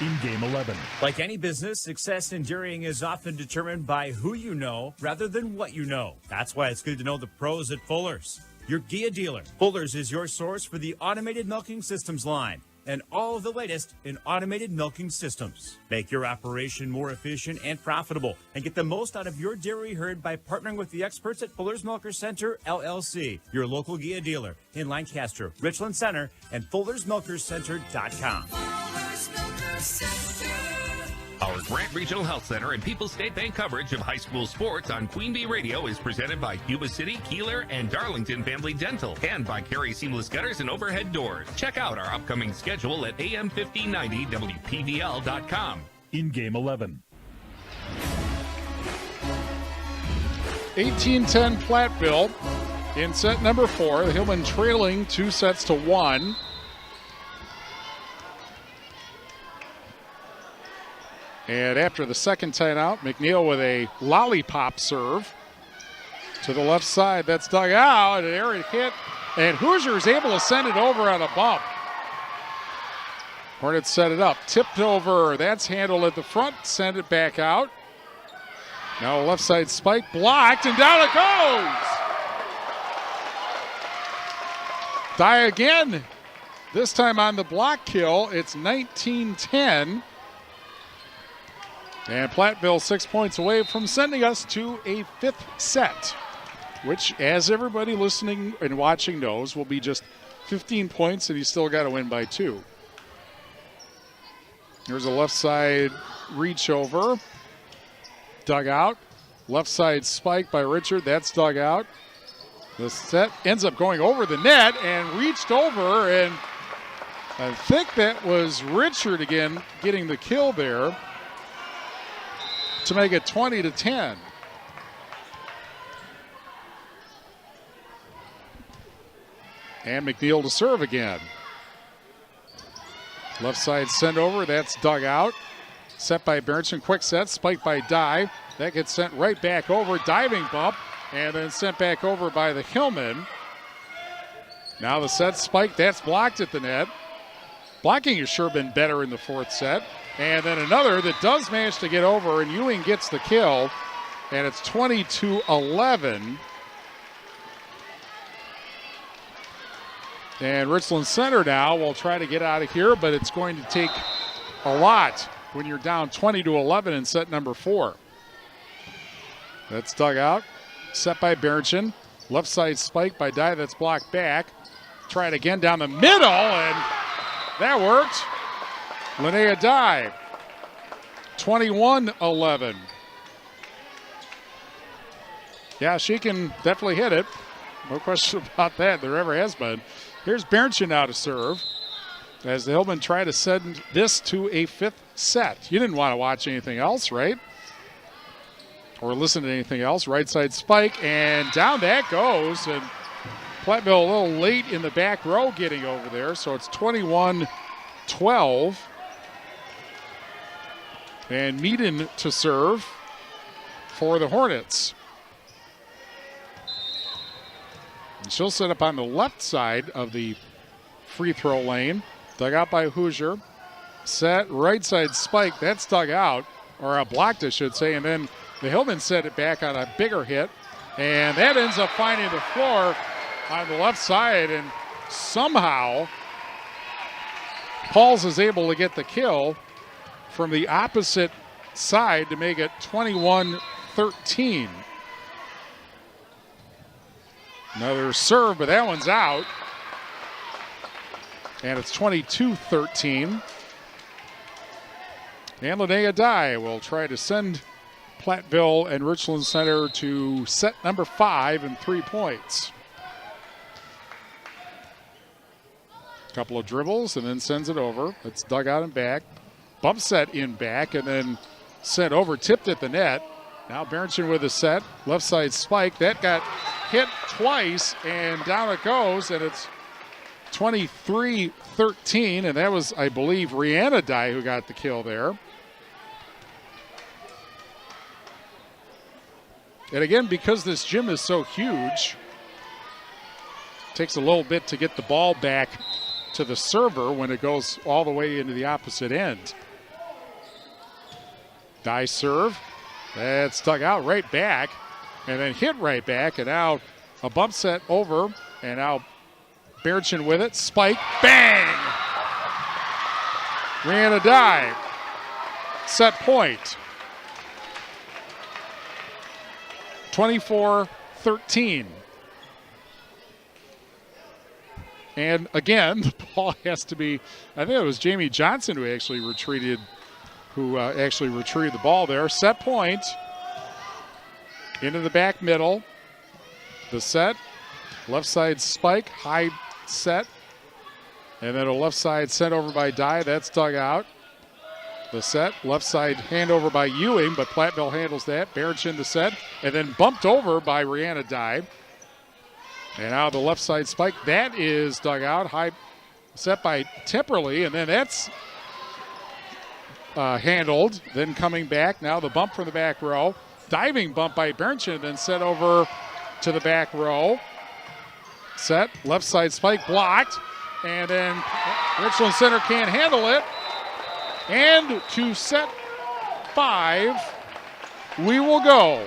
In game 11. Like any business, success in dairying is often determined by who you know rather than what you know. That's why it's good to know the pros at Fuller's, your Gia dealer. Fuller's is your source for the automated milking systems line. and all of the latest in automated milking systems. Make your operation more efficient and profitable, and get the most out of your dairy herd by partnering with the experts at Fuller's Milker Center, LLC, your local Gia dealer in Lancaster, Richland Center, and FullersMilkersCenter.com. Our Grant Regional Health Center and People's State Bank coverage of high school sports on Queen Bee Radio is presented by Cuba City, Kieler, and Darlington Family Dental, and by Carey Seamless Gutters and Overhead Doors. Check out our upcoming schedule at am1590wpvl.com. In game 11. 18-10 Platteville in set number 4. The Hillman trailing 2-1. And after the second timeout, McNeil with a lollipop serve to the left side. That's dug out, an area hit, and Hoosier is able to send it over on a bump. Hornets set it up, tipped over. That's handled at the front, send it back out. Now a left side spike, blocked, and down it goes. Die again. This time on the block kill, it's 19-10. And Platteville 6 points away from sending us to a 5th set, which, as everybody listening and watching knows, will be just 15 points, and you still got to win by 2. Here's a left side reach over, dug out. Left side spike by Richard, that's dug out. The set ends up going over the net and reached over, and I think that was Richard again getting the kill there to make it 20-10. And McNeil to serve again. Left side send over, that's dug out. Set by Berenson, quick set, spiked by Dye. That gets sent right back over, diving bump, and then sent back over by the Hillman. Now the set spike, that's blocked at the net. Blocking has sure been better in the 4th set. And then another that does manage to get over, and Ewing gets the kill, and it's 20-11. And Richland Center now will try to get out of here, but it's going to take a lot when you're down 20-11 in set number 4. That's dug out, set by Berenson. Left side spike by Dye, that's blocked back. Try it again down the middle, and that worked. Linnea Dye, 21-11. Yeah, she can definitely hit it. No question about that. There ever has been. Here's Berenson now to serve as the Hillmen try to send this to a 5th set. You didn't want to watch anything else, right? Or listen to anything else. Right side spike, and down that goes. And Platteville a little late in the back row getting over there, so it's 21-12. And Meaden to serve for the Hornets. And she'll set up on the left side of the free throw lane. Dug out by Hoosier. Set, right side spike, that's dug out, or blocked I should say, and then the Hillmen set it back on a bigger hit. And that ends up finding the floor on the left side, and somehow Pauls is able to get the kill from the opposite side to make it 21-13. Another serve, but that one's out. And it's 22-13. And Linnea Dye will try to send Platteville and Richland Center to set number 5 and 3 points. Couple of dribbles and then sends it over. It's dug out and back. Bump set in back and then sent over, tipped at the net. Now Berenson with a set. Left side spike. That got hit twice and down it goes, and it's 23-13. And that was, I believe, Rihanna Dye who got the kill there. And again, because this gym is so huge, it takes a little bit to get the ball back to the server when it goes all the way into the opposite end. Dye serve. That's dug out right back and then hit right back. And now a bump set over. And now Berenson with it. Spike. Bang! Rihanna Dye. Set point. 24-13. And again, the ball has to be, I think it was Jamie Johnson who actually retrieved the ball there. Set point. Into the back middle. The set. Left side spike. High set. And then a left side sent over by Dye. That's dug out. The set. Left side handover by Ewing, but Platteville handles that. Berenson the set. And then bumped over by Rihanna Dye. And now the left side spike. That is dug out. High set by Temperley. And then that's handled. Then coming back. Now the bump from the back row. Diving bump by Berenson. Then set over to the back row. Set. Left side spike blocked. And then Richland Center can't handle it. And to set 5, we will go.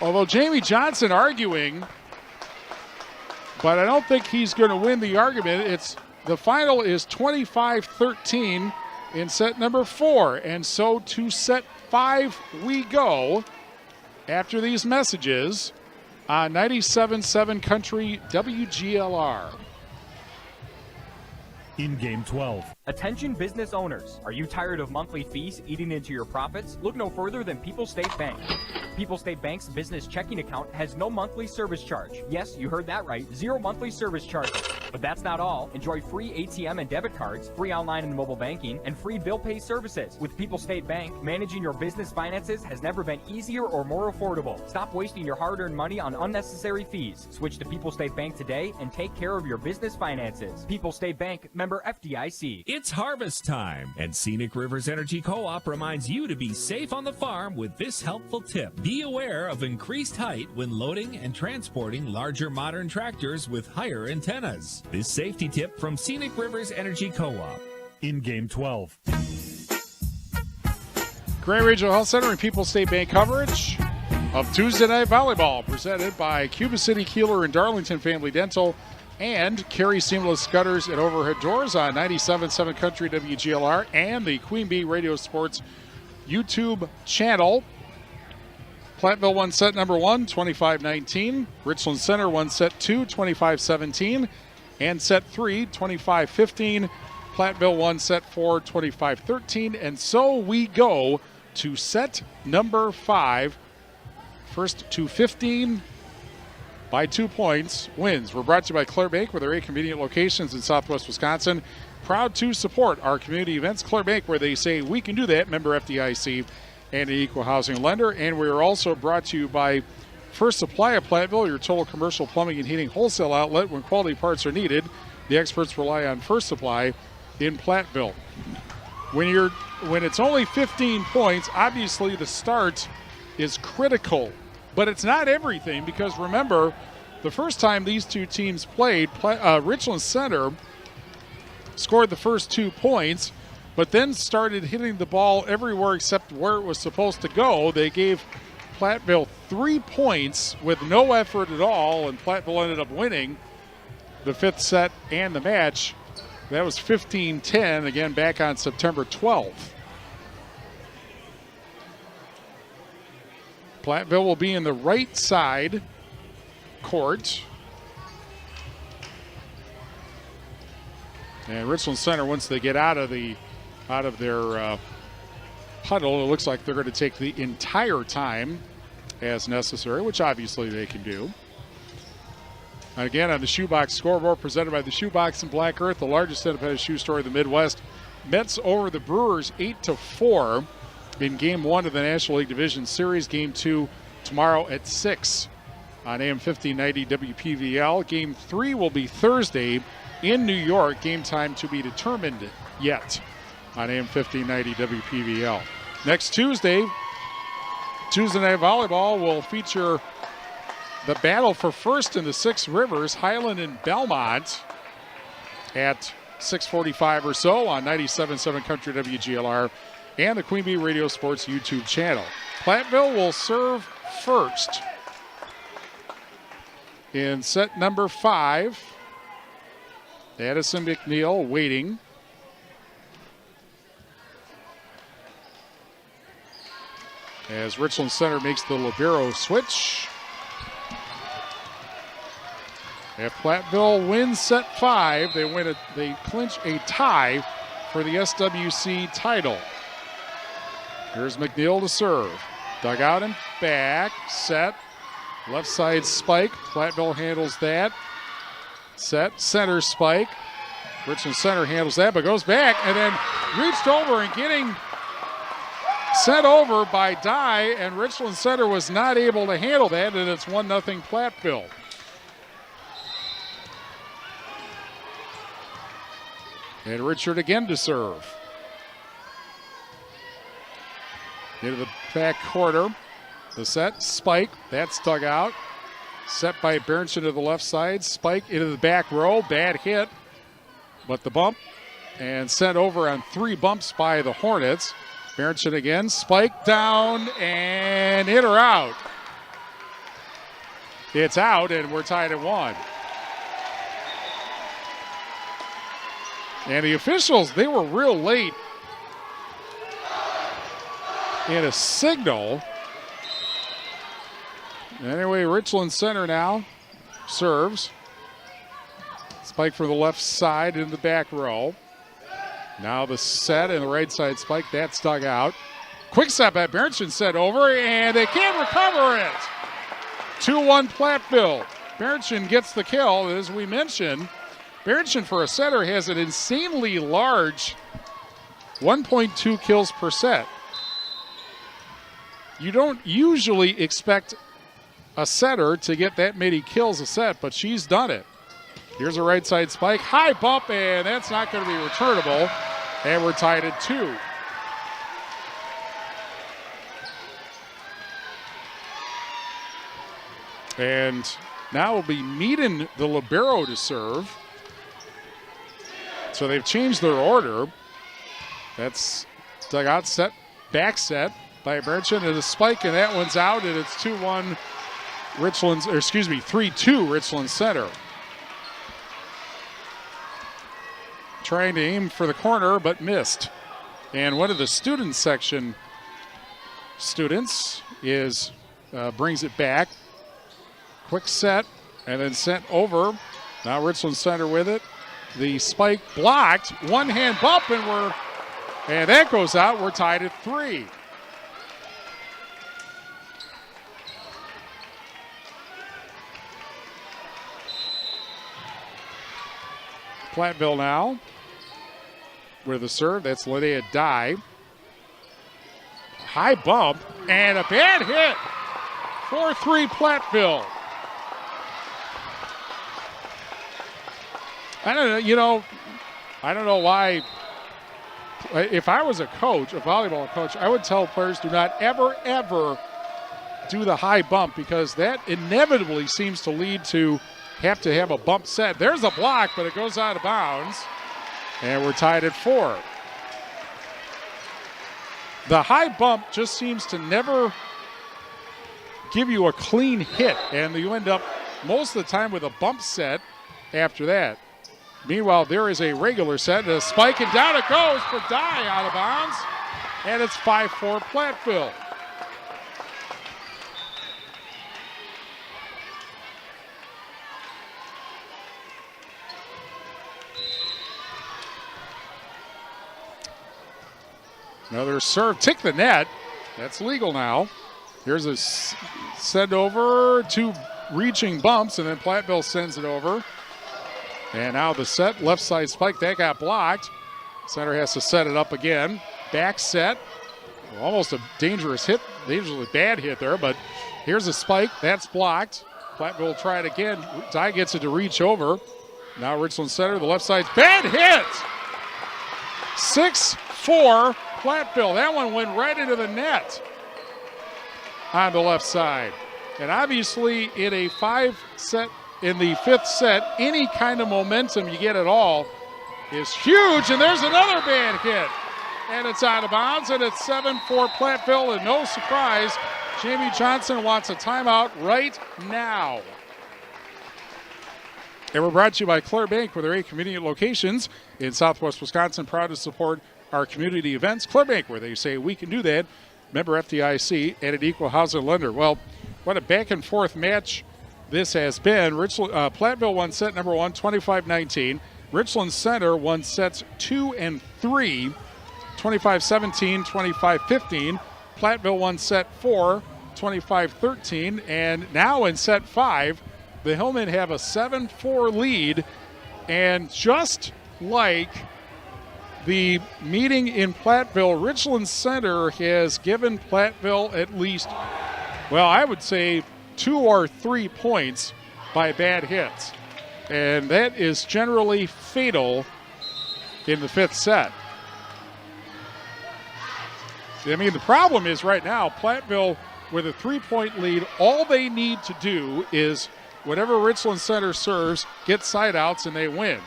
Although Jamie Johnson arguing, but I don't think he's going to win the argument. The final is 25-13 in set number 4. And so to set 5 we go after these messages on 97.7 Country WGLR. In game 12. Attention business owners. Are you tired of monthly fees eating into your profits? Look no further than People State Bank. People State Bank's business checking account has no monthly service charge. Yes, you heard that right. 0 monthly service charges. But that's not all. Enjoy free ATM and debit cards, free online and mobile banking, and free bill pay services. With People State Bank, managing your business finances has never been easier or more affordable. Stop wasting your hard-earned money on unnecessary fees. Switch to People State Bank today and take care of your business finances. People State Bank, member FDIC. It's harvest time, and Scenic Rivers Energy Co-op reminds you to be safe on the farm with this helpful tip. Be aware of increased height when loading and transporting larger modern tractors with higher antennas. This safety tip from Scenic Rivers Energy Co-op. In game 12. Grant Regional Health Center and People State Bank coverage of Tuesday Night Volleyball, presented by Cuba City, Kieler, and Darlington Family Dental, and Carey Seamless Gutters and Overhead Doors on 97.7 Country WGLR and the Queen Bee Radio Sports YouTube channel. Platteville won set number 1, 25-19. Richland Center won set 2, 25-17. And set 3, 25-15. Platteville won set 4, 25-13. And so we go to set number 5. First to 15 by 2 points wins. We're brought to you by Claire Bank with their 8 convenient locations in Southwest Wisconsin. Proud to support our community events. Claire Bank, where they say we can do that. Member FDIC and an equal housing lender. And we are also brought to you by First Supply of Platteville, your total commercial plumbing and heating wholesale outlet. When quality parts are needed, the experts rely on First Supply in Platteville. When it's only 15 points, obviously the start is critical. But it's not everything, because remember, the first time these two teams played, Richland Center scored the first 2 points, but then started hitting the ball everywhere except where it was supposed to go. They gave Platteville 3 points with no effort at all, and Platteville ended up winning the 5th set and the match. That was 15-10, again back on September 12th. Platteville will be in the right side court. And Richland Center, once they get out of their huddle, it looks like they're going to take the entire time as necessary, which obviously they can do. Again, on the Shoebox scoreboard, presented by the Shoebox in Black Earth, the largest independent shoe store in the Midwest. Mets over the Brewers 8-4 in Game 1 of the National League Division Series. Game 2 tomorrow at 6 on AM 1590 WPVL. Game 3 will be Thursday in New York. Game time to be determined yet on AM 1590 WPVL. Next Tuesday Night Volleyball will feature the battle for first in the Six Rivers, Highland and Belmont, at 6:45 or so on 97.7 Country WGLR and the Queen Bee Radio Sports YouTube channel. Platteville will serve first in set number 5. Addison McNeil waiting. as Richland Center makes the libero switch. If Platteville wins set 5, they clinch a tie for the SWC title. Here's McNeil to serve. Dug out and back, set. Left side spike, Platteville handles that. Set, center spike. Richland Center handles that, but goes back and then reached over and getting sent over by Dye, and Richland Center was not able to handle that, and it's 1-0 Platteville. And Richard again to serve. Into the back corner. The set, spike, that's dug out. Set by Berenson to the left side. Spike into the back row, bad hit. But the bump, and sent over on 3 bumps by the Hornets. Berenson again, spike down, and in or out. It's out, and we're tied at 1. And the officials, they were real late in a signal. Anyway, Richland Center now serves. Spike from the left side in the back row. Now the set and the right side spike, that's dug out. Quick step at Berenson set over, and they can't recover it. 2-1 Platteville. Berenson gets the kill. As we mentioned, Berenson for a setter has an insanely large 1.2 kills per set. You don't usually expect a setter to get that many kills a set, but she's done it. Here's a right side spike, high bump, and that's not going to be returnable, and we're tied at 2. And now will be Meaden, the libero, to serve. So they've changed their order. That's dug out, set, back set by Berenson, and a spike, and that one's out, and it's 2-1 Richland's, or excuse me, 3-2 Richland Center. Trying to aim for the corner, but missed. And one of the student section students is brings it back. Quick set, and then sent over. Now Richland Center with it. The spike blocked, one hand bump, and that goes out. We're tied at 3. Platteville now with a serve. That's Linnea Dye. High bump and a bad hit. 4-3 Platteville. I don't know why. If I was a coach, a volleyball coach, I would tell players do not ever, ever do the high bump, because that inevitably seems to lead to have a bump set. There's a block, but it goes out of bounds, and we're tied at 4. The high bump just seems to never give you a clean hit, and you end up most of the time with a bump set after that. Meanwhile, there is a regular set, and a spike, and down it goes for Dye, out of bounds, and it's 5-4 Platteville. Another serve, tick the net. That's legal now. Here's a send over, 2 reaching bumps, and then Platteville sends it over. And now the set, left side spike, that got blocked. Center has to set it up again. Back set, almost a dangerously bad hit there, but here's a spike, that's blocked. Platteville will try it again. Dye gets it to reach over. Now Richland Center, the left side's bad hit. 6-4 Platteville. That one went right into the net on the left side. And obviously in a 5-set, in the 5th set, any kind of momentum you get at all is huge. And there's another bad hit. And it's out of bounds, and it's 7-4 Platteville. And no surprise, Jamie Johnson wants a timeout right now. And we're brought to you by Clare Bank, with their 8 convenient locations in Southwest Wisconsin, proud to support our community events. Clare Bank, where they say we can do that. member FDIC, and an equal housing lender. Well, what a back-and-forth match this has been. Platteville won set number 1, 25-19. Richland Center won sets 2 and 3, 25-17, 25-15. Platteville won set 4, 25-13. And now in set 5, the Hillmen have a 7-4 lead. And just like the meeting in Platteville, Richland Center has given Platteville at least, well, I would say 2 or 3 points by bad hits. And that is generally fatal in the 5th set. I mean, the problem is right now, Platteville with a 3-point lead, all they need to do is whatever Richland Center serves, get side outs, and they win.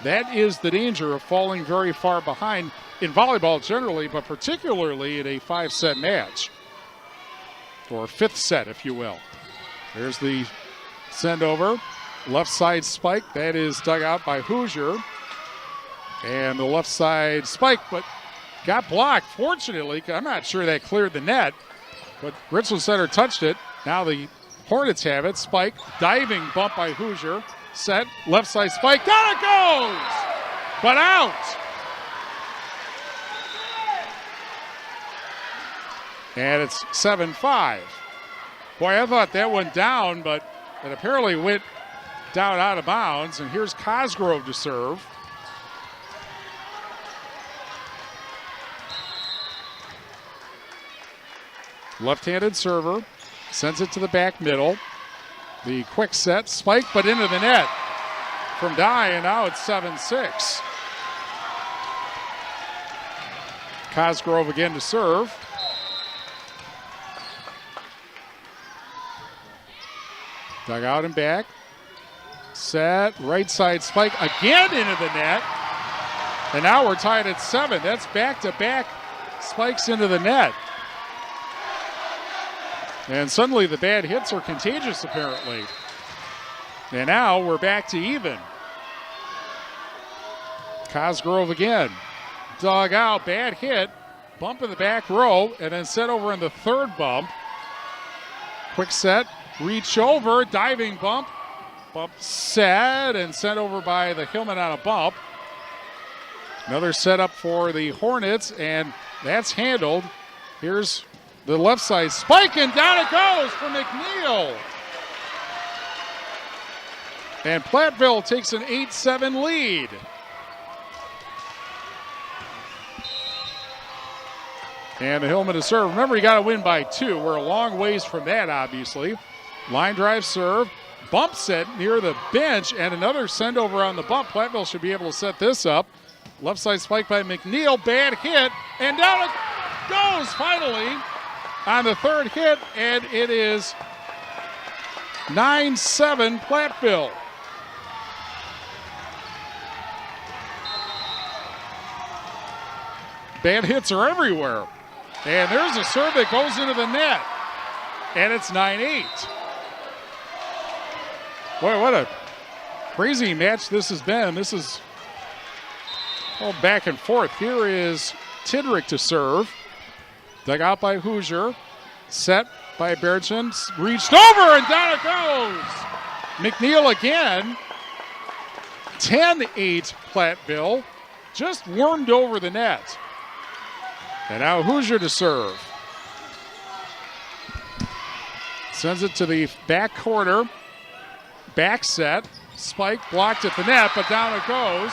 That is the danger of falling very far behind in volleyball generally, but particularly in a 5-set match, or 5th set, if you will. There's the send over. Left side spike, that is dug out by Hoosier. And the left side spike, but got blocked. Fortunately, I'm not sure that cleared the net, but Richland Center touched it. Now the Hornets have it. Spike, diving bump by Hoosier. Set, left side spike, down it goes! But out! And it's 7-5. Boy, I thought that went down, but it apparently went down out of bounds. And here's Cosgrove to serve. Left-handed server, sends it to the back middle. The quick set, spike, but into the net from Dye, and now it's 7-6. Cosgrove again to serve. Dug out and back. Set, right side spike, again into the net. And now we're tied at 7. That's back-to-back spikes into the net. And suddenly the bad hits are contagious, apparently. And now we're back to even. Cosgrove again. Dug out, bad hit. Bump in the back row, and then set over in the third bump. Quick set, reach over, diving bump. Bump set, and sent over by the Hillmen on a bump. Another setup for the Hornets, and that's handled. Here's the left side spike, and down it goes for McNeil. And Platteville takes an 8-7 lead. And the Hillmen to serve. Remember, you got to win by 2. We're a long ways from that, obviously. Line drive serve. Bump set near the bench, and another send over on the bump. Platteville should be able to set this up. Left side spike by McNeil. Bad hit, and down it goes finally on the third hit, and it is 9-7 Platteville. Bad hits are everywhere. And there's a serve that goes into the net. And it's 9-8. Boy, what a crazy match this has been. This is all back and forth. Here is Tidrick to serve. Dug out by Hoosier. Set by Bergen. Reached over, and down it goes. McNeil again. 10-8 Platteville. Just wormed over the net. And now Hoosier to serve. Sends it to the back corner. Back set. Spike blocked at the net, but down it goes.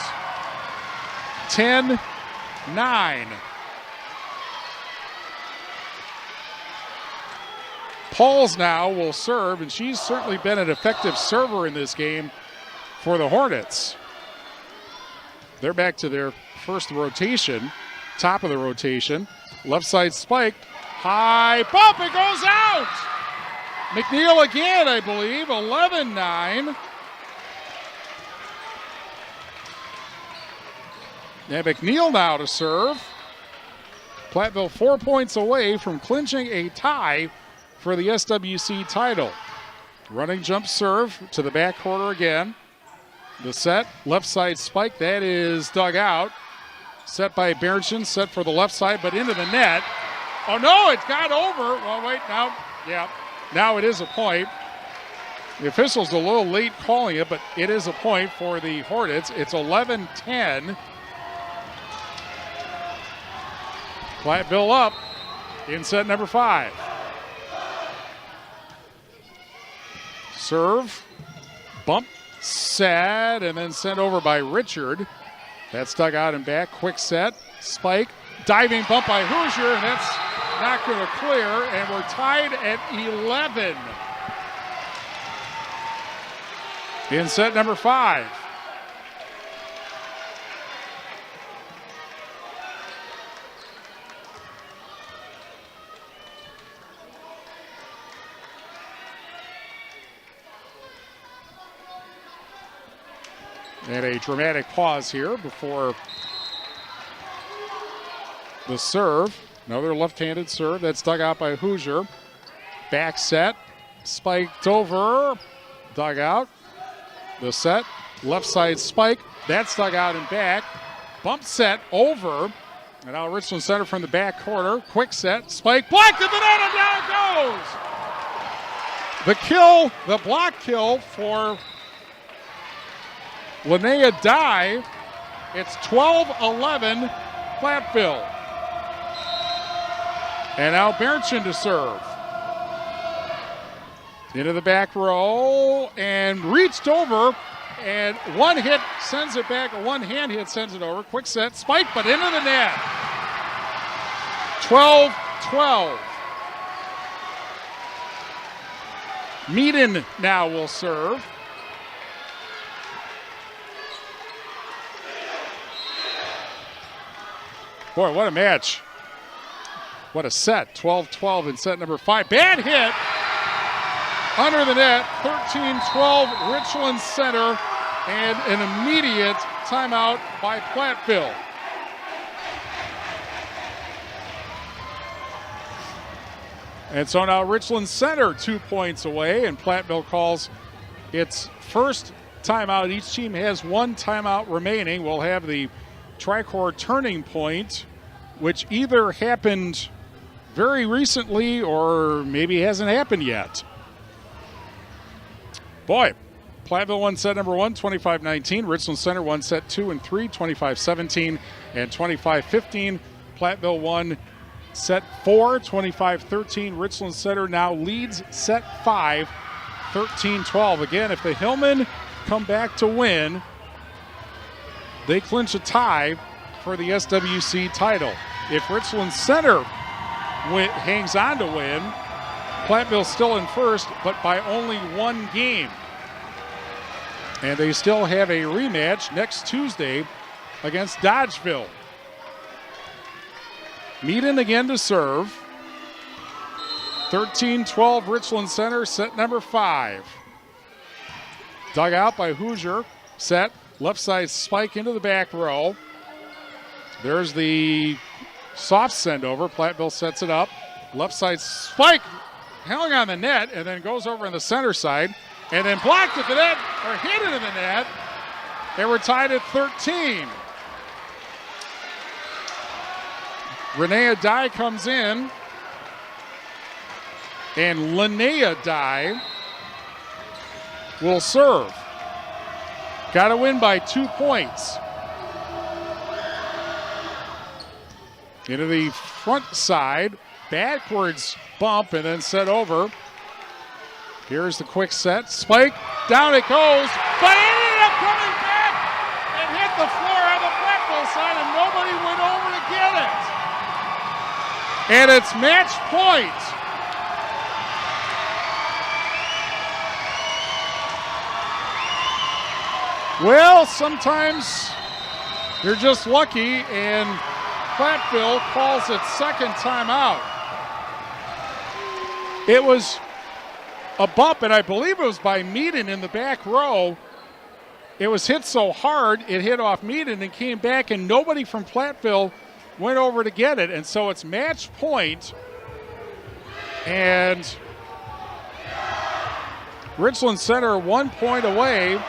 10-9. Pauls now will serve, and she's certainly been an effective server in this game for the Hornets. They're back to their first rotation, top of the rotation. Left side spike, high bump, it goes out! McNeil again, I believe, 11-9. And McNeil now to serve. Platteville 4 points away from clinching a tie for the SWC title. Running jump serve to the back corner again. The set, left side spike, that is dug out. Set by Bergen, set for the left side, but into the net. Oh, no, it got over. Well, wait, now, yeah. Now it is a point. The official's a little late calling it, but it is a point for the Hornets. It's 11-10. Platteville up in set number 5. Serve, bump, set, and then sent over by Richard. That's dug out and back. Quick set, spike, diving bump by Hoosier, and that's not going to clear, and we're tied at 11 in set number 5. And a dramatic pause here before the serve. Another left-handed serve that's dug out by Hoosier. Back set, spiked over, dug out. The set, left side spike, that's dug out and back. Bump set over, and now Richland Center from the back corner. Quick set, spike, blocked at the net, and down it goes! The kill, the block kill for Linnea Dye. It's 12-11 Platteville. And now Bernchin to serve. Into the back row and reached over, and one hit sends it back, a one-hand hit sends it over. Quick set, spike, but into the net. 12-12. Meaden now will serve. Boy, what a match. What a set. 12-12 in set number 5. Bad hit. Under the net. 13-12 Richland Center. And an immediate timeout by Platteville. And so now Richland Center 2 points away, and Platteville calls its first timeout. Each team has one timeout remaining. We'll have the Tricor turning point, which either happened very recently or maybe hasn't happened yet. Boy, Platteville won set number 1, 25-19. Richland Center won set 2 and 3, 25-17 and 25-15. Platteville won set 4, 25-13. Richland Center now leads set 5, 13-12. Again, if the Hillmen come back to win, they clinch a tie for the SWC title. If Richland Center hangs on to win, Platteville's still in first, but by only one game. And they still have a rematch next Tuesday against Dodgeville. Meaden again to serve. 13-12 Richland Center, set number 5. Dug out by Hoosier. Set, left side spike into the back row. There's the soft send over. Platteville sets it up. Left side spike, hanging on the net, and then goes over on the center side, and then blocked at the net, or hit it in the net. And we're tied at 13. Renea Dye comes in, and Linnea Dye will serve. Got to win by 2 points. Into the front side, backwards bump, and then set over. Here's the quick set, spike, down it goes, but it ended up coming back and hit the floor on the Platteville side, and nobody went over to get it. And it's match point. Well, sometimes you're just lucky, and Platteville calls its second timeout. It was a bump, and I believe it was by Meaden in the back row. It was hit so hard, it hit off Meaden and came back, and nobody from Platteville went over to get it. And so it's match point, and Richland Center 1 point away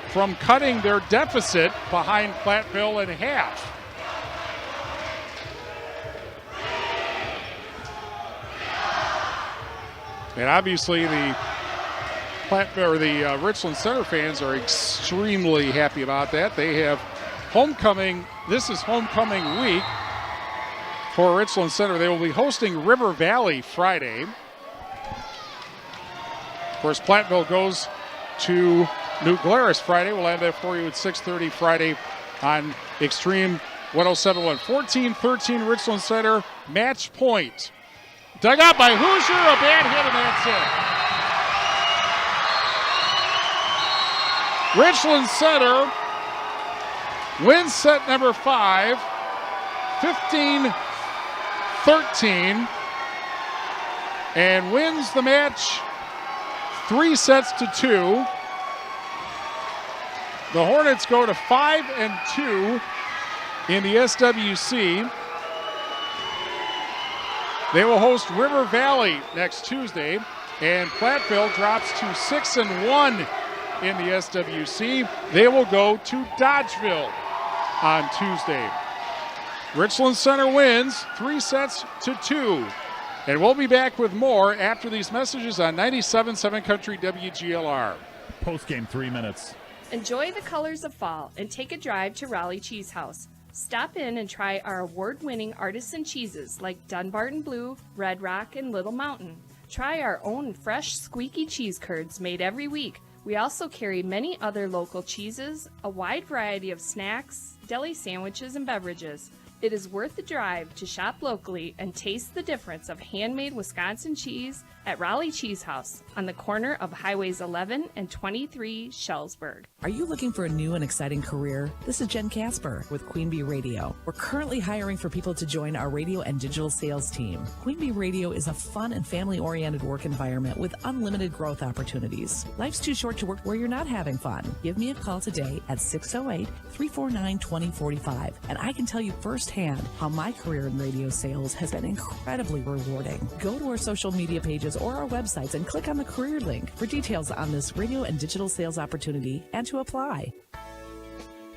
from cutting their deficit behind Platteville in half. And obviously the Richland Center fans are extremely happy about that. They have homecoming. This is homecoming week for Richland Center. They will be hosting River Valley Friday. Of course, Platteville goes to New Glarus Friday. We'll have that for you at 6:30 Friday on Extreme 107.1. 14-13 Richland Center. Match point. Dug out by Hoosier. A bad hit, and that's it. Richland Center wins set number 5, 15-13, and wins the match 3-2. The Hornets go to 5-2 in the SWC. They will host River Valley next Tuesday, and Platteville drops to 6-1 in the SWC. They will go to Dodgeville on Tuesday. Richland Center wins 3-2. And we'll be back with more after these messages on 97.7 Country WGLR. Post-game 3 minutes. Enjoy the colors of fall and take a drive to Raleigh Cheese House. Stop in and try our award-winning artisan cheeses like Dunbarton Blue, Red Rock, and Little Mountain. Try our own fresh, squeaky cheese curds made every week. We also carry many other local cheeses, a wide variety of snacks, deli sandwiches, and beverages. It is worth the drive to shop locally and taste the difference of handmade Wisconsin cheese at Raleigh Cheese House on the corner of Highways 11 and 23 Shellsburg. Are you looking for a new and exciting career? This is Jen Casper with Queen Bee Radio. We're currently hiring for people to join our radio and digital sales team. Queen Bee Radio is a fun and family-oriented work environment with unlimited growth opportunities. Life's too short to work where you're not having fun. Give me a call today at 608-349-2045, and I can tell you firsthand how my career in radio sales has been incredibly rewarding. Go to our social media pages or our websites and click on the career link for details on this radio and digital sales opportunity and to apply.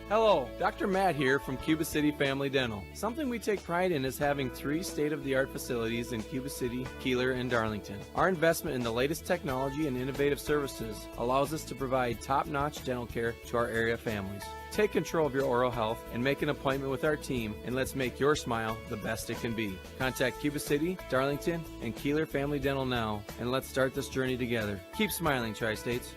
Hello, Dr. Matt here from Cuba City Family Dental. Something we take pride in is having 3 state-of-the-art facilities in Cuba City, Kieler, and Darlington. Our investment in the latest technology and innovative services allows us to provide top-notch dental care to our area families. Take control of your oral health and make an appointment with our team, and let's make your smile the best it can be. Contact Cuba City, Darlington, and Kieler Family Dental now, and let's start this journey together. Keep smiling, Tri-States.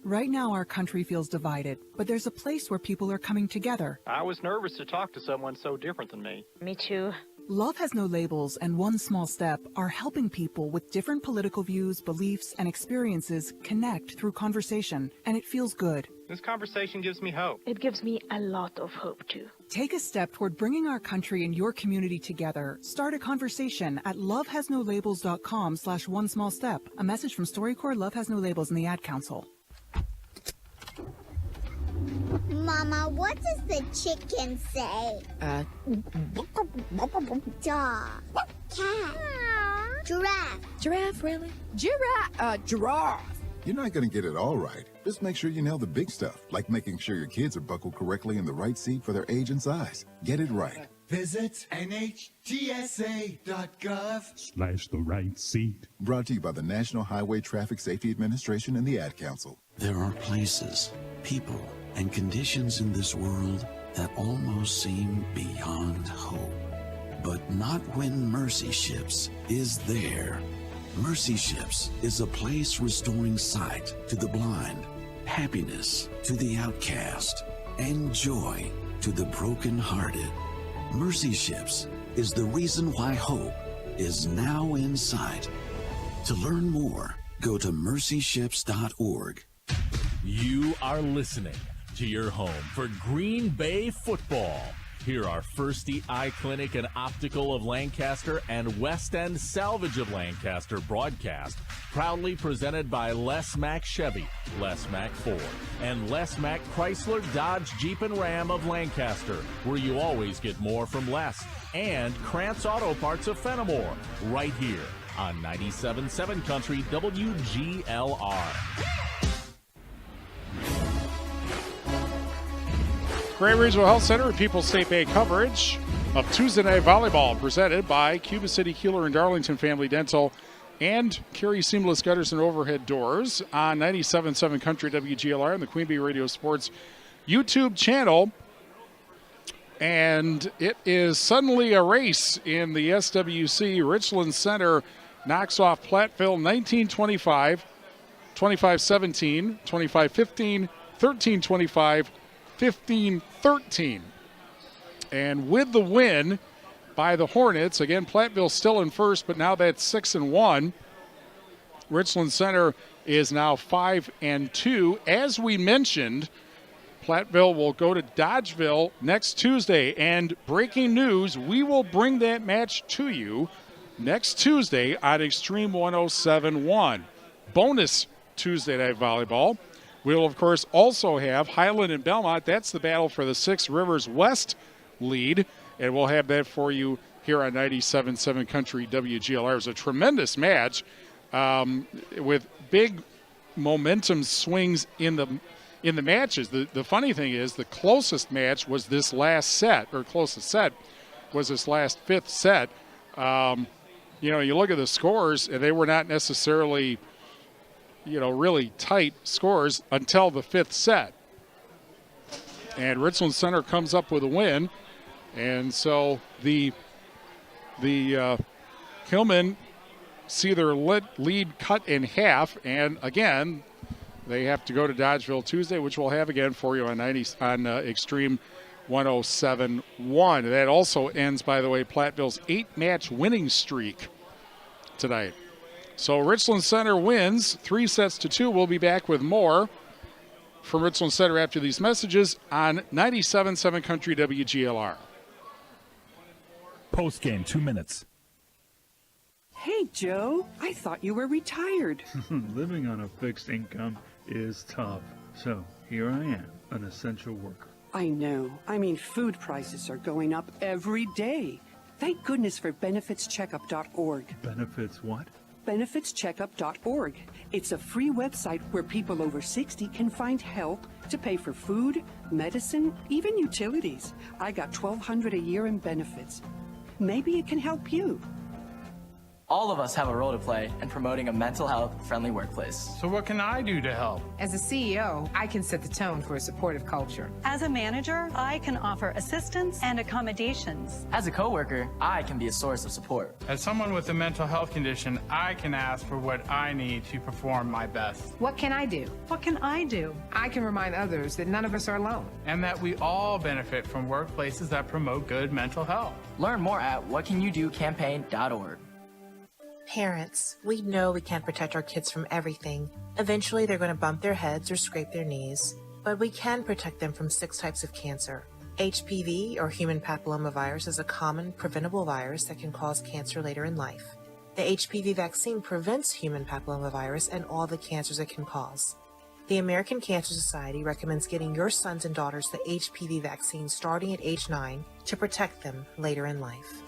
Right now, our country feels divided, but there's a place where people are coming together. I was nervous to talk to someone so different than me. Me too. Love Has No Labels and One Small Step are helping people with different political views, beliefs, and experiences connect through conversation, and it feels good. This conversation gives me hope. It gives me a lot of hope, too. Take a step toward bringing our country and your community together. Start a conversation at lovehasnolabels.com/onesmallstep. A message from StoryCorps, Love Has No Labels, and the Ad Council. Mama, what does the chicken say? Dog. Cat. Giraffe. Giraffe, really? Giraffe. You're not going to get it all right. Just make sure you nail the big stuff, like making sure your kids are buckled correctly in the right seat for their age and size. Get it right. Visit NHTSA.gov/the right seat. Brought to you by the National Highway Traffic Safety Administration and the Ad Council. There are places, people, and conditions in this world that almost seem beyond hope. But not when Mercy Ships is there. Mercy Ships is a place restoring sight to the blind, happiness to the outcast, and joy to the brokenhearted. Mercy Ships is the reason why hope is now in sight. To learn more, go to mercyships.org. You are listening to your home for Green Bay football. Here are Firsty Eye Clinic and Optical of Lancaster and West End Salvage of Lancaster broadcast, proudly presented by Les Mack Chevy, Les Mack Ford, and Les Mack Chrysler, Dodge, Jeep, and Ram of Lancaster, where you always get more from Les, and Krantz Auto Parts of Fenimore, right here on 97.7 Country WGLR. Great Regional Health Center and People's State Bank coverage. of Tuesday Night Volleyball, presented by Cuba City, Kieler, and Darlington Family Dental and Carey Seamless Gutters and Overhead Doors on 97.7 Country WGLR and the Queen Bee Radio Sports YouTube channel. And it is suddenly a race in the SWC. Richland Center knocks off Platteville 19-25, 25-17, 25-15, 13-25, 15-13. And with the win by the Hornets, again, Platteville still in first, but now that's 6-1. Richland Center is now 5-2. As we mentioned, Platteville will go to Dodgeville next Tuesday. And breaking news, we will bring that match to you next Tuesday on Extreme 107.1. Bonus Tuesday Night Volleyball. We'll, of course, also have Highland and Belmont. That's the battle for the Six Rivers West lead. And we'll have that for you here on 97.7 Country WGLR. It was a tremendous match with big momentum swings in the matches. The funny thing is the closest match was this last set, or closest set was this last fifth set. You look at the scores, and they were not necessarily, really tight scores until the fifth set. And Richland Center comes up with a win. And so the Hillmen see their lead cut in half. And again, they have to go to Dodgeville Tuesday, which we'll have again for you on Extreme 107.1. That also ends, by the way, Platteville's 8-match winning streak tonight. So Richland Center wins 3-2. We'll be back with more from Richland Center after these messages on 97.7 Country WGLR. Post game, 2 minutes. Hey, Joe, I thought you were retired. Living on a fixed income is tough. So here I am, an essential worker. I know. I mean, food prices are going up every day. Thank goodness for benefitscheckup.org. Benefits what? benefitscheckup.org. It's a free website where people over 60 can find help to pay for food, medicine, even utilities. I got $1,200 a year in benefits. Maybe it can help you. All of us have a role to play in promoting a mental health friendly workplace. So what can I do to help? As a CEO, I can set the tone for a supportive culture. As a manager, I can offer assistance and accommodations. As a coworker, I can be a source of support. As someone with a mental health condition, I can ask for what I need to perform my best. What can I do? What can I do? I can remind others that none of us are alone. And that we all benefit from workplaces that promote good mental health. Learn more at whatcanyoudocampaign.org. Parents, we know we can't protect our kids from everything. Eventually, they're going to bump their heads or scrape their knees. But we can protect them from 6 types of cancer. HPV, or human papillomavirus, is a common, preventable virus that can cause cancer later in life. The HPV vaccine prevents human papillomavirus and all the cancers it can cause. The American Cancer Society recommends getting your sons and daughters the HPV vaccine starting at age 9 to protect them later in life.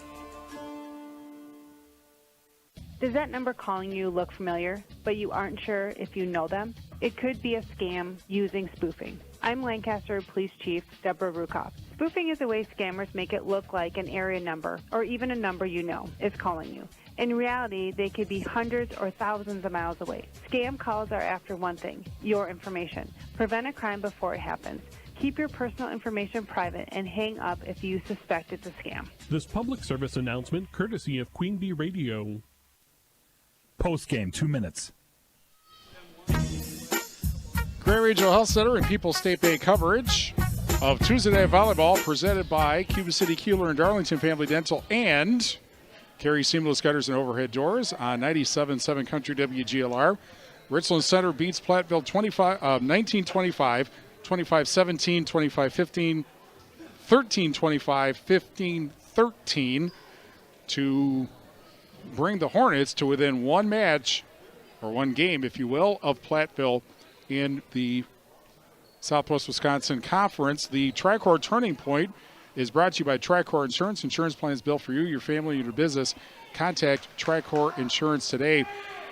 Does that number calling you look familiar, but you aren't sure if you know them? It could be a scam using spoofing. I'm Lancaster Police Chief Deborah Rukoff. Spoofing is a way scammers make it look like an area number, or even a number you know, is calling you. In reality, they could be hundreds or thousands of miles away. Scam calls are after one thing, your information. Prevent a crime before it happens. Keep your personal information private and hang up if you suspect it's a scam. This public service announcement courtesy of Queen Bee Radio. Post game, 2 minutes. Grant Regional Health Center and People's State Bank coverage of Tuesday Night Volleyball presented by Cuba City, Kieler, and Darlington Family Dental and Carey Seamless Gutters and Overhead Doors on 97.7 Country WGLR. Richland Center beats Platteville 19-25, 25-17, 25-15, 13-25, 15-13 to bring the Hornets to within one match, or one game, if you will, of Platteville in the Southwest Wisconsin Conference. The Tricor Turning Point is brought to you by Tricor Insurance. Insurance plans built for you, your family, and your business. Contact Tricor Insurance today.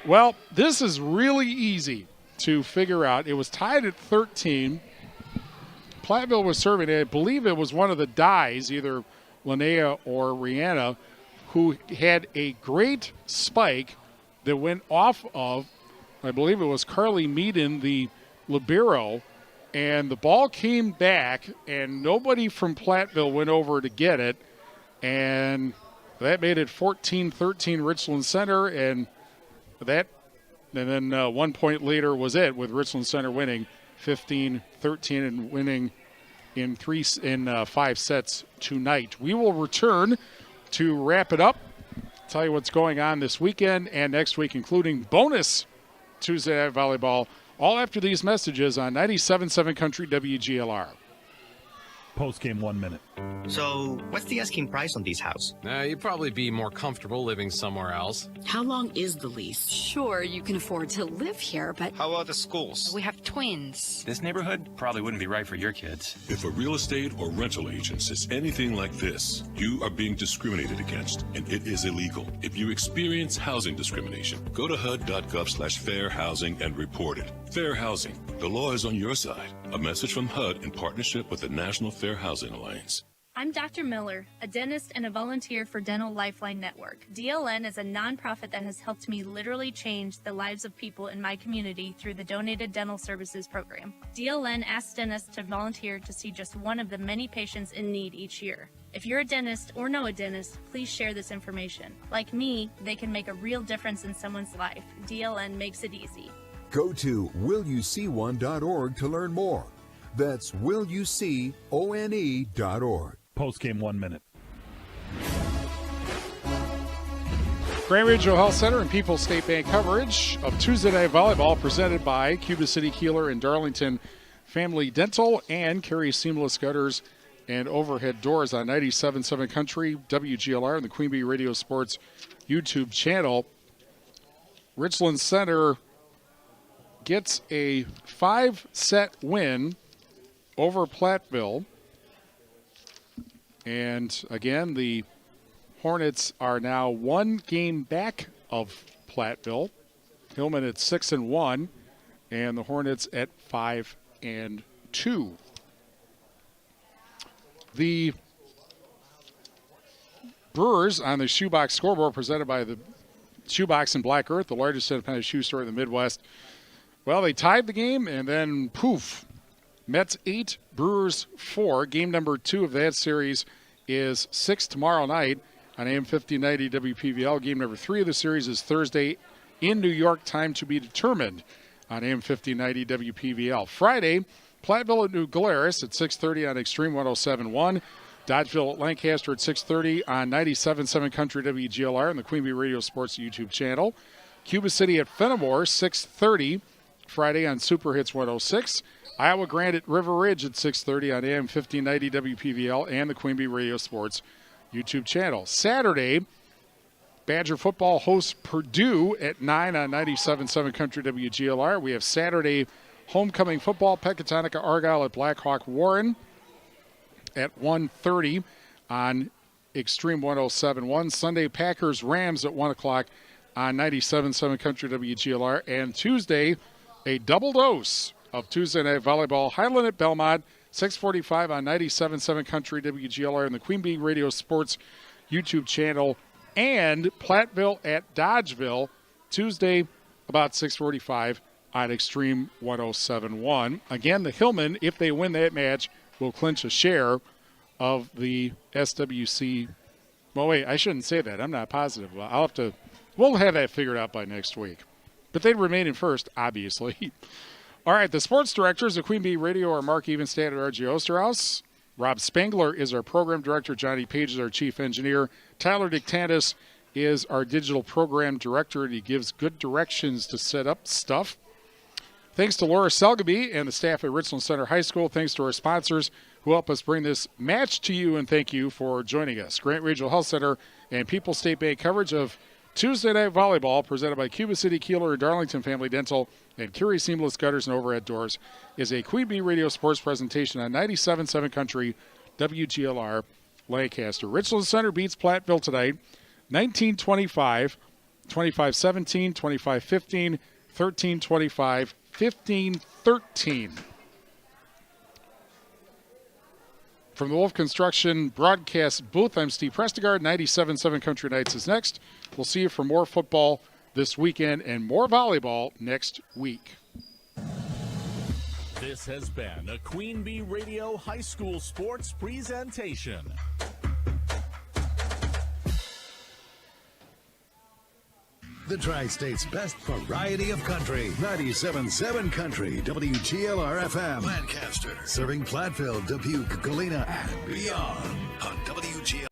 Well, this is really easy to figure out. It was tied at 13. Platteville was serving it. I believe it was one of the dies, either Linnea or Rihanna, who had a great spike that went off of, I believe it was Carly Meaden, the libero, and the ball came back, and nobody from Platteville went over to get it, and that made it 14-13 Richland Center, and then 1 point later was it, with Richland Center winning 15-13 and winning in 5 sets tonight. We will return to wrap it up, tell you what's going on this weekend and next week, including bonus Tuesday Night Volleyball, all after these messages on 97.7 Country WGLR. Post-game 1 minute. So, what's the asking price on these houses? You'd probably be more comfortable living somewhere else. How long is the lease? Sure, you can afford to live here, but... How about the schools? We have twins. This neighborhood probably wouldn't be right for your kids. If a real estate or rental agent says anything like this, you are being discriminated against, and it is illegal. If you experience housing discrimination, go to HUD.gov/fair housing and report it. Fair housing. The law is on your side. A message from HUD in partnership with the National Fair Housing Alliance. I'm Dr. Miller, a dentist and a volunteer for Dental Lifeline Network. DLN is a nonprofit that has helped me literally change the lives of people in my community through the Donated Dental Services program. DLN asks dentists to volunteer to see just one of the many patients in need each year. If you're a dentist or know a dentist, please share this information. Like me, they can make a real difference in someone's life. DLN makes it easy. Go to willyouseeone.org to learn more. That's willyouseeone.org. Post-game 1 minute. Grand Regional Health Center and People's State Bank coverage of Tuesday Night Volleyball presented by Cuba City, Kieler, and Darlington Family Dental and Carey Seamless Gutters and Overhead Doors on 97.7 Country, WGLR, and the Queen Bee Radio Sports YouTube channel. Richland Center gets a 5-set win over Platteville. And again, the Hornets are now 1 game back of Platteville. Hillman at 6-1, and the Hornets at 5-2. The Brewers on the Shoebox scoreboard, presented by the Shoebox and Black Earth, the largest independent shoe store in the Midwest. Well, they tied the game, and then poof, Mets 8, Brewers 4. Game number 2 of that series is 6 tomorrow night on AM 1590 WPVL. Game number 3 of the series is Thursday in New York, time to be determined on AM 1590 WPVL. Friday, Platteville at New Glarus at 6:30 on Extreme 107.1. Dodgeville at Lancaster at 6:30 on 97.7 Country WGLR and the Queen Bee Radio Sports YouTube channel. Cuba City at Fenimore, 6:30 Friday on Super Hits 106. Iowa Grande at River Ridge at 6:30 on AM 1590 WPVL and the Queen Bee Radio Sports YouTube channel. Saturday, Badger football hosts Purdue at 9 on 97.7 Country WGLR. We have Saturday homecoming football, Pecatonica Argyle at Blackhawk Warren at 1:30 on Extreme 107.1. Sunday, Packers Rams at 1 o'clock on 97.7 Country WGLR. And Tuesday, a double dose of Tuesday Night Volleyball. Highland at Belmont, 6:45 on 97.7 Country WGLR and the Queen Bee Radio Sports YouTube channel. And Platteville at Dodgeville, Tuesday about 6:45 on Extreme 107.1. Again, the Hillmen, if they win that match, will clinch a share of the SWC. Well, wait, I shouldn't say that. I'm not positive. We'll have that figured out by next week. But they'd remain in first, obviously. All right, the sports directors of Queen Bee Radio are Mark Evenstad at RG Osterhaus. Rob Spangler is our program director. Johnny Page is our chief engineer. Tyler Dictantis is our digital program director, and he gives good directions to set up stuff. Thanks to Laura Selgaby and the staff at Richland Center High School. Thanks to our sponsors who help us bring this match to you, and thank you for joining us. Grant Regional Health Center and People's State Bank coverage of Tuesday Night Volleyball, presented by Cuba City, Kieler, and Darlington Family Dental, and Carey Seamless Gutters and Overhead Doors, is a Queen Bee Radio Sports presentation on 97.7 Country, WGLR, Lancaster. Richland Center beats Platteville tonight, 19-25, 25-17, 25-15, 13-25, 15-13. From the Wolf Construction broadcast booth, I'm Steve Prestigard. 97.7 Country Nights is next. We'll see you for more football this weekend and more volleyball next week. This has been a Queen Bee Radio High School Sports presentation. The Tri-State's best variety of country. 97.7 Country, WGLR-FM. Lancaster, serving Platteville, Dubuque, Galena, and beyond on WGLR.